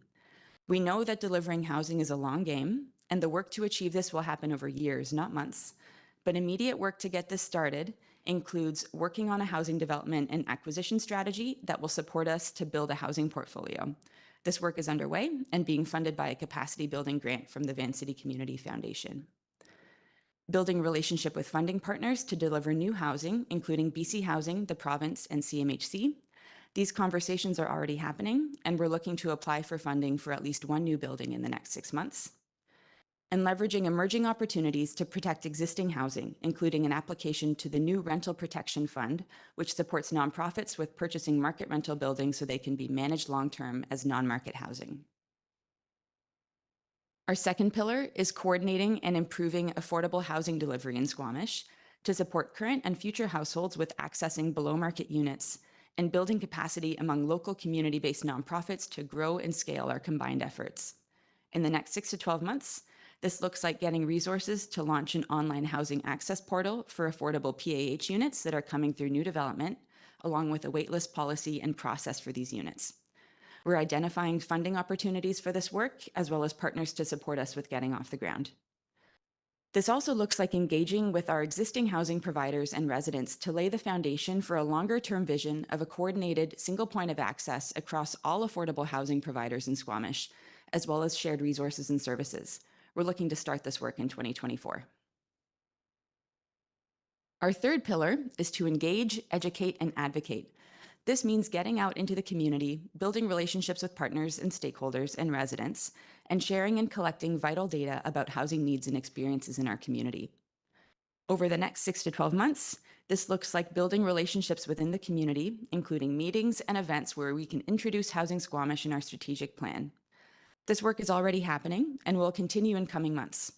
We know that delivering housing is a long game, and the work to achieve this will happen over years, not months. But immediate work to get this started includes working on a housing development and acquisition strategy that will support us to build a housing portfolio. This work is underway and being funded by a capacity building grant from the Van City Community Foundation. Building a relationship with funding partners to deliver new housing, including BC Housing, the province, and CMHC. These conversations are already happening, and we're looking to apply for funding for at least one new building in the next 6 months. And leveraging emerging opportunities to protect existing housing, including an application to the new Rental Protection Fund, which supports nonprofits with purchasing market rental buildings so they can be managed long-term as non-market housing. Our second pillar is coordinating and improving affordable housing delivery in Squamish to support current and future households with accessing below-market units and building capacity among local community-based nonprofits to grow and scale our combined efforts. In the next 6 to 12 months, this looks like getting resources to launch an online housing access portal for affordable PAH units that are coming through new development, along with a waitlist policy and process for these units. We're identifying funding opportunities for this work, as well as partners to support us with getting off the ground. This also looks like engaging with our existing housing providers and residents to lay the foundation for a longer-term vision of a coordinated single point of access across all affordable housing providers in Squamish, as well as shared resources and services. We're looking to start this work in 2024. Our third pillar is to engage, educate, and advocate. This means getting out into the community, building relationships with partners and stakeholders and residents, and sharing and collecting vital data about housing needs and experiences in our community. Over the next 6 to 12 months, this looks like building relationships within the community, including meetings and events where we can introduce Housing Squamish in our strategic plan. This work is already happening and will continue in coming months.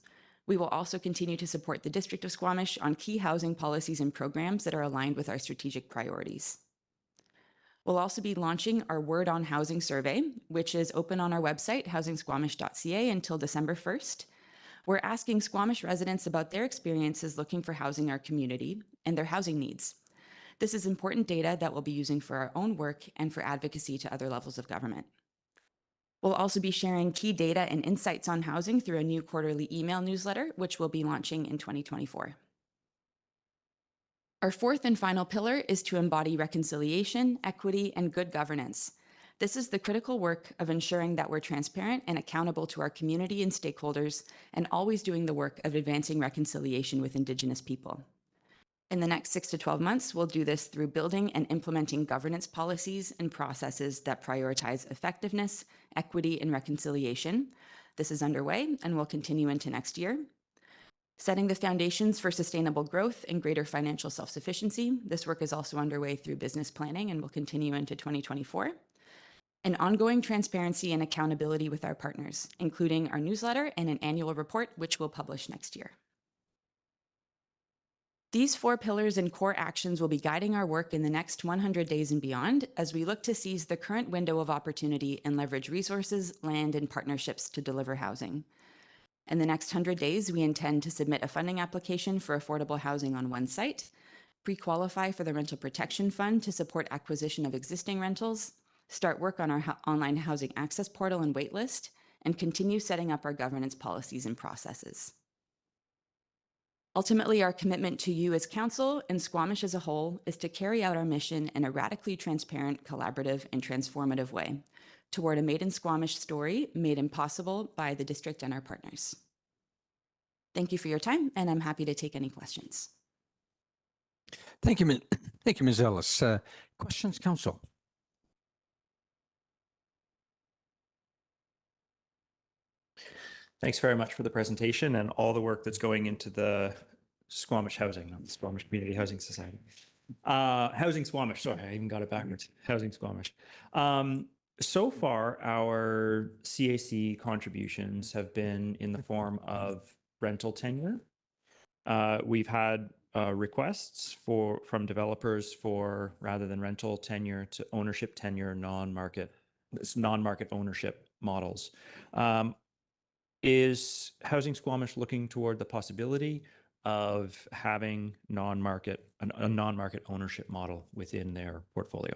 We will also continue to support the District of Squamish on key housing policies and programs that are aligned with our strategic priorities. We'll also be launching our Word on Housing survey, which is open on our website, housingsquamish.ca, until December 1st. We're asking Squamish residents about their experiences looking for housing in our community and their housing needs. This is important data that we'll be using for our own work and for advocacy to other levels of government. We'll also be sharing key data and insights on housing through a new quarterly email newsletter, which we'll be launching in 2024. Our fourth and final pillar is to embody reconciliation, equity, and good governance. This is the critical work of ensuring that we're transparent and accountable to our community and stakeholders, and always doing the work of advancing reconciliation with Indigenous people. In the next 6 to 12 months, we'll do this through building and implementing governance policies and processes that prioritize effectiveness, equity, and reconciliation. This is underway and will continue into next year. Setting the foundations for sustainable growth and greater financial self-sufficiency. This work is also underway through business planning and will continue into 2024. And ongoing transparency and accountability with our partners, including our newsletter and an annual report, which we'll publish next year. These 4 pillars and core actions will be guiding our work in the next 100 days and beyond as we look to seize the current window of opportunity and leverage resources, land, and partnerships to deliver housing. In the next 100 days, we intend to submit a funding application for affordable housing on one site, pre-qualify for the Rental Protection Fund to support acquisition of existing rentals, start work on our online housing access portal and waitlist, and continue setting up our governance policies and processes. Ultimately, our commitment to you as council and Squamish as a whole is to carry out our mission in a radically transparent, collaborative, and transformative way toward a Made in Squamish story made impossible by the district and our partners. Thank you for your time, and I'm happy to take any questions. Thank you, thank you, Ms. Ellis. Questions, council? Thanks very much for the presentation and all the work that's going into the Squamish Housing, not the Squamish Community Housing Society. Housing Squamish, sorry, I even got it backwards. Housing Squamish. So far, our CAC contributions have been in the form of rental tenure. We've had requests from developers for, rather than rental tenure, to ownership tenure, non-market ownership models. Is Housing Squamish looking toward the possibility of having a non-market ownership model within their portfolio?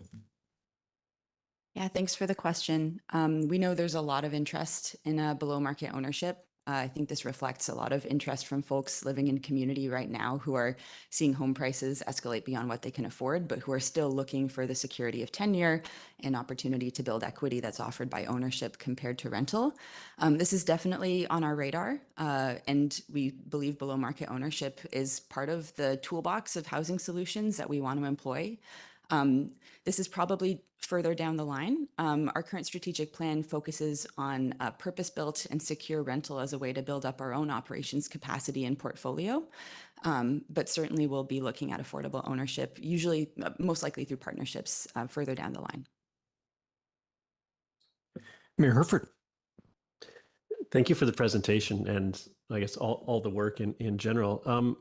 Yeah, thanks for the question. We know there's a lot of interest in below market ownership. I think this reflects a lot of interest from folks living in community right now who are seeing home prices escalate beyond what they can afford, but who are still looking for the security of tenure and opportunity to build equity that's offered by ownership compared to rental. This is definitely on our radar, and we believe below market ownership is part of the toolbox of housing solutions that we want to employ. This is probably further down the line. Our current strategic plan focuses on purpose-built and secure rental as a way to build up our own operations capacity and portfolio. But certainly we'll be looking at affordable ownership, usually most likely through partnerships further down the line. Mayor Herford. Thank you for the presentation and I guess all the work in general.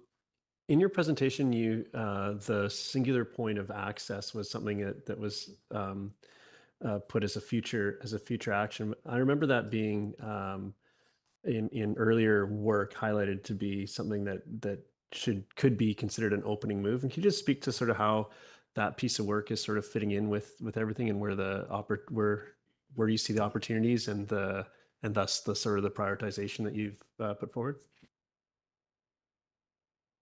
In your presentation, the singular point of access was something that was put as a future action. I remember that being in earlier work highlighted to be something that could be considered an opening move. And can you just speak to sort of how that piece of work is sort of fitting in with everything and where you see the opportunities and thus the sort of the prioritization that you've put forward?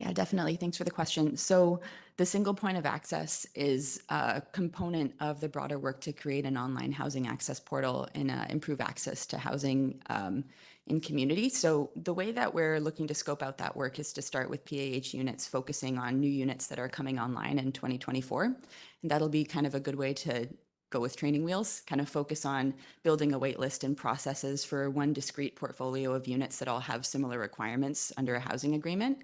Yeah, definitely. Thanks for the question. So the single point of access is a component of the broader work to create an online housing access portal and improve access to housing in community. So the way that we're looking to scope out that work is to start with PAH units, focusing on new units that are coming online in 2024. And that'll be kind of a good way to go with training wheels, kind of focus on building a wait list and processes for one discrete portfolio of units that all have similar requirements under a housing agreement,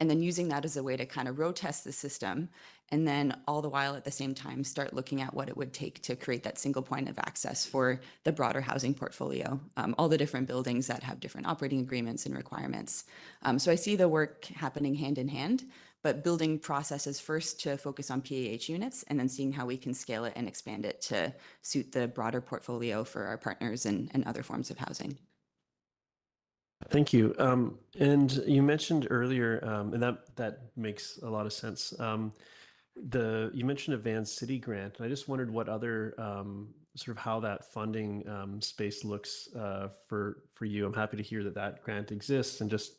and then using that as a way to kind of road test the system, and then all the while at the same time start looking at what it would take to create that single point of access for the broader housing portfolio, all the different buildings that have different operating agreements and requirements. So I see the work happening hand in hand, but building processes first to focus on PAH units and then seeing how we can scale it and expand it to suit the broader portfolio for our partners and other forms of housing. Thank you. And you mentioned earlier, and that makes a lot of sense. You mentioned a Van City grant, and I just wondered what other sort of how that funding space looks for you. I'm happy to hear that grant exists, and just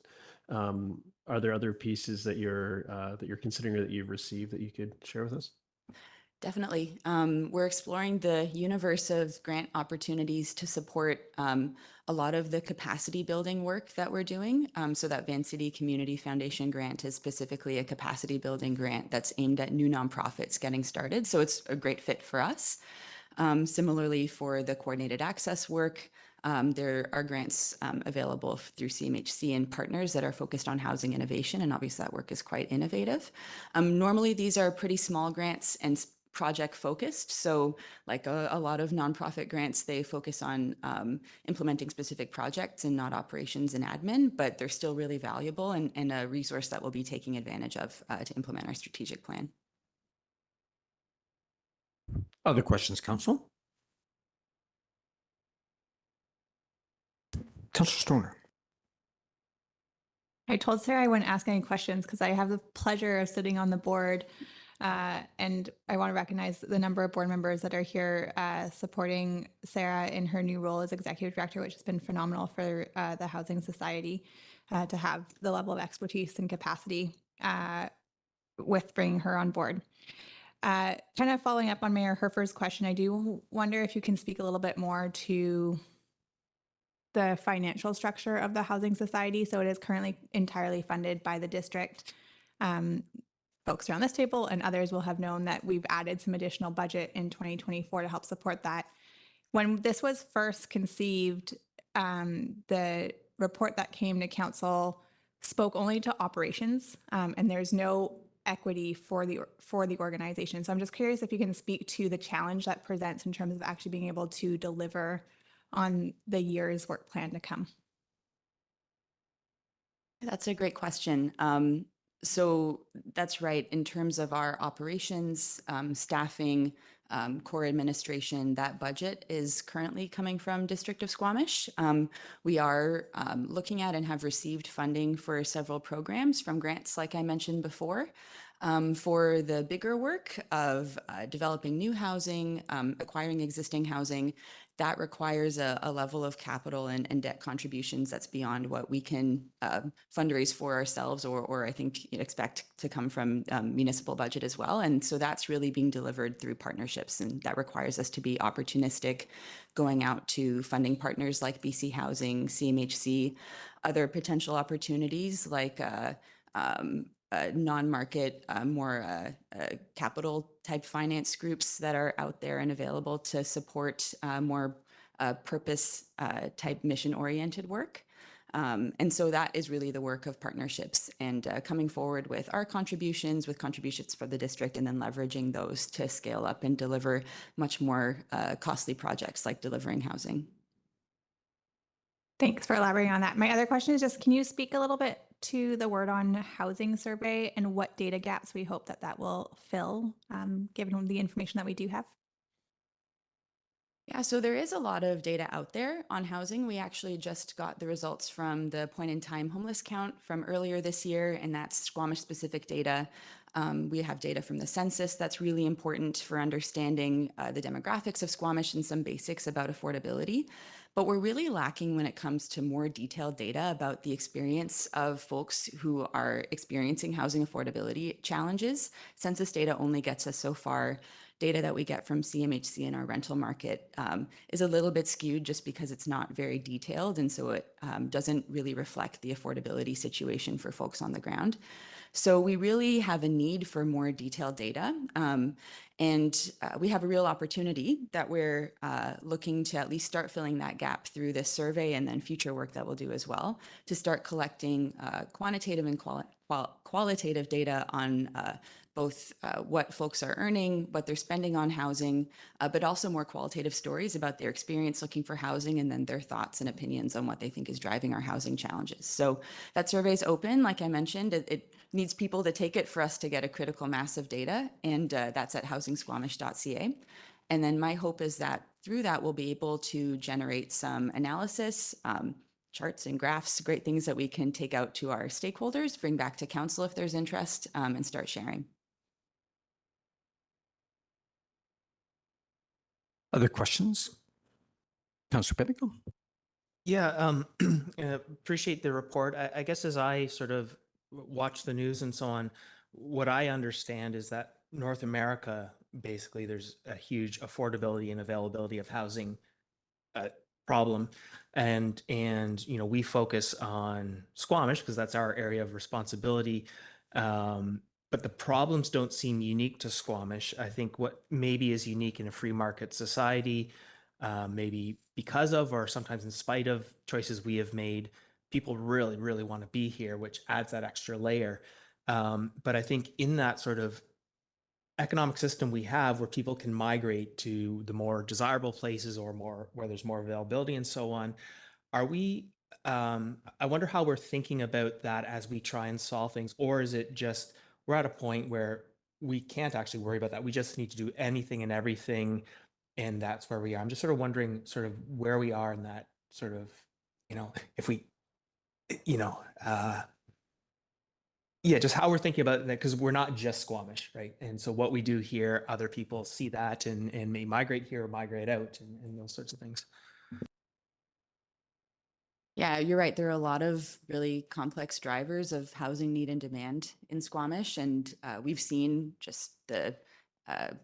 are there other pieces that you're considering or that you've received that you could share with us? Definitely. We're exploring the universe of grant opportunities to support a lot of the capacity building work that we're doing. So that Van City Community Foundation grant is specifically a capacity building grant that's aimed at new nonprofits getting started. So it's a great fit for us. Similarly, for the coordinated access work, there are grants available through CMHC and partners that are focused on housing innovation, and obviously that work is quite innovative. Normally, these are pretty small grants and project focused. So like a lot of nonprofit grants, they focus on implementing specific projects and not operations and admin, but they're still really valuable and a resource that we'll be taking advantage of to implement our strategic plan. Other questions, Council? Councillor Stoner. I told Sarah I wouldn't ask any questions because I have the pleasure of sitting on the board. And I want to recognize the number of board members that are here supporting Sarah in her new role as executive director, which has been phenomenal for the Housing Society to have the level of expertise and capacity with bringing her on board. Kind of following up on Mayor Herfer's question, I do wonder if you can speak a little bit more to the financial structure of the Housing Society. So it is currently entirely funded by the district. Folks around this table and others will have known that we've added some additional budget in 2024 to help support that. When this was first conceived, the report that came to council spoke only to operations, and there's no equity for the organization. So I'm just curious if you can speak to the challenge that presents in terms of actually being able to deliver on the year's work plan to come. That's a great question. So that's right. In terms of our operations, staffing, core administration, that budget is currently coming from District of Squamish. We are looking at and have received funding for several programs from grants, like I mentioned before. For the bigger work of developing new housing, acquiring existing housing, that requires a level of capital and debt contributions that's beyond what we can fundraise for ourselves or I think expect to come from municipal budget as well. And so that's really being delivered through partnerships, and that requires us to be opportunistic, going out to funding partners like BC Housing, CMHC, other potential opportunities like non-market, more capital type finance groups that are out there and available to support more purpose type mission oriented work. And so that is really the work of partnerships and coming forward with our contributions, with contributions for the district, and then leveraging those to scale up and deliver much more costly projects like delivering housing. Thanks for elaborating on that. My other question is just, can you speak a little bit to the Word on Housing survey and what data gaps we hope that will fill, given the information that we do have? Yeah, so there is a lot of data out there on housing. We actually just got the results from the point-in-time homeless count from earlier this year, and that's Squamish-specific data. We have data from the census that's really important for understanding the demographics of Squamish and some basics about affordability. But we're really lacking when it comes to more detailed data about the experience of folks who are experiencing housing affordability challenges. Census data only gets us so far. Data that we get from CMHC in our rental market is a little bit skewed just because it's not very detailed, and so it doesn't really reflect the affordability situation for folks on the ground. So we really have a need for more detailed data, and we have a real opportunity that we're looking to at least start filling that gap through this survey and then future work that we'll do as well to start collecting quantitative and qualitative data on both what folks are earning, what they're spending on housing, but also more qualitative stories about their experience looking for housing and then their thoughts and opinions on what they think is driving our housing challenges. So that survey is open. Like I mentioned, it needs people to take it for us to get a critical mass of data, and that's at housingsquamish.ca. And then my hope is that through that, we'll be able to generate some analysis, charts and graphs, great things that we can take out to our stakeholders, bring back to council if there's interest, and start sharing. Other questions? Councillor Petticoat? Yeah, appreciate the report. I guess as I sort of watch the news and so on, what I understand is that North America, basically, there's a huge affordability and availability of housing problem. And you know, we focus on Squamish because that's our area of responsibility. But the problems don't seem unique to Squamish. I think what maybe is unique in a free market society, maybe because of or sometimes in spite of choices we have made, people really, really want to be here, which adds that extra layer. But I think in that sort of economic system we have where people can migrate to the more desirable places or more where there's more availability and so on, are we, I wonder how we're thinking about that as we try and solve things, or is it just we're at a point where we can't actually worry about that. We just need to do anything and everything, and that's where we are. I'm just sort of wondering sort of where we are in that sort of, you know, if we, you know, Yeah, just how we're thinking about that, because we're not just Squamish, right? And so what we do here, other people see that and may migrate here or migrate out and those sorts of things. Yeah, you're right. There are a lot of really complex drivers of housing need and demand in Squamish, and we've seen just the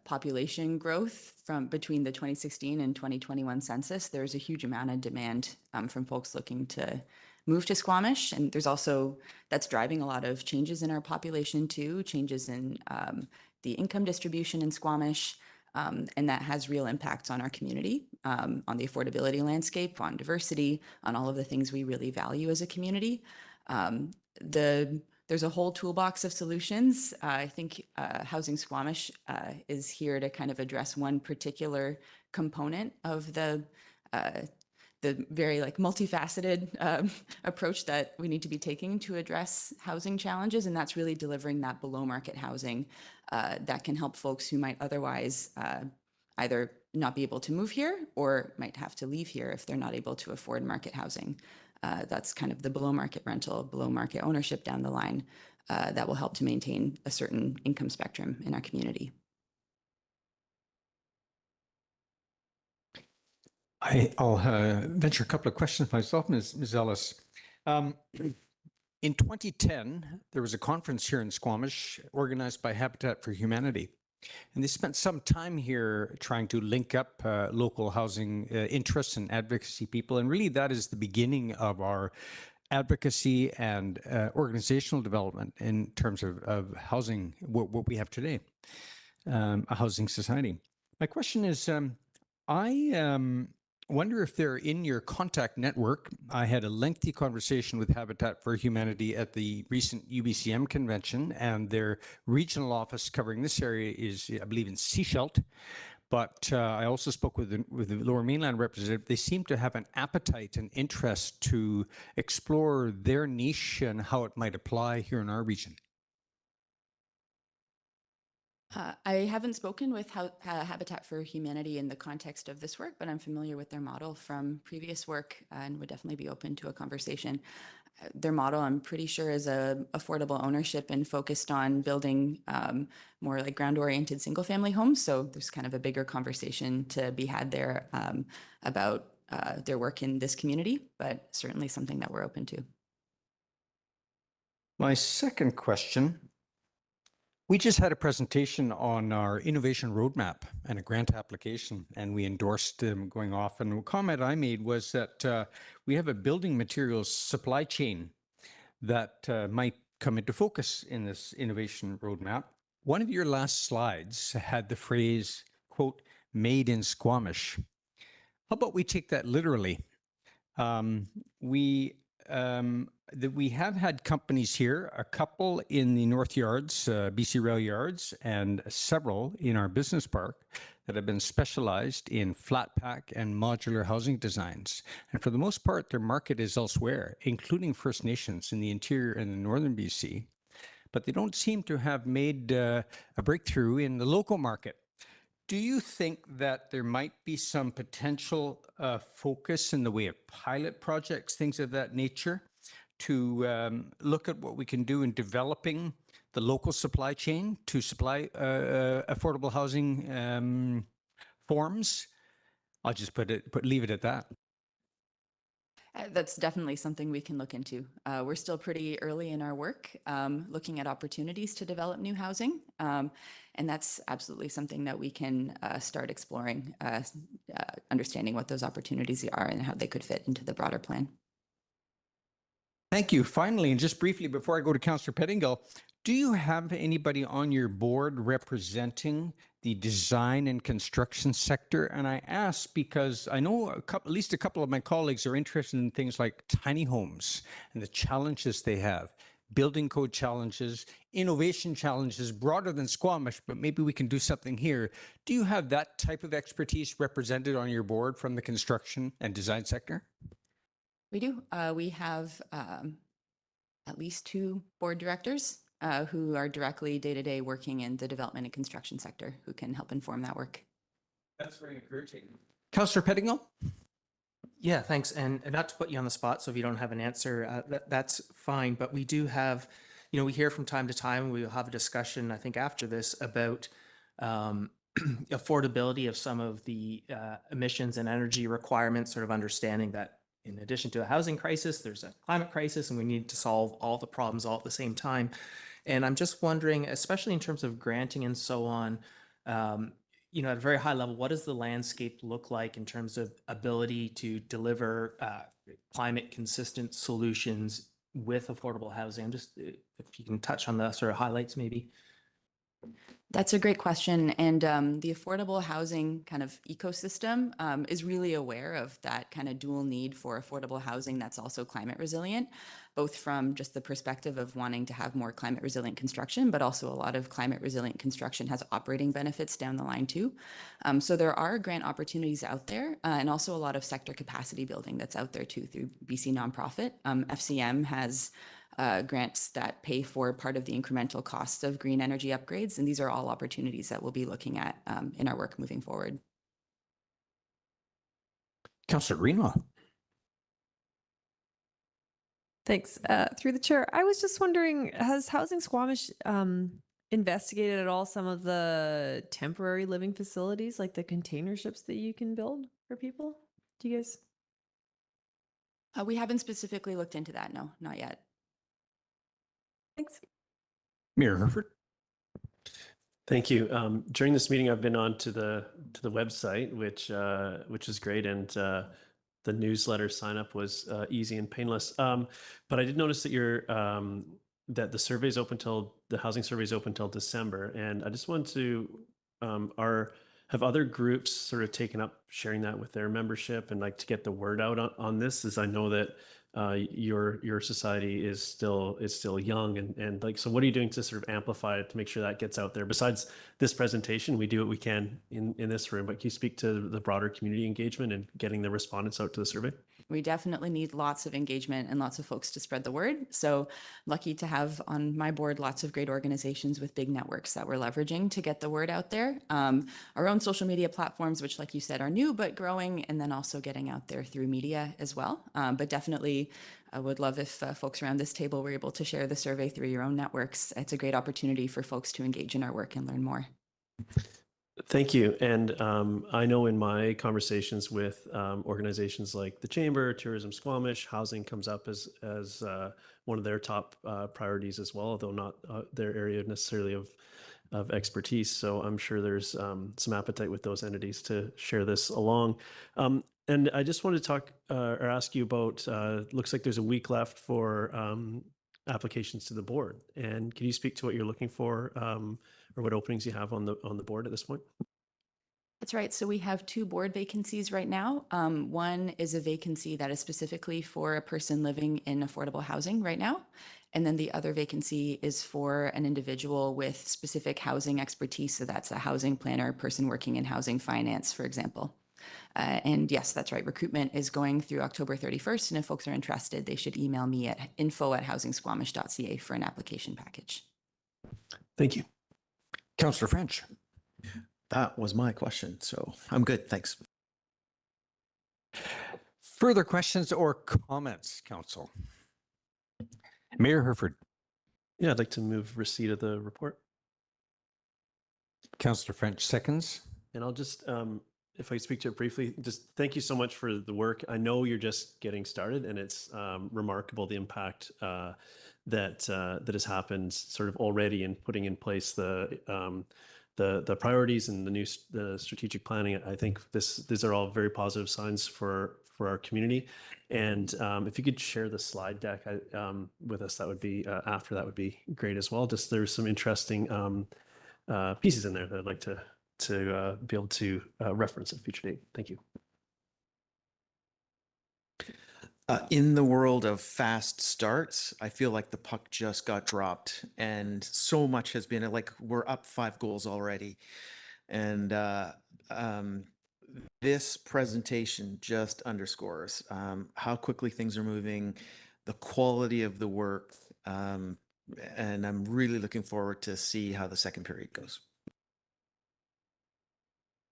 population growth from between the 2016 and 2021 census. There's a huge amount of demand from folks looking to move to Squamish, and there's also that's driving a lot of changes in our population too, changes in the income distribution in Squamish. And that has real impacts on our community, on the affordability landscape, on diversity, on all of the things we really value as a community. There's a whole toolbox of solutions. I think Housing Squamish is here to kind of address one particular component of the very like multifaceted approach that we need to be taking to address housing challenges. And that's really delivering that below market housing that can help folks who might otherwise either not be able to move here or might have to leave here if they're not able to afford market housing. That's kind of the below market rental, below market ownership down the line that will help to maintain a certain income spectrum in our community. I'll venture a couple of questions myself, Ms. Ellis. In 2010, there was a conference here in Squamish organized by Habitat for Humanity. And they spent some time here trying to link up local housing interests and advocacy people. And really, that is the beginning of our advocacy and organizational development in terms of housing, what we have today, a housing society. My question is, I wonder if they're in your contact network. I had a lengthy conversation with Habitat for Humanity at the recent UBCM convention, and their regional office covering this area is, I believe, in Sechelt. But I also spoke with the Lower Mainland representative. They seem to have an appetite and interest to explore their niche and how it might apply here in our region. I haven't spoken with Habitat for Humanity in the context of this work, but I'm familiar with their model from previous work and would definitely be open to a conversation. Their model, I'm pretty sure, is affordable ownership and focused on building more like ground-oriented single-family homes. So there's kind of a bigger conversation to be had there about their work in this community, but certainly something that we're open to. My second question. We just had a presentation on our innovation roadmap and a grant application, and we endorsed going off. And the comment I made was that we have a building materials supply chain that might come into focus in this innovation roadmap. One of your last slides had the phrase, quote, made in Squamish. How about we take that literally? We have had companies here, a couple in the North Yards, BC Rail Yards, and several in our business park that have been specialized in flat pack and modular housing designs. And for the most part, their market is elsewhere, including First Nations in the interior and the northern BC. But they don't seem to have made a breakthrough in the local market. Do you think that there might be some potential focus in the way of pilot projects, things of that nature, to look at what we can do in developing the local supply chain to supply affordable housing forms? I'll just leave it at that. That's definitely something we can look into. We're still pretty early in our work, looking at opportunities to develop new housing. And that's absolutely something that we can start exploring, understanding what those opportunities are and how they could fit into the broader plan. Thank you. Finally, and just briefly before I go to Councillor Pettingill, do you have anybody on your board representing the design and construction sector? And I ask because I know at least a couple of my colleagues are interested in things like tiny homes and the challenges they have, building code challenges, innovation challenges broader than Squamish, but maybe we can do something here. Do you have that type of expertise represented on your board from the construction and design sector? We do. We have at least 2 board directors who are directly day-to-day working in the development and construction sector who can help inform that work. That's very encouraging. Councillor Pettingill? Yeah, thanks. And not to put you on the spot, so if you don't have an answer, that's fine. But we do have we hear from time to time, we'll have a discussion, I think, after this about affordability of some of the emissions and energy requirements, sort of understanding that in addition to a housing crisis, there's a climate crisis, and we need to solve all the problems all at the same time. And I'm just wondering, especially in terms of granting and so on, at a very high level, what does the landscape look like in terms of ability to deliver climate consistent solutions with affordable housing? I'm just, if you can touch on the sort of highlights maybe. That's a great question. And the affordable housing kind of ecosystem is really aware of that kind of dual need for affordable housing that's also climate resilient, both from just the perspective of wanting to have more climate resilient construction, but also a lot of climate resilient construction has operating benefits down the line too. So there are grant opportunities out there and also a lot of sector capacity building that's out there too through BC Nonprofit. FCM has grants that pay for part of the incremental cost of green energy upgrades. And these are all opportunities that we'll be looking at in our work moving forward. Councillor Greenlaw. Thanks. Through the chair, I was just wondering, has Housing Squamish investigated at all some of the temporary living facilities, like the container ships that you can build for people? Do you guys? We haven't specifically looked into that. No, not yet. Thanks. Mayor Herford. Thank you. During this meeting, I've been on to the website, which is great, and the newsletter sign up was easy and painless. But I did notice that that the survey is open till the housing survey is open till December, and I just wanted to have other groups sort of taken up sharing that with their membership and like to get the word out on this, as I know that your society is still young and like, so what are you doing to sort of amplify it to make sure that gets out there? Besides this presentation, we do what we can in this room, but can you speak to the broader community engagement and getting the respondents out to the survey? We definitely need lots of engagement and lots of folks to spread the word. So lucky to have on my board lots of great organizations with big networks that we're leveraging to get the word out there. Our own social media platforms, which like you said are new but growing, and then also getting out there through media as well. But definitely I would love if folks around this table were able to share the survey through your own networks. It's a great opportunity for folks to engage in our work and learn more. Thank you. And I know in my conversations with organizations like the Chamber, Tourism Squamish, housing comes up as one of their top priorities as well, although not their area necessarily of expertise. So I'm sure there's some appetite with those entities to share this along. And I just wanted to talk or ask you about, looks like there's a week left for applications to the board. And can you speak to what you're looking for or what openings you have on the board at this point? That's right. So we have 2 board vacancies right now. One is a vacancy that is specifically for a person living in affordable housing right now. And then the other vacancy is for an individual with specific housing expertise. So that's a housing planner, person working in housing finance, for example. And yes, that's right. Recruitment is going through October 31st. And if folks are interested, they should email me at info@housingsquamish.ca for an application package. Thank you. Councillor French. That was my question, so I'm good. Thanks. Further questions or comments, Council? Mayor Herford. Yeah, I'd like to move receipt of the report. Councillor French seconds. And I'll just, if I speak to it briefly, just thank you so much for the work. I know you're just getting started, and it's remarkable the impact that has happened sort of already in putting in place the priorities and the strategic planning. I think these are all very positive signs for our community. And if you could share the slide deck with us, that would be after that would be great as well. Just there's some interesting pieces in there that I'd like to be able to reference at a future date. Thank you. In the world of fast starts, I feel like the puck just got dropped, and so much has been like we're up 5 goals already. And this presentation just underscores how quickly things are moving, the quality of the work, and I'm really looking forward to see how the second period goes.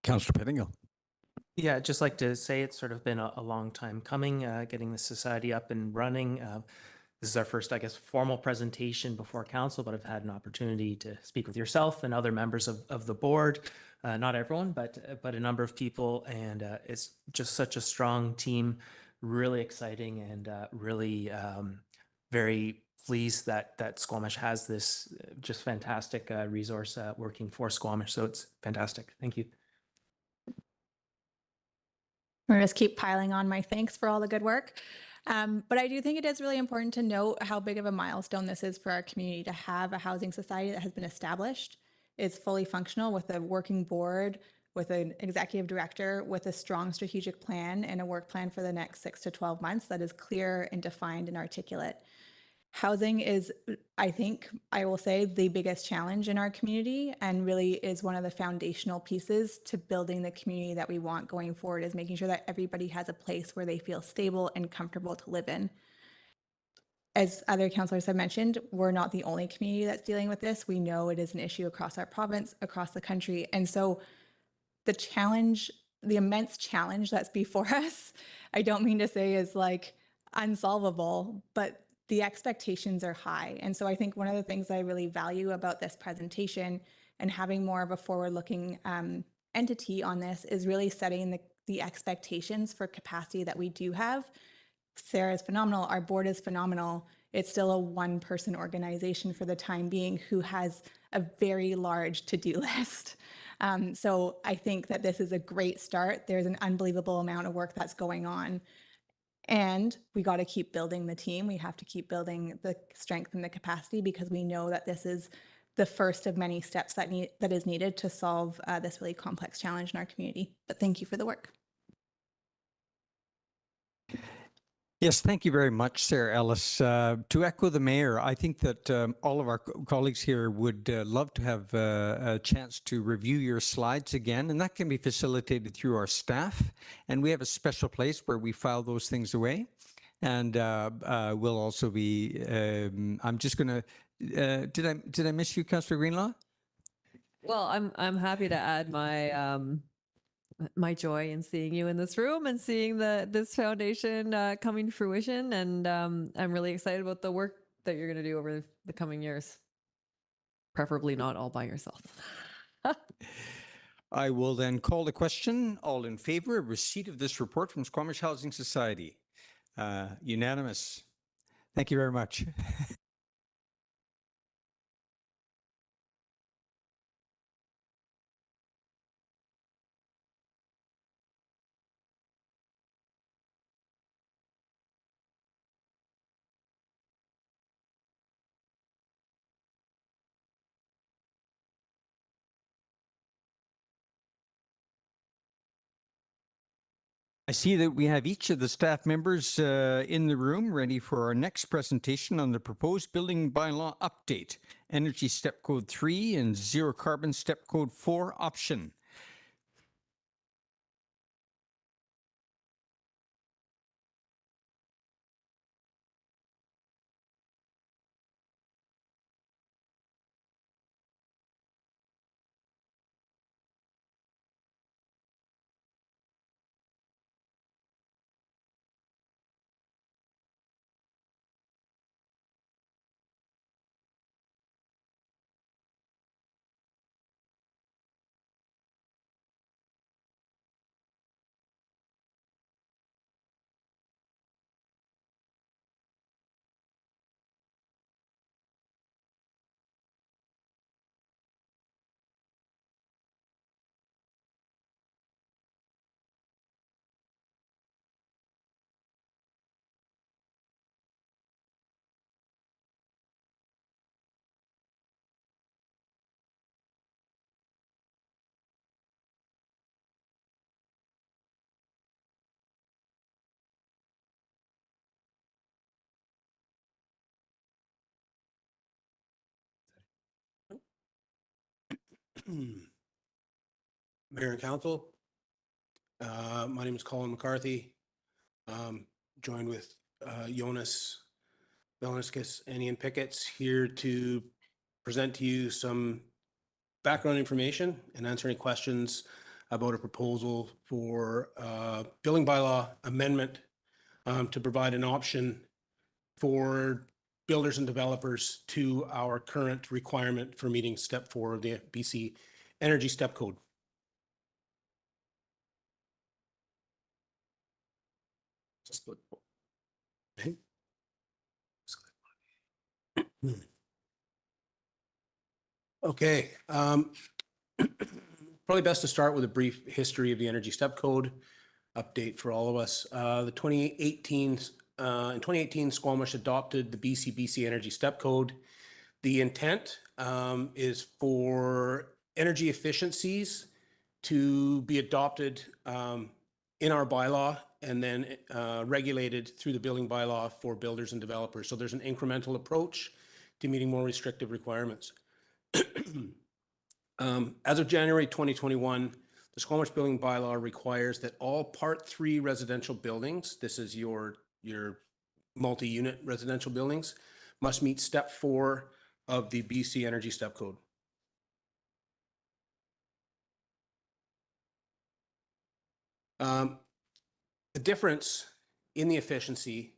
Councillor Pettingill. Yeah, I'd just like to say it's sort of been a long time coming, getting the society up and running. this is our first, I guess, formal presentation before council, but I've had an opportunity to speak with yourself and other members of the board. Not everyone, but a number of people, and it's just such a strong team, really exciting, and really very pleased that Squamish has this just fantastic resource working for Squamish. So it's fantastic. Thank you. I'm going to just keep piling on my thanks for all the good work. But I do think it is really important to note how big of a milestone this is for our community to have a housing society that has been established, is fully functional with a working board, with an executive director, with a strong strategic plan and a work plan for the next 6 to 12 months that is clear and defined and articulate. Housing is, I think, I will say, the biggest challenge in our community, and really is one of the foundational pieces to building the community that we want going forward, is making sure that everybody has a place where they feel stable and comfortable to live in. As other councillors have mentioned, we're not the only community that's dealing with this. We know it is an issue across our province, across the country. And so the challenge, the immense challenge that's before us, I don't mean to say is like unsolvable, but the expectations are high. And so I think one of the things I really value about this presentation and having more of a forward-looking entity on this is really setting the expectations for capacity that we do have. Sarah is phenomenal. Our board is phenomenal. It's still a one-person organization for the time being who has a very large to-do list. So I think that this is a great start. There's an unbelievable amount of work that's going on. And we got to keep building the team. We have to keep building the strength and the capacity, because we know that this is the first of many steps that is needed to solve this really complex challenge in our community. But thank you for the work. Yes, thank you very much, Sarah Ellis. To echo the mayor, I think that all of our colleagues here would love to have a chance to review your slides again, and that can be facilitated through our staff. And we have a special place where we file those things away. And we'll also be, I'm just going to, did I miss you, Councillor Greenlaw? Well, I'm happy to add my joy in seeing you in this room and seeing this foundation coming to fruition. And I'm really excited about the work that you're going to do over the coming years. Preferably not all by yourself. I will then call the question. All in favor of receipt of this report from Squamish Housing Society? Unanimous. Thank you very much. I see that we have each of the staff members in the room ready for our next presentation on the proposed building bylaw update, Energy Step Code 3 and Zero Carbon Step Code 4 option. Mayor and Council, my name is Colin McCarthy. Joined with Jonas Belniskis and Ian Pickett's here to present to you some background information and answer any questions about a proposal for building bylaw amendment to provide an option for builders and developers to our current requirement for meeting step 4 of the BC Energy Step Code. Okay. Probably best to start with a brief history of the Energy Step Code update for all of us. In 2018, Squamish adopted the BC Energy Step Code. The intent is for energy efficiencies to be adopted in our bylaw and then regulated through the building bylaw for builders and developers. So there's an incremental approach to meeting more restrictive requirements. As of January 2021, the Squamish building bylaw requires that all Part 3 residential buildings, this is your multi-unit residential buildings, must meet Step 4 of the BC Energy Step Code. The difference in the efficiency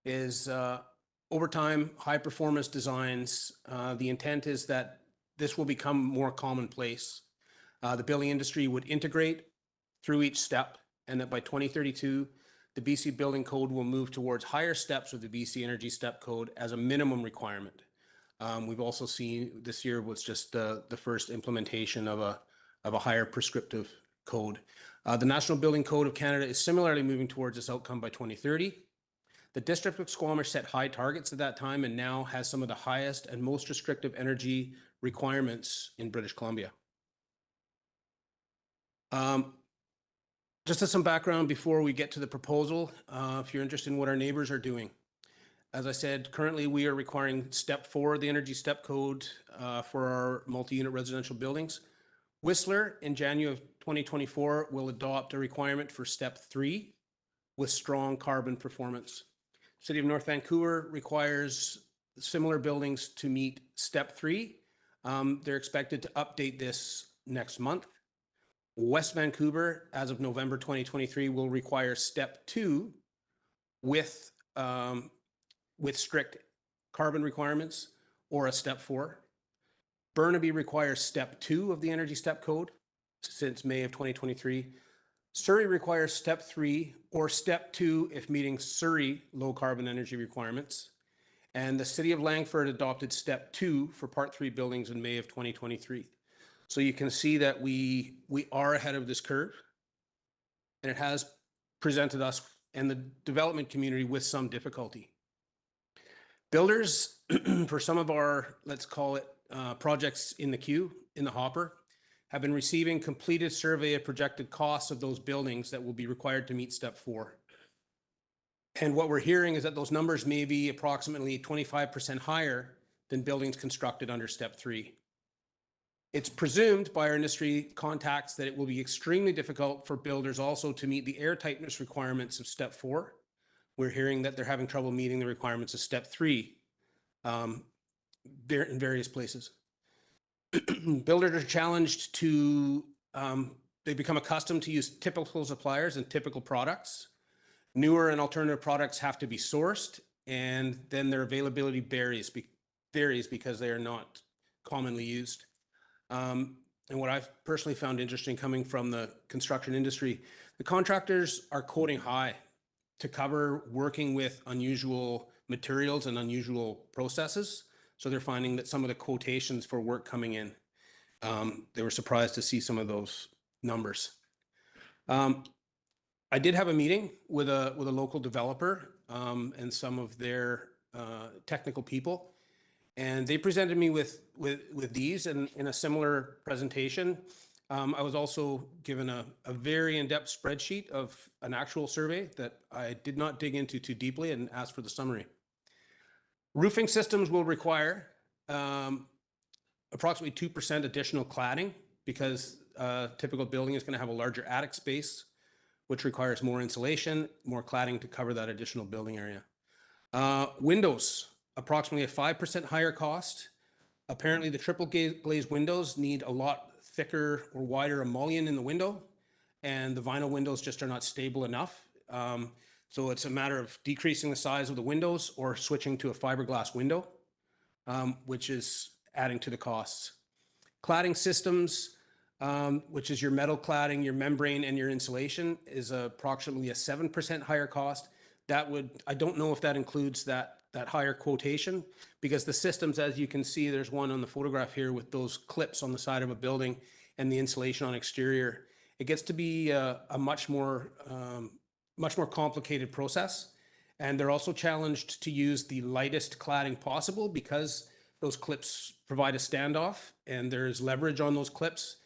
is over time, high performance designs, the intent is that this will become more commonplace. The building industry would integrate through each step, and that by 2032, the BC Building Code will move towards higher steps of the BC Energy Step Code as a minimum requirement. We've also seen this year was just the first implementation of a higher prescriptive code. The National Building Code of Canada is similarly moving towards this outcome by 2030. The District of Squamish set high targets at that time and now has some of the highest and most restrictive energy requirements in British Columbia. Just as some background before we get to the proposal, if you're interested in what our neighbors are doing. As I said, currently we are requiring Step 4 of the Energy Step Code for our multi-unit residential buildings. Whistler, in January of 2024, will adopt a requirement for Step 3 with strong carbon performance. City of North Vancouver requires similar buildings to meet Step 3. They're expected to update this next month. West Vancouver, as of November 2023, will require Step 2 with strict carbon requirements or a Step 4. Burnaby requires Step 2 of the Energy Step Code since May of 2023. Surrey requires Step 3 or Step 2 if meeting Surrey low carbon energy requirements. And the City of Langford adopted Step 2 for Part 3 buildings in May of 2023. So you can see that we are ahead of this curve, and it has presented us and the development community with some difficulty. Builders, for some of our, let's call it, projects in the queue, in the hopper, have been receiving completed survey of projected costs of those buildings that will be required to meet Step 4. And what we're hearing is that those numbers may be approximately 25% higher than buildings constructed under Step 3. It's presumed by our industry contacts that it will be extremely difficult for builders also to meet the air tightness requirements of Step 4. We're hearing that they're having trouble meeting the requirements of Step 3 in various places. Builders are challenged to, they become accustomed to use typical suppliers and typical products. Newer and alternative products have to be sourced, and then their availability varies because they are not commonly used. And what I've personally found interesting coming from the construction industry, the contractors are quoting high to cover working with unusual materials and unusual processes. So they're finding that some of the quotations for work coming in, they were surprised to see some of those numbers. I did have a meeting with a local developer and some of their technical people. And they presented me with these and in a similar presentation. I was also given a very in-depth spreadsheet of an actual survey that I did not dig into too deeply and asked for the summary. Roofing systems will require approximately 2% additional cladding because a typical building is going to have a larger attic space, which requires more insulation, more cladding to cover that additional building area. Windows, approximately a 5% higher cost. Apparently the triple glazed windows need a lot thicker or wider emulsion in the window, and the vinyl windows just are not stable enough. So it's a matter of decreasing the size of the windows or switching to a fiberglass window, which is adding to the costs. Cladding systems, which is your metal cladding, your membrane, and your insulation, is approximately a 7% higher cost. That would, I don't know if that includes that higher quotation, because the systems, as you can see, there's one on the photograph here with those clips on the side of a building and the insulation on exterior. It gets to be a much more complicated process. And they're also challenged to use the lightest cladding possible because those clips provide a standoff and there's leverage on those clips,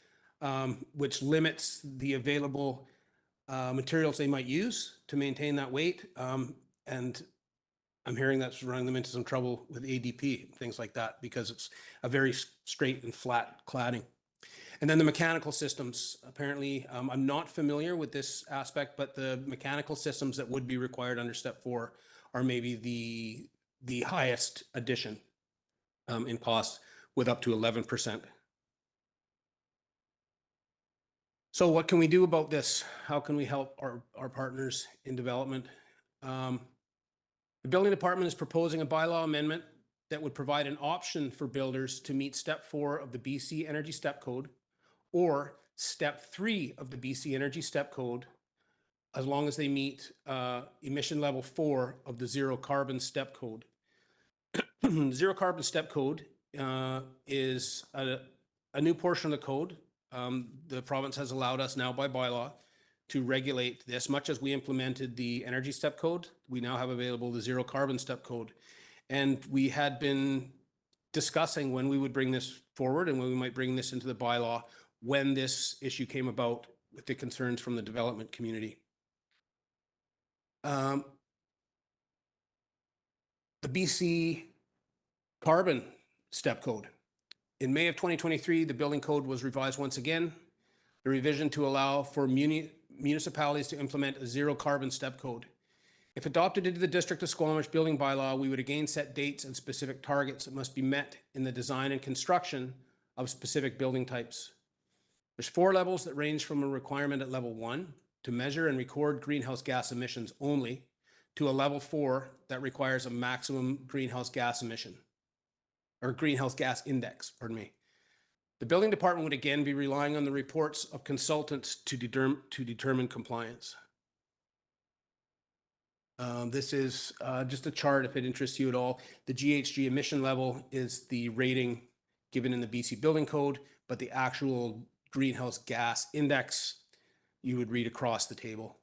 which limits the available materials they might use to maintain that weight. And I'm hearing that's running them into some trouble with ADP, things like that, because it's a very straight and flat cladding. And then the mechanical systems, apparently, I'm not familiar with this aspect, but the mechanical systems that would be required under step 4 are maybe the highest addition in cost, with up to 11%. So what can we do about this? How can we help our partners in development? The building department is proposing a bylaw amendment that would provide an option for builders to meet step 4 of the BC Energy Step Code or step 3 of the BC Energy Step Code, as long as they meet emission level 4 of the Zero Carbon Step Code. Zero Carbon Step Code is a new portion of the code. The province has allowed us now by bylaw to regulate this. Much as we implemented the Energy Step Code, we now have available the Zero Carbon Step Code. And we had been discussing when we would bring this forward and when we might bring this into the bylaw when this issue came about with the concerns from the development community. The BC Carbon Step Code. In May of 2023, the building code was revised once again. The revision to allow for municipalities to implement a zero carbon step code. If adopted into the District of Squamish building bylaw, we would again set dates and specific targets that must be met in the design and construction of specific building types. There's 4 levels that range from a requirement at level 1 to measure and record greenhouse gas emissions only, to a level 4 that requires a maximum greenhouse gas emission, or greenhouse gas index, pardon me. The building department would again be relying on the reports of consultants to determine compliance. This is just a chart if it interests you at all. The GHG emission level is the rating given in the BC Building Code, but the actual greenhouse gas index you would read across the table.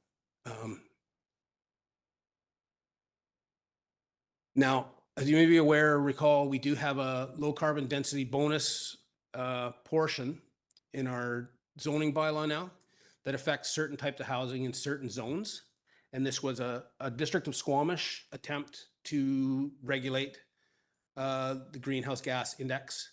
Now, as you may be aware or recall, we do have a low carbon density bonus portion in our zoning bylaw now that affects certain types of housing in certain zones. And this was a District of Squamish attempt to regulate the greenhouse gas index.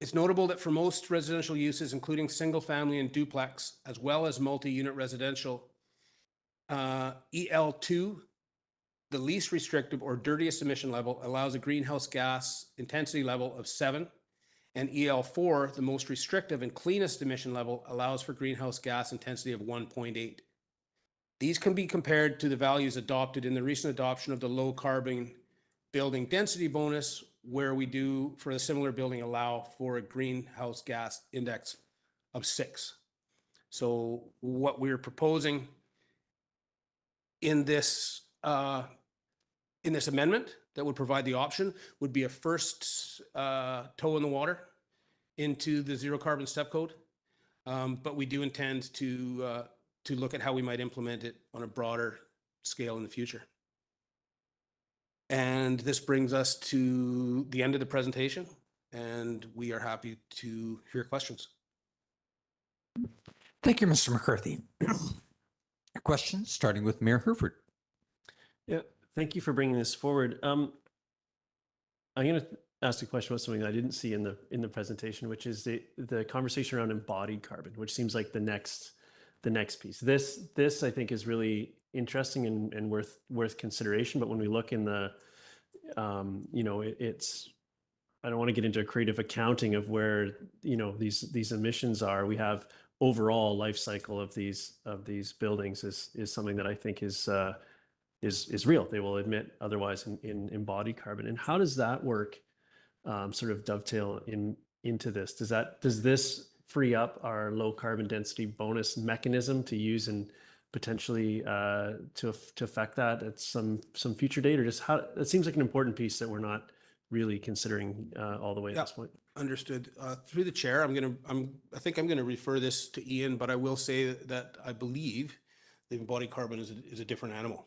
It's notable that for most residential uses, including single family and duplex, as well as multi-unit residential, EL2, the least restrictive or dirtiest emission level, allows a greenhouse gas intensity level of 7, and EL4, the most restrictive and cleanest emission level, allows for greenhouse gas intensity of 1.8. These can be compared to the values adopted in the recent adoption of the low carbon building density bonus, where we do, for a similar building, allow for a greenhouse gas index of 6. So what we're proposing in this amendment that would provide the option would be a first toe in the water into the zero carbon step code. But we do intend to look at how we might implement it on a broader scale in the future. And this brings us to the end of the presentation, and we are happy to hear questions. Thank you, Mr. McCarthy. Questions, starting with Mayor Herford. Yeah, thank you for bringing this forward. I'm going to ask a question about something I didn't see in the presentation, which is the conversation around embodied carbon, which seems like the next piece. This I think is really interesting and worth consideration. But when we look in the, it's, I don't want to get into a creative accounting of where these emissions are. We have overall life cycle of these buildings is something that I think is real. They will emit otherwise in embodied carbon. And how does that work? Sort of dovetail into this. Does this free up our low carbon density bonus mechanism to use and potentially to affect that at some future date, or just how? It seems like an important piece that we're not really considering all the way at this point. Understood. Through the chair, I think I'm gonna refer this to Ian, but I will say that I believe the embodied carbon is a different animal.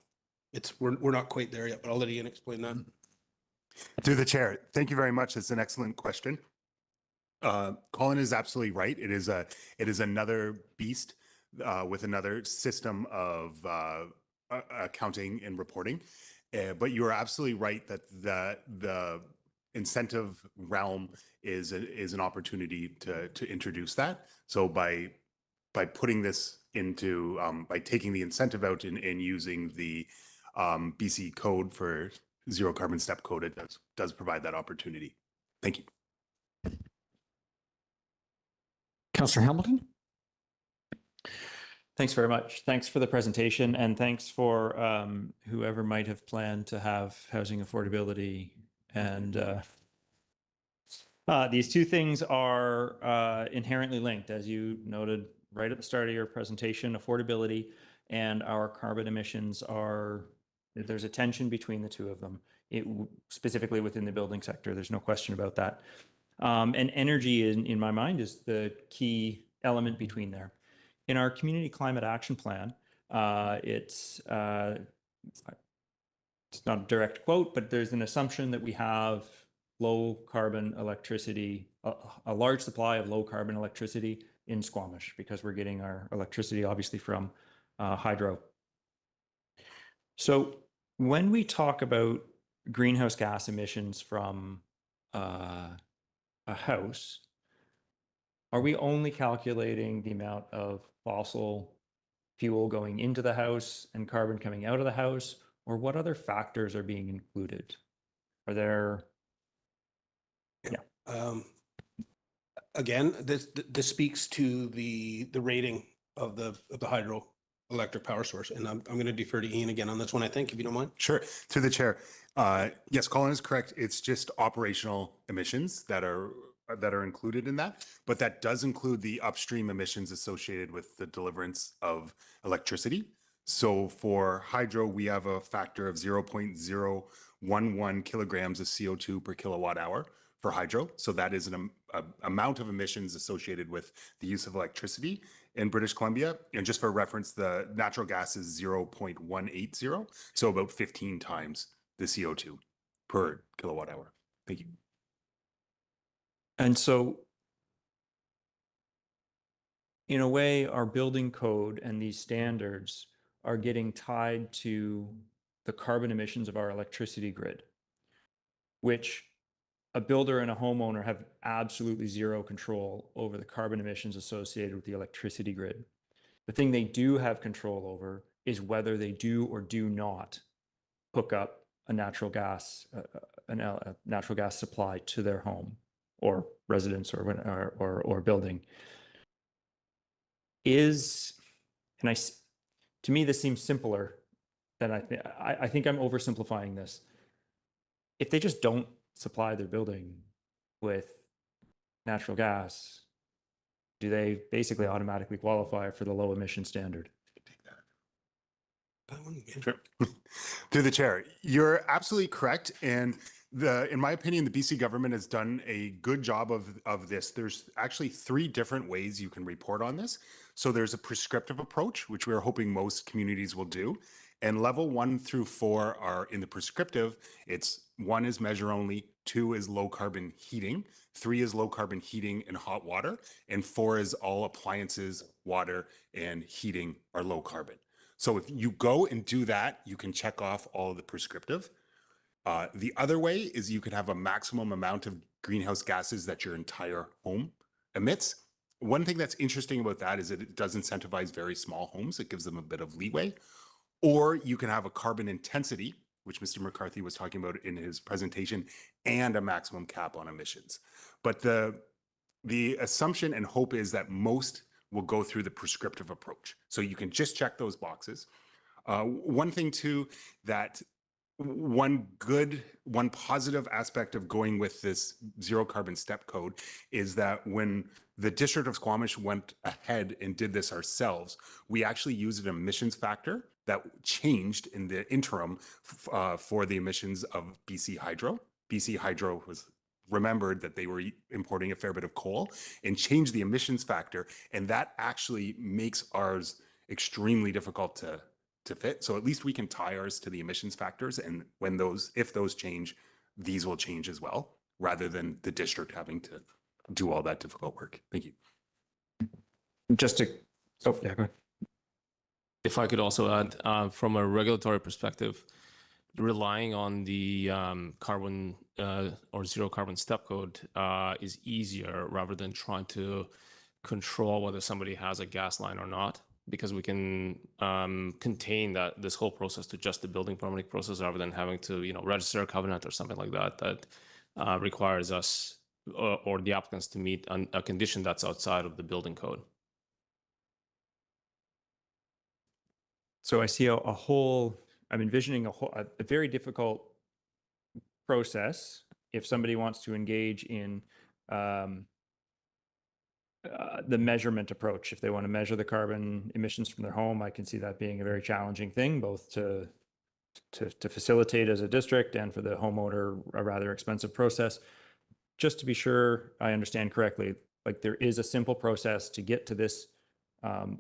We're not quite there yet, but I'll let Ian explain that. Through the chair, thank you very much. It's an excellent question. Colin is absolutely right. It is another beast with another system of accounting and reporting. But you are absolutely right that the incentive realm is an opportunity to introduce that. So by putting this into by taking the incentive out and using the BC code for zero carbon step code, it does provide that opportunity. Thank you. Councillor Hamilton? Thanks very much. Thanks for the presentation, and thanks for whoever might have planned to have housing affordability. And these two things are inherently linked, as you noted right at the start of your presentation. Affordability and our carbon emissions there's a tension between the two of them, specifically within the building sector. There's no question about that. And energy, in my mind, is the key element between there. In our community climate action plan, it's not a direct quote, but there's an assumption that we have low carbon electricity, a large supply of low carbon electricity in Squamish, because we're getting our electricity obviously from hydro. So when we talk about greenhouse gas emissions from a house, are we only calculating the amount of fossil fuel going into the house and carbon coming out of the house, or what other factors are being included? Are there? Yeah. Again, this speaks to the rating of the hydroelectric power source, and I'm going to defer to Ian again on this one, I think, if you don't mind. Sure. Through the chair. Yes, Colin is correct. It's just operational emissions that are included in that, but that does include the upstream emissions associated with the deliverance of electricity. So for hydro, we have a factor of 0.011 kilograms of CO2 per kilowatt hour for hydro. So that is an amount of emissions associated with the use of electricity in British Columbia. And just for reference, the natural gas is 0.180, so about 15 times the CO2 per kilowatt hour. Thank you. And so, in a way, our building code and these standards are getting tied to the carbon emissions of our electricity grid, which a builder and a homeowner have absolutely zero control over the carbon emissions associated with the electricity grid. The thing they do have control over is whether they do or do not hook up a natural gas supply to their home or residence or building. To me, this seems simpler than I think I'm oversimplifying this. If they just don't supply their building with natural gas, do they basically automatically qualify for the low emission standard? Sure. Through the chair, you're absolutely correct. And in my opinion, the BC government has done a good job of this. There's actually 3 different ways you can report on this. So there's a prescriptive approach, which we're hoping most communities will do. And level 1 through 4 are in the prescriptive. It's 1 is measure only, 2 is low carbon heating, 3 is low carbon heating and hot water, and 4 is all appliances, water, and heating are low carbon. So if you go and do that, you can check off all of the prescriptive. The other way is you can have a maximum amount of greenhouse gases that your entire home emits. One thing that's interesting about that is that it does incentivize very small homes. It gives them a bit of leeway. Or you can have a carbon intensity, which Mr. McCarthy was talking about in his presentation, and a maximum cap on emissions. But the assumption and hope is that most will go through the prescriptive approach. So you can just check those boxes. One thing too, that one positive aspect of going with this zero carbon step code is that when the District of Squamish went ahead and did this ourselves, we actually used an emissions factor that changed in the interim for the emissions of BC Hydro. BC Hydro was remembered that they were importing a fair bit of coal and changed the emissions factor. And that actually makes ours extremely difficult to fit. So at least we can tie ours to the emissions factors. And if those change, these will change as well, rather than the district having to do all that difficult work. Thank you. Just to, oh, yeah, go ahead. If I could also add, from a regulatory perspective, relying on the carbon or zero carbon step code is easier rather than trying to control whether somebody has a gas line or not, because we can contain this whole process to just the building permitting process rather than having to, register a covenant or something like that requires us or the applicants to meet a condition that's outside of the building code. So I see I'm envisioning a very difficult process if somebody wants to engage in the measurement approach. If they want to measure the carbon emissions from their home, I can see that being a very challenging thing, both to facilitate as a district and for the homeowner, a rather expensive process. Just to be sure I understand correctly, like there is a simple process to get to this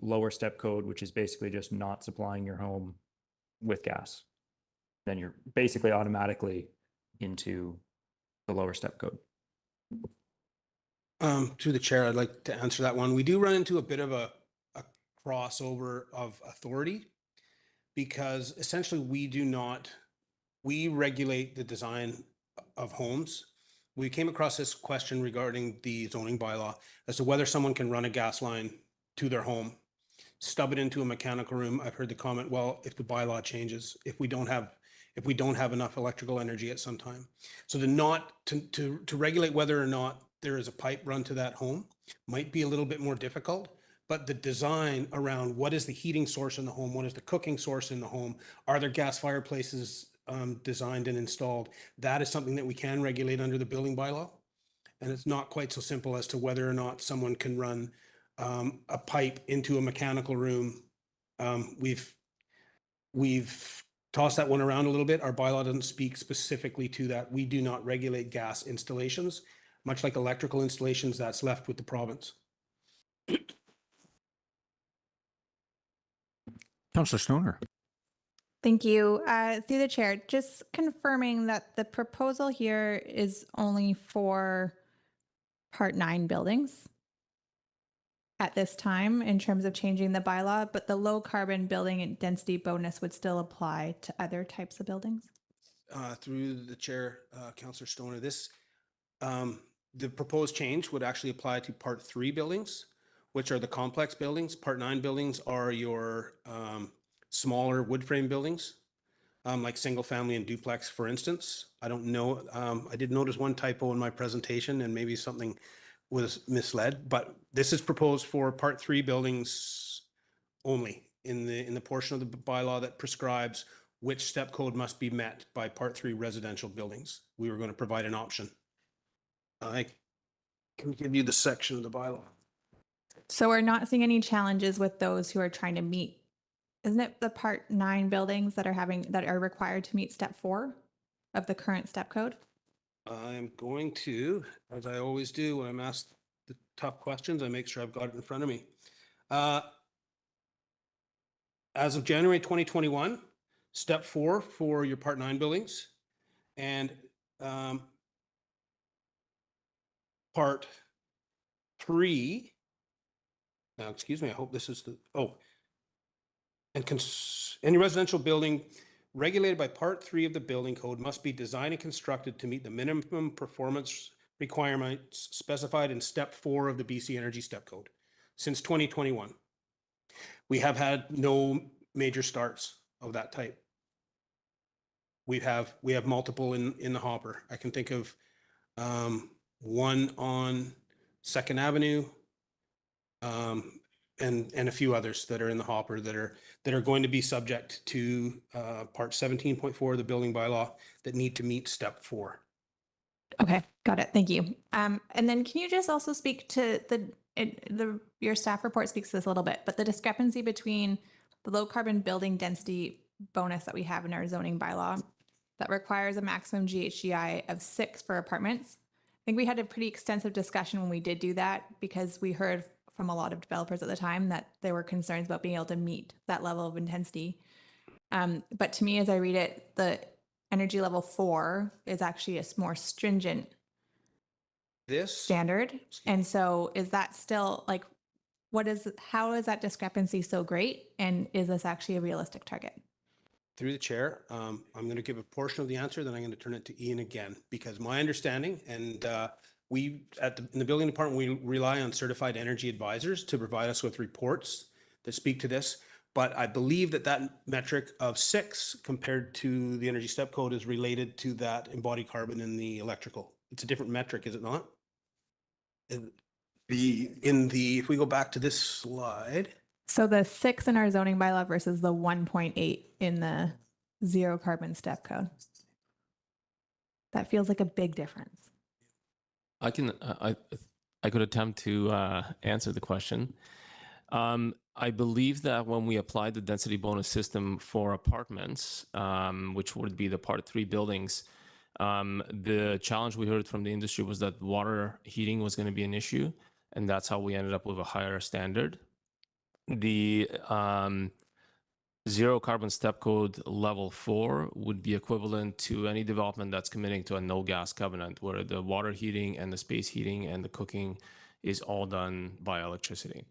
lower step code, which is basically just not supplying your home with gas. Then you're basically automatically into the lower step code. To the chair, I'd like to answer that one. We do run into a bit of a crossover of authority, because essentially we regulate the design of homes. We came across this question regarding the zoning bylaw as to whether someone can run a gas line to their home, stub it into a mechanical room. I've heard the comment, well, if the bylaw changes, if we don't have enough electrical energy at some time. So to regulate whether or not there is a pipe run to that home might be a little bit more difficult, but the design around what is the heating source in the home, what is the cooking source in the home, are there gas fireplaces designed and installed, that is something that we can regulate under the building bylaw. And it's not quite so simple as to whether or not someone can run a pipe into a mechanical room. We've tossed that one around a little bit. Our bylaw doesn't speak specifically to that. We do not regulate gas installations. Much like electrical installations, that's left with the province. Councillor Stoner. Thank you. Through the chair, just confirming that the proposal here is only for Part 9 buildings at this time in terms of changing the bylaw, but the low carbon building and density bonus would still apply to other types of buildings? Through the chair, Councillor Stoner, the proposed change would actually apply to Part 3 buildings, which are the complex buildings. Part 9 buildings are your smaller wood frame buildings, like single family and duplex, for instance. I don't know. I did notice one typo in my presentation, and maybe something was misled, but this is proposed for Part 3 buildings only in the portion of the bylaw that prescribes which step code must be met by Part 3 residential buildings. We were going to provide an option. I can give you the section of the bylaw. So we're not seeing any challenges with those who are trying to meet, isn't it the Part 9 buildings that are required to meet step 4 of the current step code? I'm going to, as I always do when I'm asked the tough questions, I make sure I've got it in front of me. As of January 2021, step 4 for your Part 9 buildings, and Part 3, now excuse me, I hope this is any residential building regulated by Part 3 of the building code must be designed and constructed to meet the minimum performance requirements specified in step 4 of the BC Energy Step Code. Since 2021, we have had no major starts of that type. We have multiple in the hopper. I can think of one on 2nd Avenue, and a few others that are in the hopper that are going to be subject to part 17.4 of the building bylaw that need to meet step 4. Okay, got it. Thank you. And then can you just also speak to your staff report speaks to this a little bit, but the discrepancy between the low carbon building density bonus that we have in our zoning bylaw that requires a maximum GHGI of 6 for apartments. I think we had a pretty extensive discussion when we did do that because we heard from a lot of developers at the time that there were concerns about being able to meet that level of intensity. But to me, as I read it, the energy level 4 is actually a more stringent standard. And so is that still like, how is that discrepancy so great? And is this actually a realistic target? Through the chair, I'm going to give a portion of the answer, then I'm going to turn it to Ian again, because my understanding, and we in the building department, we rely on certified energy advisors to provide us with reports that speak to this. But I believe that metric of 6 compared to the energy step code is related to that embodied carbon in the electrical. It's a different metric, is it not? If we go back to this slide. So the 6 in our zoning bylaw versus the 1.8 in the zero carbon step code. That feels like a big difference. I could attempt to answer the question. I believe that when we applied the density bonus system for apartments, which would be the part 3 buildings, the challenge we heard from the industry was that water heating was going to be an issue, and that's how we ended up with a higher standard. The zero carbon step code level 4 would be equivalent to any development that's committing to a no gas covenant, where the water heating and the space heating and the cooking is all done by electricity.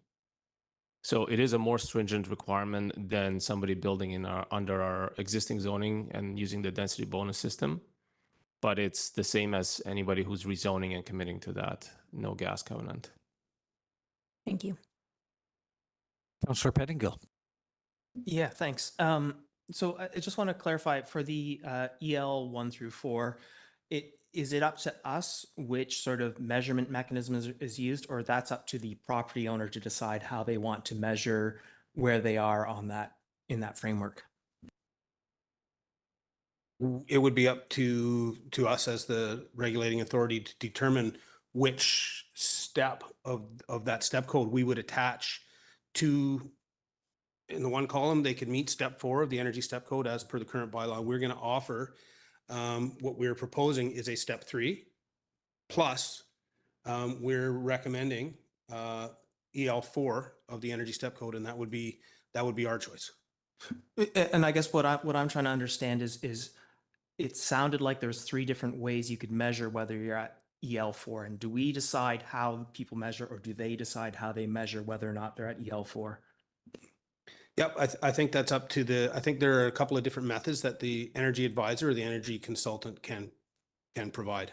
So it is a more stringent requirement than somebody building under our existing zoning and using the density bonus system, but it's the same as anybody who's rezoning and committing to that no gas covenant. Thank you. Councillor Pettingill. Yeah, thanks. So I just want to clarify for the EL 1 through 4, is it up to us which sort of measurement mechanism is used, or that's up to the property owner to decide how they want to measure where they are on that in that framework? It would be up to us as the regulating authority to determine which step of that step code we would attach to. In the one column, they could meet step 4 of the energy step code as per the current bylaw. We're going to offer what we're proposing is a step 3 plus we're recommending EL 4 of the energy step code, and that would be our choice. And I guess what I'm trying to understand is it sounded like there's 3 different ways you could measure whether you're at EL 4, and do we decide how people measure, or do they decide how they measure whether or not they're at EL 4? Yep, I think that's up to I think there are a couple of different methods that the energy advisor or the energy consultant can provide.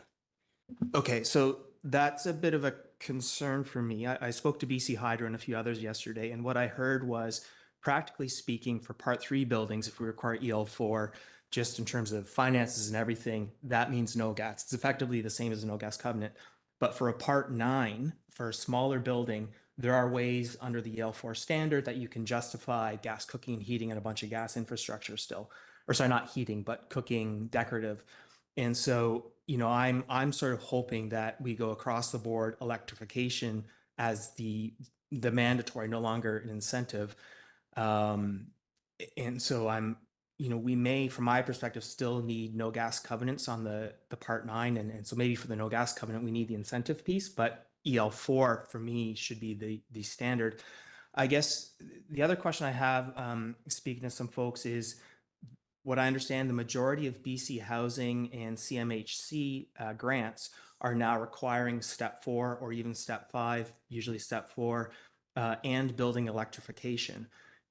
Okay, so that's a bit of a concern for me. I spoke to BC Hydro and a few others yesterday, and what I heard was, practically speaking, for part 3 buildings, if we require EL 4, just in terms of finances and everything, that means no gas. It's effectively the same as a no gas covenant. But for a part 9, for a smaller building, there are ways under the EL4 standard that you can justify gas cooking, heating, and a bunch of gas infrastructure still. Or sorry, not heating, but cooking, decorative. And so, you know, I'm sort of hoping that we go across the board electrification as the mandatory, no longer an incentive. And so we may, from my perspective, still need no gas covenants on the part 9. And so maybe for the no gas covenant, we need the incentive piece, but EL4 for me should be the standard. I guess the other question I have, speaking to some folks, is what I understand the majority of BC Housing and CMHC grants are now requiring step 4 or even step 5, usually step 4, and building electrification.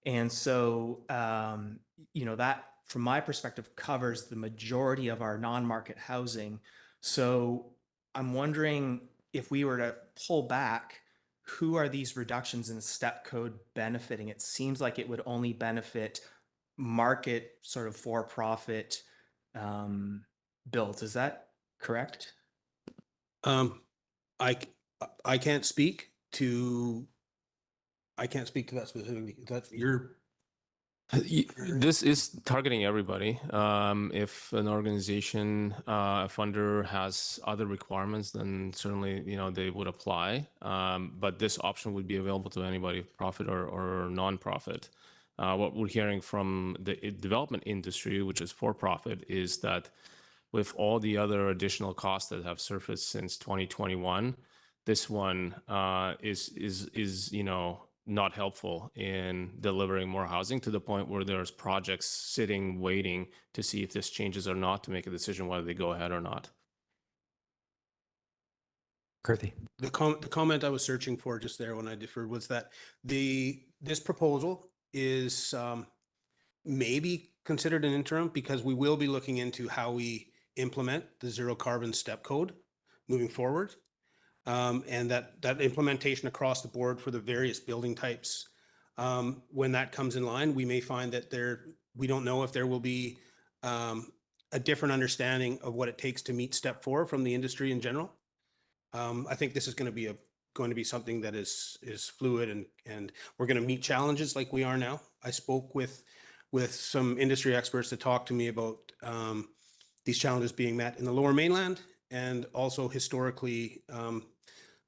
And so, that from my perspective covers the majority of our non-market housing. So I'm wondering, if we were to pull back, who are these reductions in step code benefiting? It seems like it would only benefit market sort of for-profit builds. Is that correct? I can't speak to, I can't speak to that specifically. That's your. This is targeting everybody. If an organization, a funder has other requirements, then certainly, they would apply. But this option would be available to anybody, profit or non-profit. What we're hearing from the development industry, which is for profit, is that with all the other additional costs that have surfaced since 2021, this one is not helpful in delivering more housing, to the point where there's projects sitting waiting to see if this changes or not, to make a decision whether they go ahead or not. Kirthi. The comment I was searching for just there when I deferred was that this proposal is maybe considered an interim, because we will be looking into how we implement the zero carbon step code moving forward. And that implementation across the board for the various building types, when that comes in line, we may find that we don't know if there will be a different understanding of what it takes to meet step 4 from the industry in general. I think this is going to be something that is fluid, and we're going to meet challenges like we are now. I spoke with some industry experts that talked to me about these challenges being met in the Lower Mainland, and also historically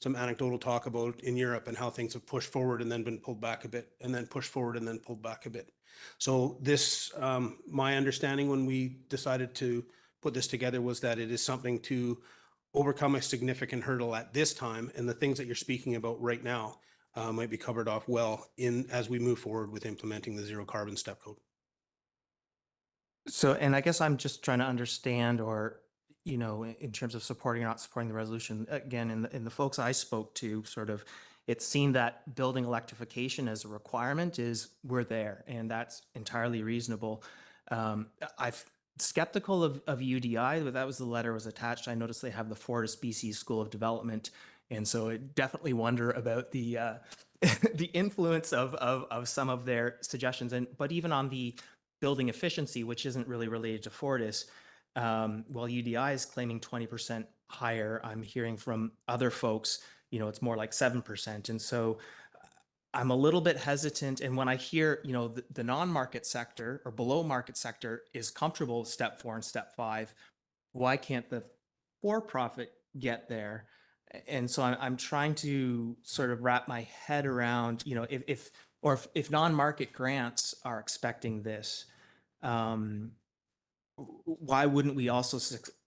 some anecdotal talk about in Europe and how things have pushed forward and then been pulled back a bit, and then pushed forward and then pulled back a bit. So this, my understanding when we decided to put this together, was that it is something to overcome a significant hurdle at this time, and the things that you're speaking about right now might be covered off well as we move forward with implementing the zero carbon step code. So, and I guess I'm just trying to understand, or, in terms of supporting or not supporting the resolution, again, in the folks I spoke to, sort of, it seemed that building electrification as a requirement we're there, and that's entirely reasonable. I've skeptical of UDI, but that was the letter was attached. I noticed they have the Fortis BC School of Development, and so I definitely wonder about the the influence of some of their suggestions. But even on the building efficiency, which isn't really related to Fortis, while UDI is claiming 20% higher, I'm hearing from other folks, it's more like 7%. And so I'm a little bit hesitant. And when I hear, the non-market sector or below market sector is comfortable with step 4 and step 5, why can't the for-profit get there? And so I'm trying to sort of wrap my head around, if non-market grants are expecting this, why wouldn't we also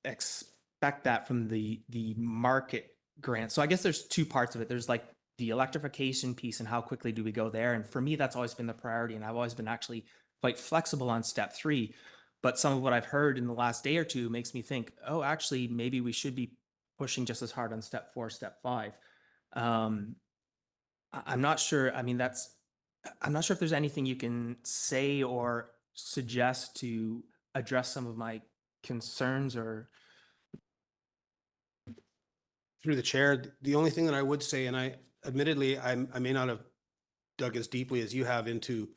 expect that from the market grant? So I guess there's two parts of it. There's like the electrification piece and how quickly do we go there? And for me, that's always been the priority. And I've always been actually quite flexible on step 3. But some of what I've heard in the last day or two makes me think, oh, actually, maybe we should be pushing just as hard on step 4, step 5. I'm not sure. I mean, I'm not sure if there's anything you can say or suggest to address some of my concerns, or through the chair. The only thing that I would say, and admittedly, I may not have dug as deeply as you have into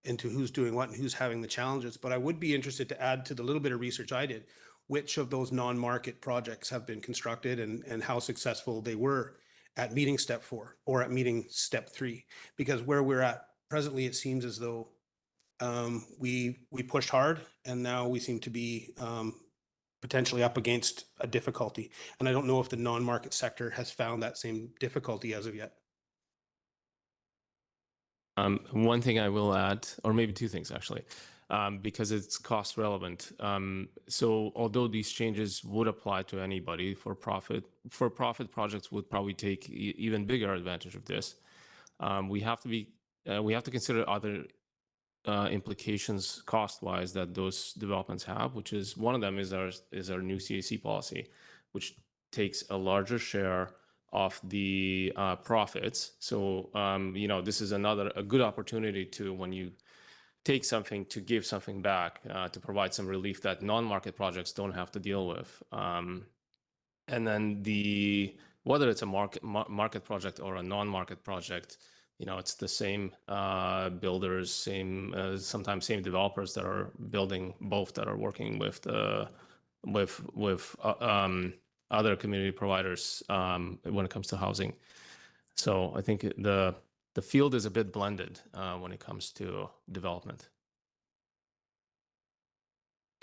who's doing what and who's having the challenges, but I would be interested to add to the little bit of research I did, which of those non-market projects have been constructed and how successful they were at meeting step 4 or at meeting step 3. Because where we're at presently, it seems as though we pushed hard, and now we seem to be potentially up against a difficulty. And I don't know if the non-market sector has found that same difficulty as of yet. One thing I will add, or maybe two things actually, because it's cost relevant. So although these changes would apply to anybody, for-profit projects would probably take even bigger advantage of this. We have to consider other implications cost-wise that those developments have, which is one of them is our new CAC policy, which takes a larger share of the profits. So this is a good opportunity to, when you take something, to give something back, to provide some relief that non-market projects don't have to deal with. And then whether it's a market project or a non-market project, it's the same builders, sometimes same developers that are building both, that are working with other community providers when it comes to housing. So I think the the field is a bit blended when it comes to development.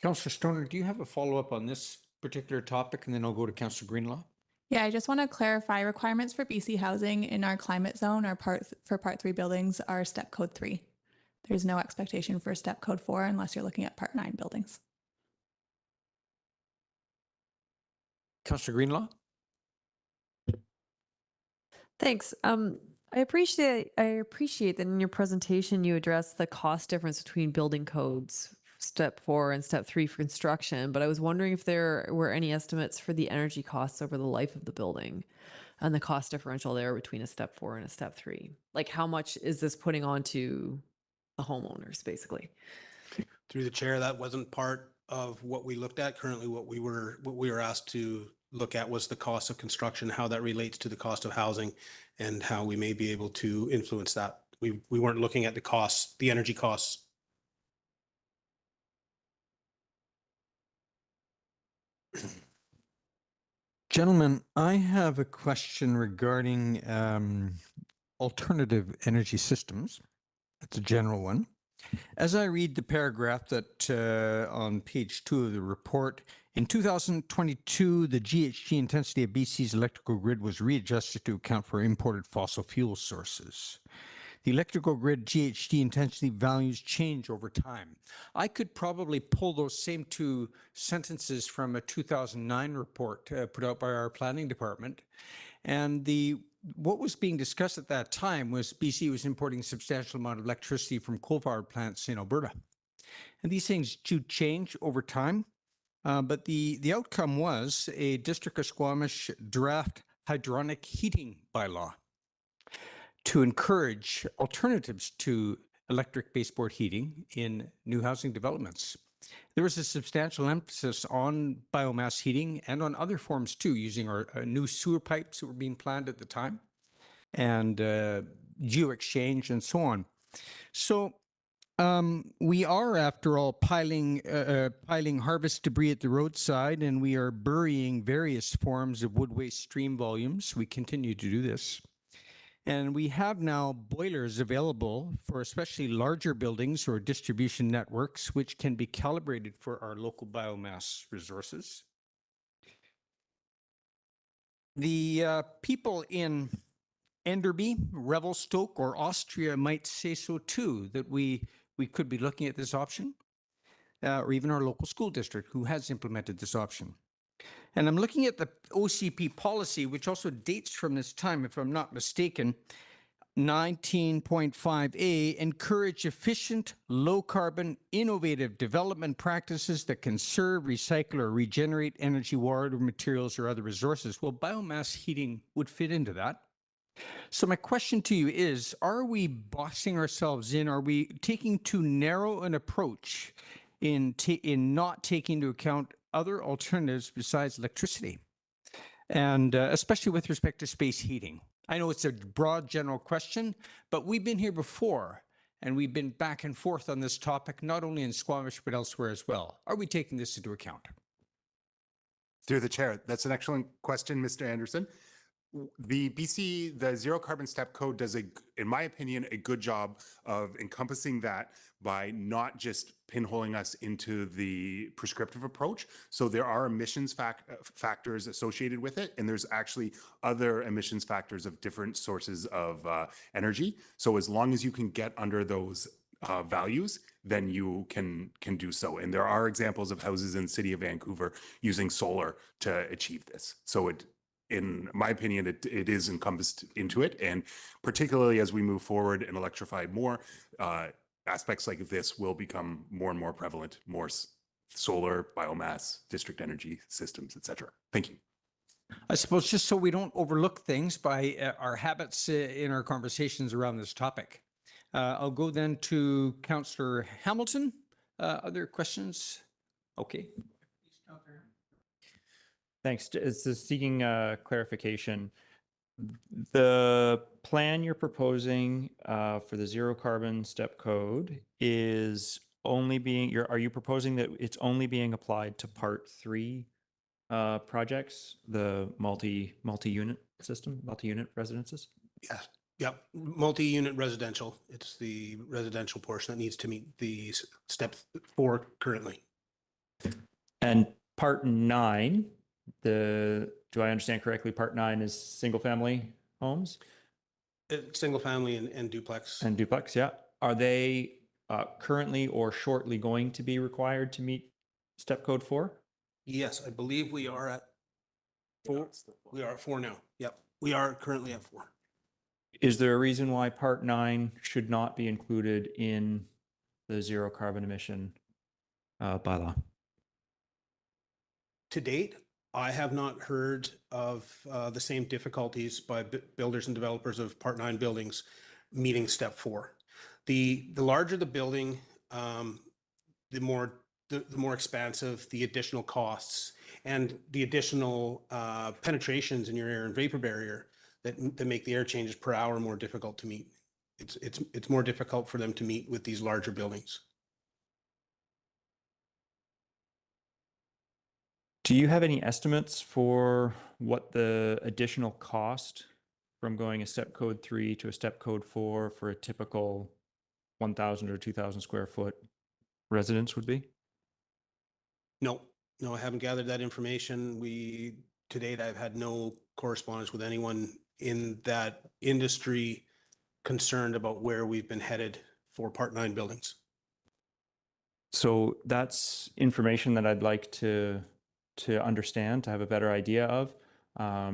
Councillor Stoner, do you have a follow-up on this particular topic? And then I'll go to Councillor Greenlaw. Yeah, I just want to clarify requirements for BC housing in our climate zone are for part 3 buildings are step code 3. There's no expectation for step code 4 unless you're looking at part 9 buildings. Councillor Greenlaw. Thanks. I appreciate that in your presentation you addressed the cost difference between building codes step 4 and step 3 for construction, but I was wondering if there were any estimates for the energy costs over the life of the building and the cost differential there between a step 4 and a step 3. Like how much is this putting on to the homeowners basically? Through the chair, that wasn't part of what we looked at. Currently, what we were asked to look at was the cost of construction, how that relates to the cost of housing, and how we may be able to influence that. We weren't looking at the costs, the energy costs. Gentlemen, I have a question regarding alternative energy systems. It's a general one. As I read the paragraph that on page 2 of the report, in 2022, the GHG intensity of BC's electrical grid was readjusted to account for imported fossil fuel sources. The electrical grid GHG intensity values change over time. I could probably pull those same 2 sentences from a 2009 report put out by our planning department. And what was being discussed at that time was BC was importing a substantial amount of electricity from coal-fired plants in Alberta. And these things do change over time. But the outcome was a District of Squamish draft hydronic heating bylaw to encourage alternatives to electric baseboard heating in new housing developments. There was a substantial emphasis on biomass heating and on other forms too, using our new sewer pipes that were being planned at the time, and geo-exchange and so on. So we are, after all, piling harvest debris at the roadside, and we are burying various forms of wood waste stream volumes. We continue to do this. And we have now boilers available for especially larger buildings or distribution networks, which can be calibrated for our local biomass resources. The people in Enderby, Revelstoke, or Austria might say so too, that we could be looking at this option, or even our local school district who has implemented this option. And I'm looking at the OCP policy, which also dates from this time, if I'm not mistaken. 19.5A, encourage efficient, low-carbon, innovative development practices that conserve, recycle, or regenerate energy, water, materials, or other resources. Well, biomass heating would fit into that. So my question to you is, are we boxing ourselves in? Are we taking too narrow an approach in not taking into account other alternatives besides electricity, and especially with respect to space heating? I know it's a broad general question, but we've been here before, and we've been back and forth on this topic, not only in Squamish, but elsewhere as well. Are we taking this into account? Through the chair, that's an excellent question, Mr. Anderson. The zero carbon step code does, in my opinion, a good job of encompassing that by not just pinholing us into the prescriptive approach. So there are emissions factors associated with it, and there's actually other emissions factors of different sources of energy. So as long as you can get under those values, then you can do so. And there are examples of houses in the city of Vancouver using solar to achieve this. So in my opinion, it is encompassed into it. And particularly as we move forward and electrify more, aspects like this will become more and more prevalent, more solar, biomass, district energy systems, et cetera. Thank you. I suppose just so we don't overlook things by our habits in our conversations around this topic. I'll go then to Councillor Hamilton. Other questions? Okay. Thanks. It's just seeking clarification. The plan you're proposing for the zero carbon step code is only being, are you proposing that it's only being applied to part 3 projects, the multi-unit system, multi-unit residences? Yes. Yep, multi-unit residential. It's the residential portion that needs to meet the step 4 currently. And part 9, do I understand correctly, part 9 is single family homes? Single family and duplex. And duplex, yeah. Are they currently or shortly going to be required to meet step code 4? Yes, I believe we are at 4. We are at 4 now. Yep, we are currently at 4. Is there a reason why part 9 should not be included in the zero carbon emission bylaw? To date, I have not heard of the same difficulties by builders and developers of Part 9 buildings meeting Step 4. The larger the building, the more expansive the additional costs and the additional penetrations in your air and vapor barrier that make the air changes per hour more difficult to meet. It's more difficult for them to meet with these larger buildings. Do you have any estimates for what the additional cost from going a step code 3 to a step code 4 for a typical 1,000 or 2,000 square foot residence would be? No, I haven't gathered that information. To date, I've had no correspondence with anyone in that industry concerned about where we've been headed for Part 9 buildings. So that's information that I'd like to understand, to have a better idea of. I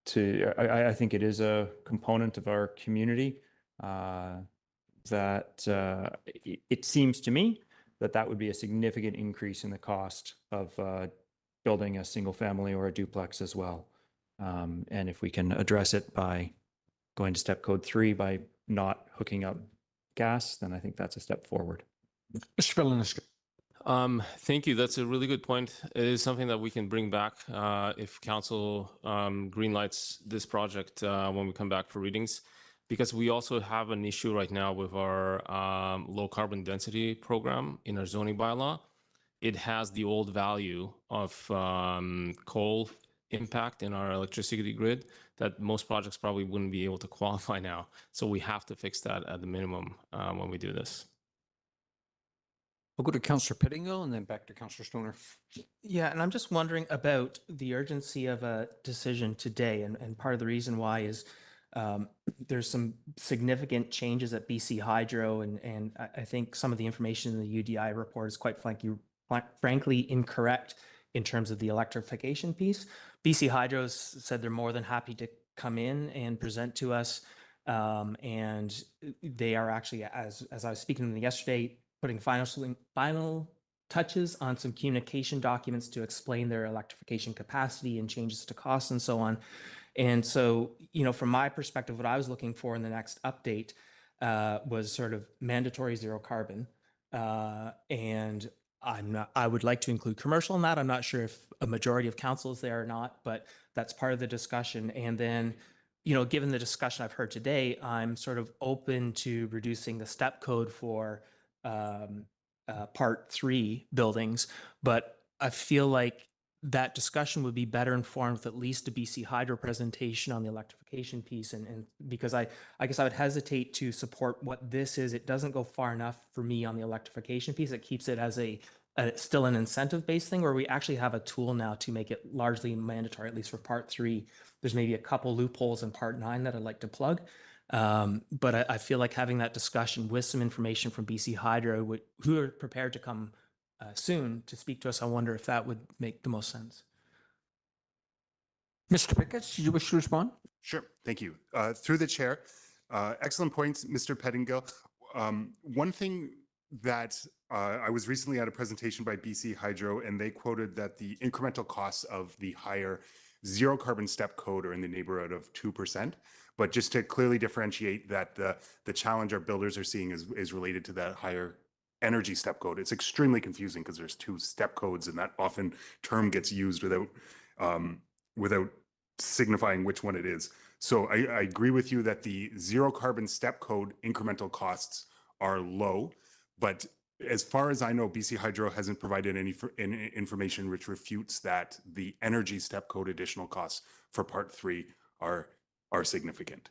think it is a component of our community that it seems to me that would be a significant increase in the cost of building a single family or a duplex as well. And if we can address it by going to step code 3 by not hooking up gas, then I think that's a step forward. Mr. Villeneuve. Thank you. That's a really good point. It is something that we can bring back if council greenlights this project when we come back for readings, because we also have an issue right now with our low carbon density program in our zoning bylaw. It has the old value of coal impact in our electricity grid that most projects probably wouldn't be able to qualify now. So we have to fix that at the minimum when we do this. We'll go to Councillor Pettingill and then back to Councillor Stoner. Yeah, and I'm just wondering about the urgency of a decision today. And part of the reason why is there's some significant changes at BC Hydro, and I think some of the information in the UDI report is quite frankly incorrect in terms of the electrification piece. BC Hydro's said they're more than happy to come in and present to us. And they are actually, as I was speaking to them yesterday, putting final touches on some communication documents to explain their electrification capacity and changes to costs and so on. And so, from my perspective, what I was looking for in the next update was sort of mandatory zero carbon. And I would like to include commercial in that. I'm not sure if a majority of council is there or not, but that's part of the discussion. And then, given the discussion I've heard today, I'm sort of open to reducing the step code for Part 3 buildings, but I feel like that discussion would be better informed with at least a BC Hydro presentation on the electrification piece, and because I guess I would hesitate to support what this is. It doesn't go far enough for me on the electrification piece. It keeps it as still an incentive-based thing where we actually have a tool now to make it largely mandatory, at least for Part 3. There's maybe a couple loopholes in Part 9 that I'd like to plug. But I feel like having that discussion with some information from BC Hydro, who are prepared to come soon to speak to us, I wonder if that would make the most sense. Mr. Pickett, do you wish to respond? Sure. Thank you. Through the chair, excellent points, Mr. Pettingill. One thing that I was recently at a presentation by BC Hydro, and they quoted that the incremental costs of the higher zero carbon step code are in the neighborhood of 2%. But just to clearly differentiate that the challenge our builders are seeing is related to that higher energy step code. It's extremely confusing because there's 2 step codes, and that often term gets used without signifying which one it is. So I agree with you that the zero carbon step code incremental costs are low, but as far as I know, BC Hydro hasn't provided any information which refutes that the energy step code additional costs for Part 3 are are significant.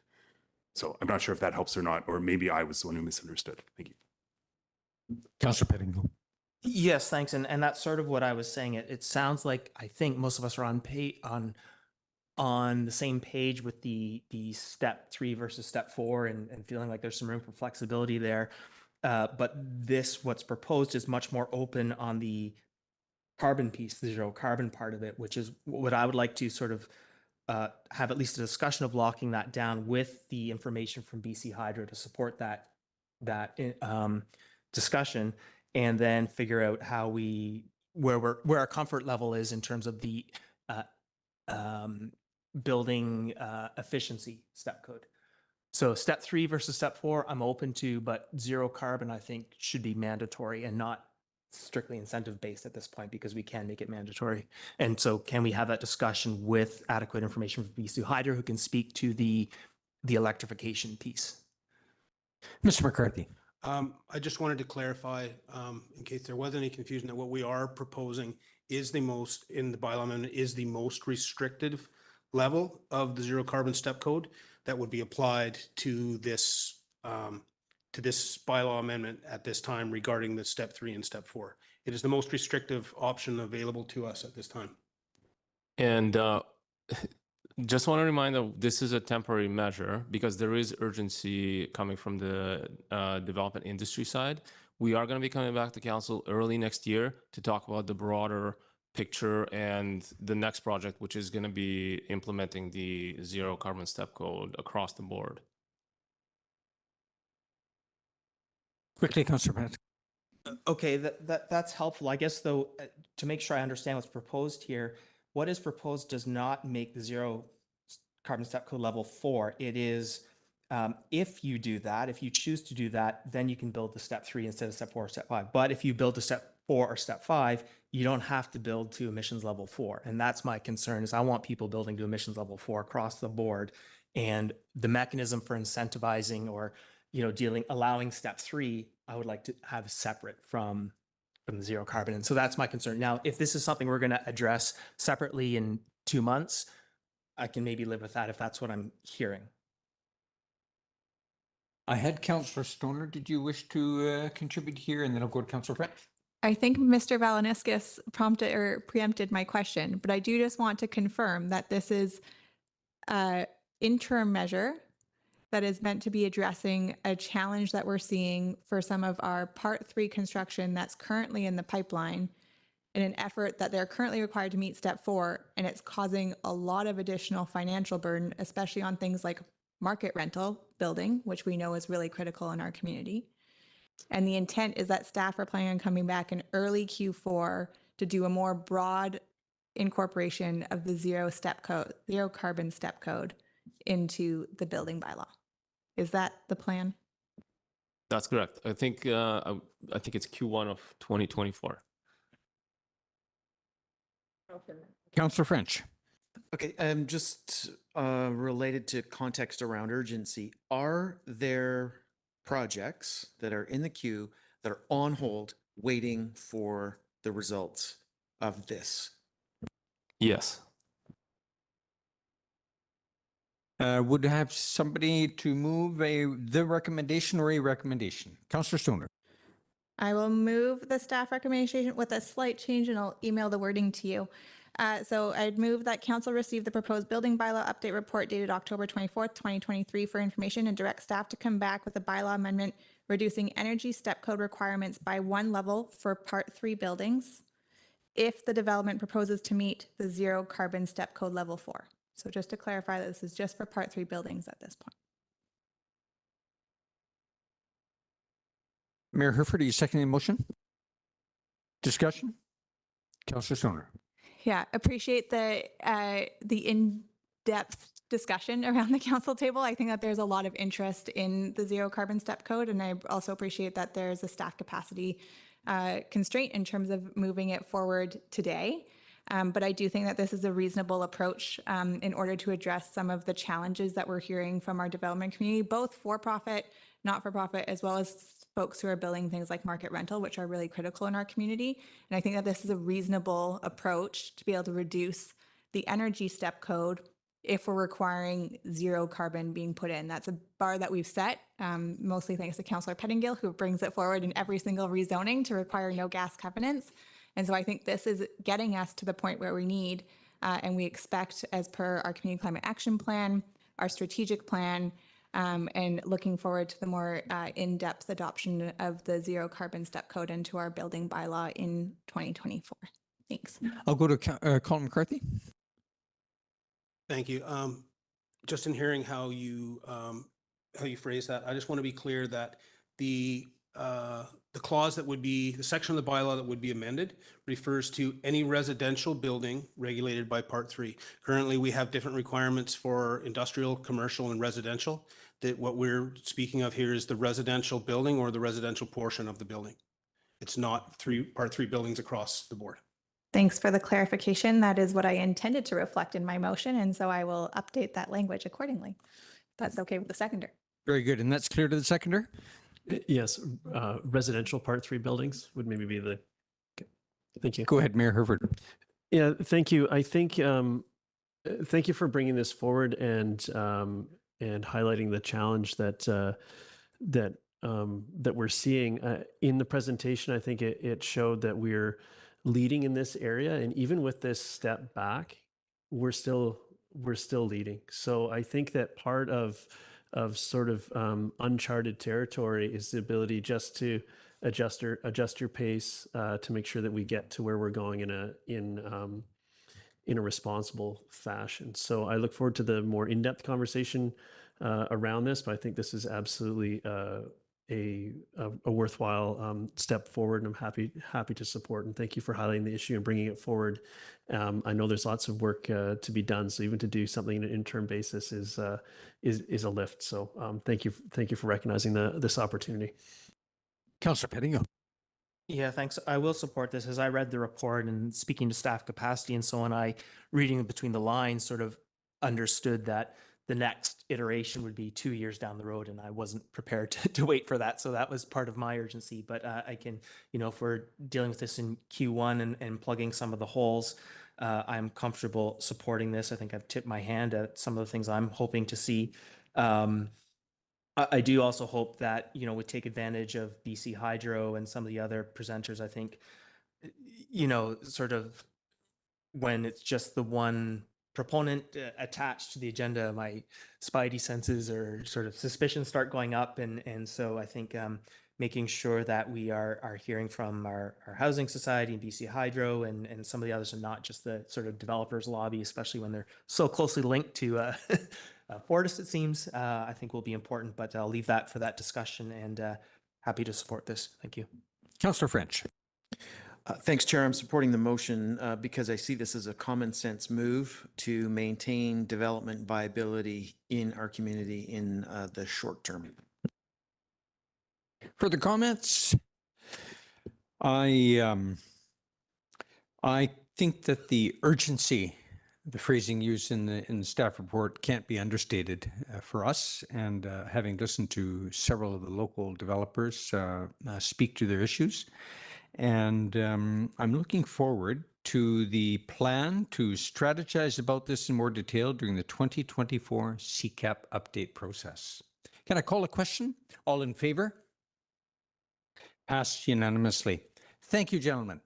So I'm not sure if that helps or not, or maybe I was the one who misunderstood. Thank you. Councillor Pettingill. Yes, thanks. And that's sort of what I was saying. It sounds like I think most of us are on the same page with the step 3 versus step 4 and feeling like there's some room for flexibility there. But what's proposed is much more open on the carbon piece, the zero carbon part of it, which is what I would like to sort of have at least a discussion of locking that down with the information from BC Hydro to support that discussion, and then figure out how where our comfort level is in terms of the building efficiency step code. So step 3 versus step 4, I'm open to, but zero carbon I think should be mandatory and not strictly incentive based at this point, because we can make it mandatory. And so can we have that discussion with adequate information from BC Hydro who can speak to the electrification piece? Mr. McCarthy. I just wanted to clarify, in case there was any confusion, that what we are proposing is the most, in the bylaw amendment, is the most restrictive level of the zero carbon step code that would be applied to this bylaw amendment at this time regarding the step 3 and step 4. It is the most restrictive option available to us at this time. And just want to remind that this is a temporary measure because there is urgency coming from the development industry side. We are going to be coming back to council early next year to talk about the broader picture and the next project, which is going to be implementing the zero carbon step code across the board. Quickly, Councillor Pat. Okay, that's helpful. I guess, though, to make sure I understand what's proposed here, what is proposed does not make the zero carbon step code level 4. It is, if you do that, if you choose to do that, then you can build the step 3 instead of step 4 or step 5. But if you build to step 4 or step 5, you don't have to build to emissions level 4. And that's my concern, is I want people building to emissions level 4 across the board. And the mechanism for incentivizing or allowing step 3, I would like to have separate from the zero carbon. And so that's my concern. Now, if this is something we're going to address separately in 2 months, I can maybe live with that if that's what I'm hearing. I had Councillor Stoner. Did you wish to contribute here? And then I'll go to Councillor French. I think Mr. Valeniskis preempted my question, but I do just want to confirm that this is an interim measure that is meant to be addressing a challenge that we're seeing for some of our Part 3 construction that's currently in the pipeline in an effort that they're currently required to meet Step 4, and it's causing a lot of additional financial burden, especially on things like market rental building, which we know is really critical in our community. And the intent is that staff are planning on coming back in early Q4 to do a more broad incorporation of the zero carbon step code into the building bylaw. Is that the plan? That's correct. I think it's Q1 of 2024. Councillor French. Okay, just related to context around urgency, are there projects that are in the queue that are on hold waiting for the results of this? Yes. Would have somebody to move the recommendation or a recommendation? Councillor Stoner. I will move the staff recommendation with a slight change, and I'll email the wording to you. So I'd move that council receive the proposed building bylaw update report dated October 24th, 2023 for information, and direct staff to come back with a bylaw amendment reducing energy step code requirements by 1 level for Part 3 buildings if the development proposes to meet the zero carbon step code level 4. So just to clarify, this is just for Part 3 buildings at this point. Mayor Herford, are you seconding the motion? Discussion? Councillor Stoner. Yeah, appreciate the in-depth discussion around the council table. I think that there's a lot of interest in the zero carbon step code, and I also appreciate that there's a staff capacity constraint in terms of moving it forward today. But I do think that this is a reasonable approach in order to address some of the challenges that we're hearing from our development community, both for-profit, not-for-profit, as well as folks who are building things like market rental, which are really critical in our community. And I think that this is a reasonable approach to be able to reduce the energy step code if we're requiring zero carbon being put in. That's a bar that we've set, mostly thanks to Councillor Pettingill, who brings it forward in every single rezoning to require no gas covenants. And so I think this is getting us to the point where we need, and we expect, as per our Community Climate Action Plan, our strategic plan, and looking forward to the more in-depth adoption of the zero carbon step code into our building bylaw in 2024. Thanks. I'll go to Colin McCarthy. Thank you. Just in hearing how you phrase that, I just want to be clear that the clause that would be, the section of the bylaw that would be amended refers to any residential building regulated by Part 3. Currently, we have different requirements for industrial, commercial, and residential. That what we're speaking of here is the residential building or the residential portion of the building. It's not Part 3 buildings across the board. Thanks for the clarification. That is what I intended to reflect in my motion, and so I will update that language accordingly. That's okay with the seconder. Very good. And that's clear to the seconder? Yes, residential Part 3 buildings would maybe be the. Okay. Thank you. Go ahead, Mayor Herford. Yeah, thank you. I think thank you for bringing this forward and highlighting the challenge that we're seeing in the presentation. I think it showed that we're leading in this area, and even with this step back, we're still leading. So I think that part of sort of uncharted territory is the ability just to adjust your pace to make sure that we get to where we're going in a responsible fashion. So I look forward to the more in-depth conversation around this, but I think this is absolutely a worthwhile step forward, and I'm happy to support. And thank you for highlighting the issue and bringing it forward. I know there's lots of work to be done, so even to do something on an interim basis is a lift. So thank you for recognizing this opportunity. Councillor Pettingill. Yeah, thanks. I will support this. As I read the report and speaking to staff capacity and so on, I, reading between the lines, sort of understood that the next iteration would be 2 years down the road, and I wasn't prepared to wait for that. So that was part of my urgency. But I can, if we're dealing with this in Q1 and plugging some of the holes, I'm comfortable supporting this. I think I've tipped my hand at some of the things I'm hoping to see. I do also hope that, we take advantage of BC Hydro and some of the other presenters. I think, sort of when it's just the one proponent attached to the agenda, my spidey senses or sort of suspicions start going up. And so I think making sure that we are hearing from our housing society and BC Hydro and some of the others, and not just the sort of developers lobby, especially when they're so closely linked to Fortis, it seems, I think will be important, but I'll leave that for that discussion, and happy to support this. Thank you. Councillor French. Thanks, Chair. I'm supporting the motion because I see this as a common sense move to maintain development viability in our community in the short term. Further comments? I think that the urgency, the phrasing used in the staff report, can't be understated for us. And having listened to several of the local developers speak to their issues, and I'm looking forward to the plan to strategize about this in more detail during the 2024 CCAP update process. Can I call a question? All in favor? Passed unanimously. Thank you, gentlemen.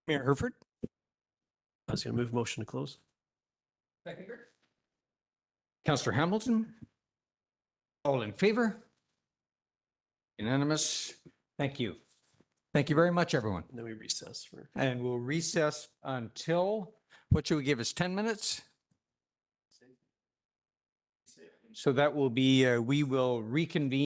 Mayor Herford? I was going to move motion to close. Councillor Hamilton? All in favor? Unanimous. Thank you. Thank you very much, everyone. Then we recess for. And we'll recess until, what should we give us, 10 minutes? So that will be, we will reconvene.